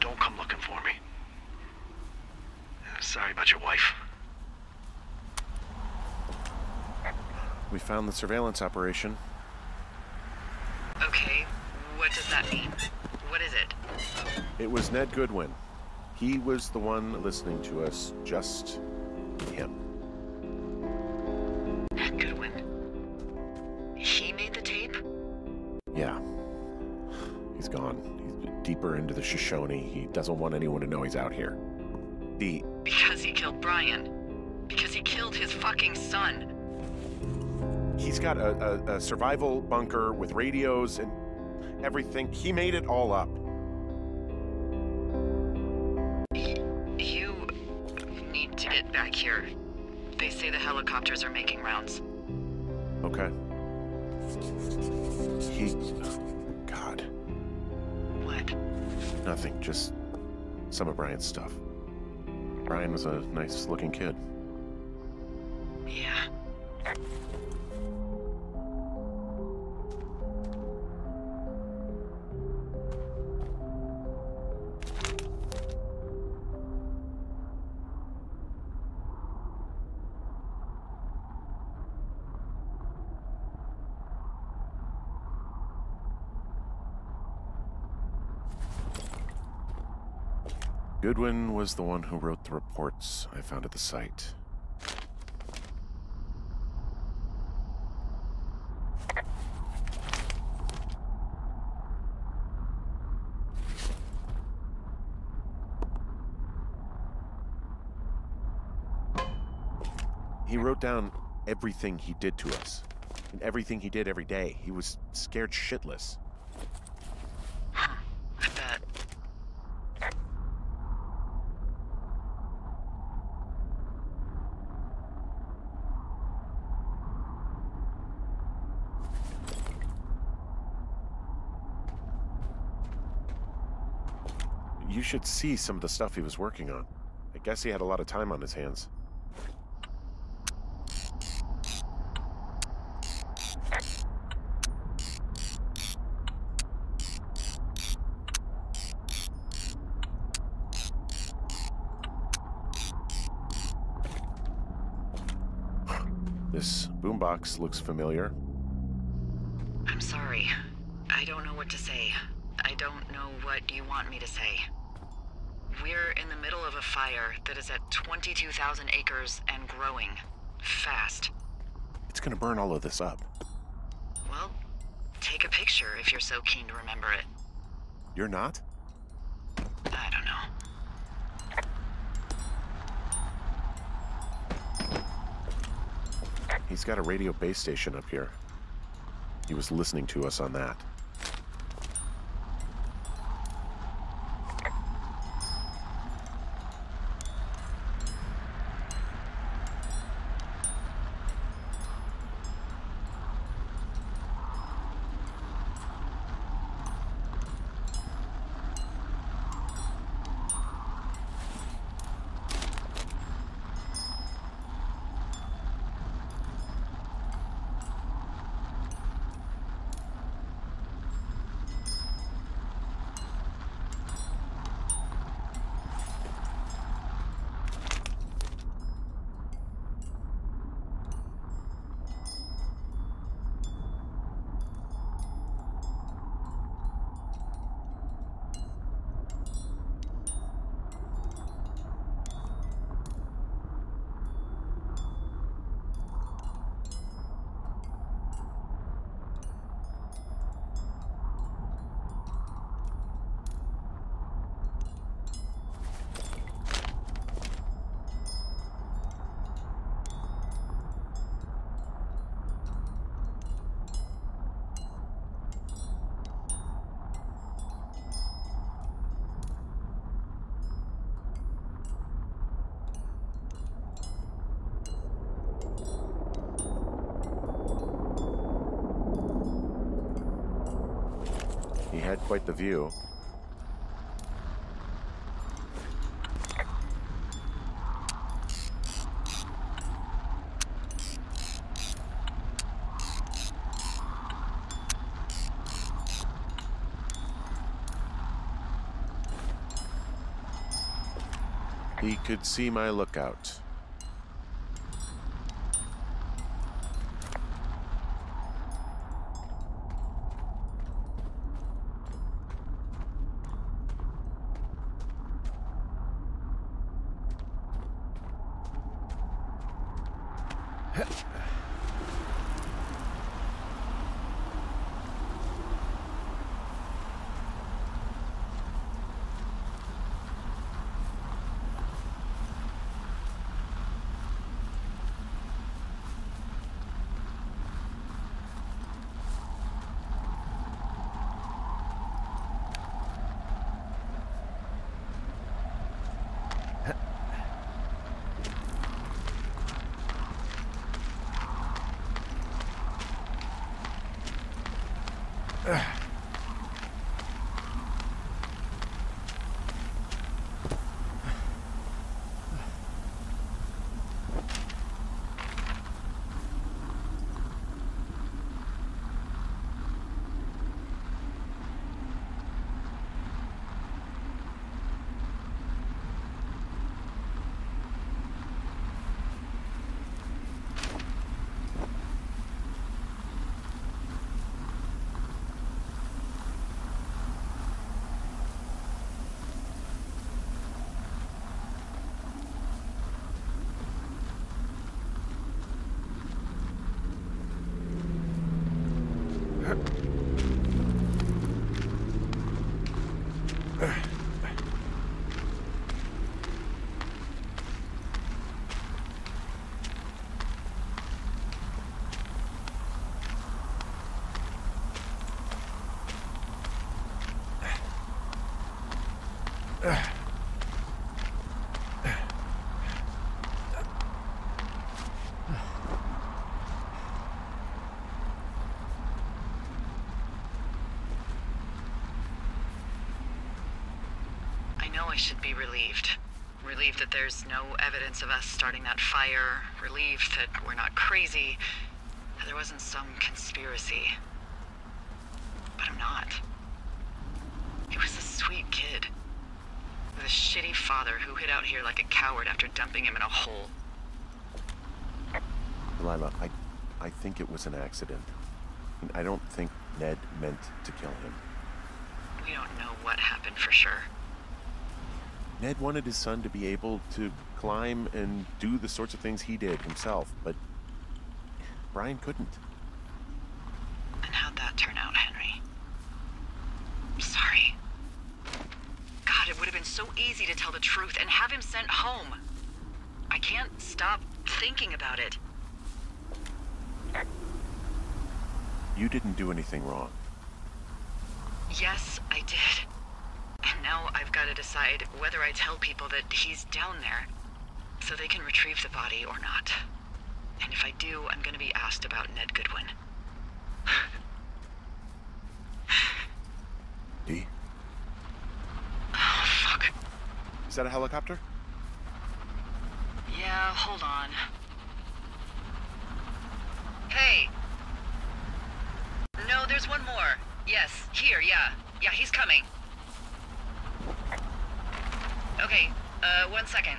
Don't come looking for me. Sorry about your wife. We found the surveillance operation. Okay, what does that mean? What is it? It was Ned Goodwin. He was the one listening to us, just him. Goodwin? He made the tape? Yeah. He's gone. He's deeper into the Shoshone. He doesn't want anyone to know he's out here. Because he killed Brian. Because he killed his fucking son. He's got a survival bunker with radios and everything. He made it all up. You need to get back here. They say the helicopters are making rounds. Okay. God. What? Nothing, just some of Brian's stuff. Brian was a nice-looking kid. Yeah. Goodwin was the one who wrote the reports I found at the site. He wrote down everything he did to us, and everything he did every day. He was scared shitless. I bet. You should see some of the stuff he was working on. I guess he had a lot of time on his hands. This boombox looks familiar. I'm sorry. I don't know what to say. I don't know what you want me to say. We're in the middle of a fire that is at 22,000 acres and growing. Fast. It's gonna burn all of this up. Well, take a picture if you're so keen to remember it. You're not? I don't know. He's got a radio base station up here. He was listening to us on that. had quite the view. He could see my lookout. I should be relieved. Relieved that there's no evidence of us starting that fire. Relieved that we're not crazy. That there wasn't some conspiracy. But I'm not. He was a sweet kid. With a shitty father who hid out here like a coward after dumping him in a hole. Delilah, I think it was an accident. I don't think Ned meant to kill him. We don't know what happened for sure. Ned wanted his son to be able to climb and do the sorts of things he did himself, but Brian couldn't. And how'd that turn out, Henry? I'm sorry. God, it would have been so easy to tell the truth and have him sent home. I can't stop thinking about it. You didn't do anything wrong. Yes, I did. And now I've got to decide whether I tell people that he's down there so they can retrieve the body or not. And if I do, I'm going to be asked about Ned Goodwin. Dee? Oh, fuck. Is that a helicopter? Yeah, hold on. Hey! No, there's one more. Yes, here, yeah. Yeah, he's coming. Okay, 1 second.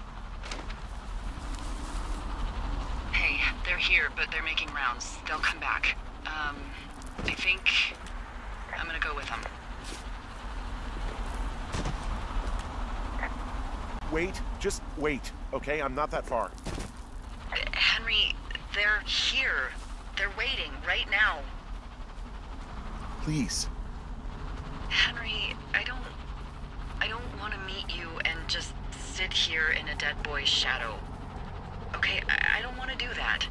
Hey, they're here, but they're making rounds. They'll come back. I think I'm gonna go with them. Wait, just wait, okay? I'm not that far. Henry, they're here. They're waiting right now. Please. Henry, I don't want to meet you and just sit here in a dead boy's shadow. Okay, I don't want to do that.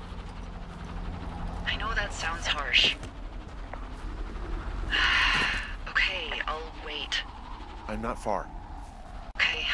I know that sounds harsh. Okay, I'll wait. I'm not far. Okay.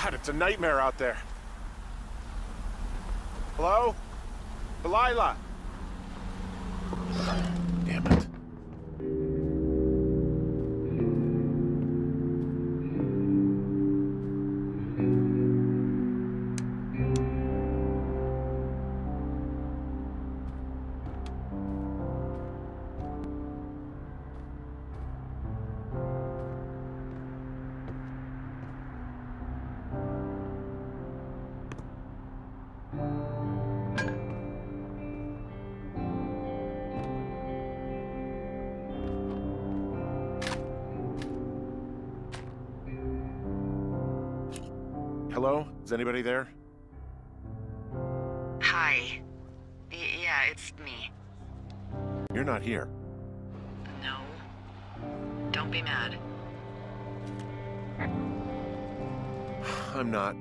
God, it's a nightmare out there. Hello? Delilah? Damn it. Hello? Is anybody there? Hi. Yeah, it's me. You're not here. No. Don't be mad. I'm not.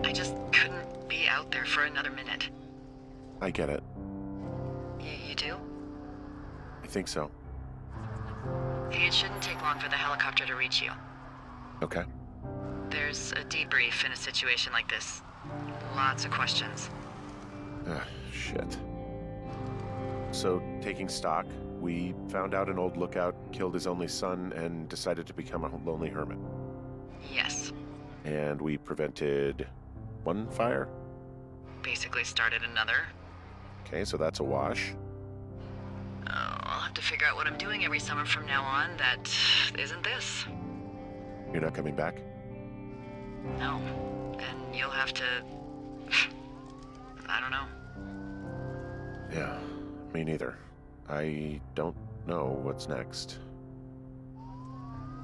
I just couldn't be out there for another minute. I get it. You do? I think so. Hey, it shouldn't take long for the helicopter to reach you. Okay. There's a debrief in a situation like this. Lots of questions. Shit. So, taking stock, we found out an old lookout killed his only son and decided to become a lonely hermit. Yes. And we prevented one fire? Basically started another. Okay, so that's a wash. Oh, I'll have to figure out what I'm doing every summer from now on that isn't this. You're not coming back? No. And you'll have to... I don't know. Yeah, me neither. I don't know what's next.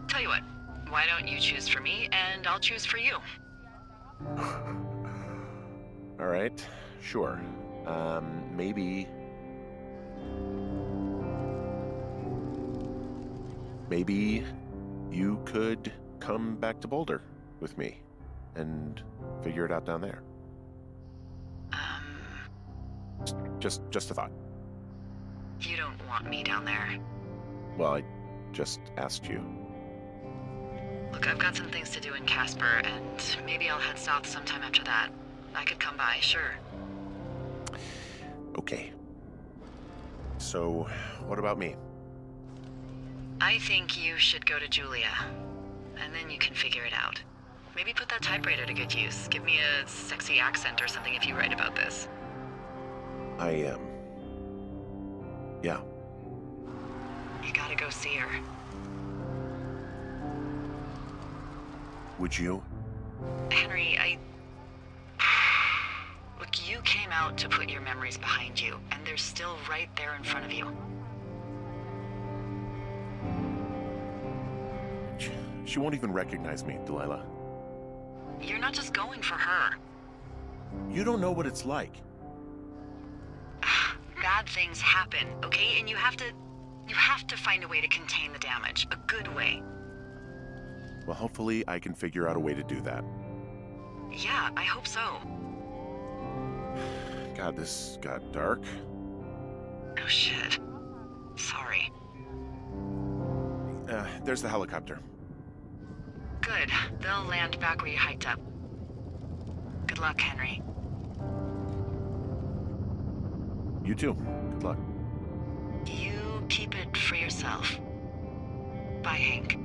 Tell you what, why don't you choose for me and I'll choose for you? All right, sure. Maybe you could come back to Boulder with me and figure it out down there. Just a thought. You don't want me down there. Well, I just asked you. Look, I've got some things to do in Casper, and maybe I'll head south sometime after that. I could come by, sure. Okay. So, what about me? I think you should go to Julia, and then you can figure it out. Maybe put that typewriter to good use. Give me a sexy accent or something if you write about this. I am. Yeah. You gotta go see her. Would you? Henry, Look, you came out to put your memories behind you, and they're still right there in front of you. She won't even recognize me, Delilah. You're not just going for her. You don't know what it's like. Bad things happen, okay? And you have to find a way to contain the damage. A good way. Well, hopefully I can figure out a way to do that. Yeah, I hope so. God, this got dark. Oh, shit. Sorry. There's the helicopter. Good. They'll land back where you hiked up. Good luck, Henry. You too. Good luck. You keep it for yourself. Bye, Hank.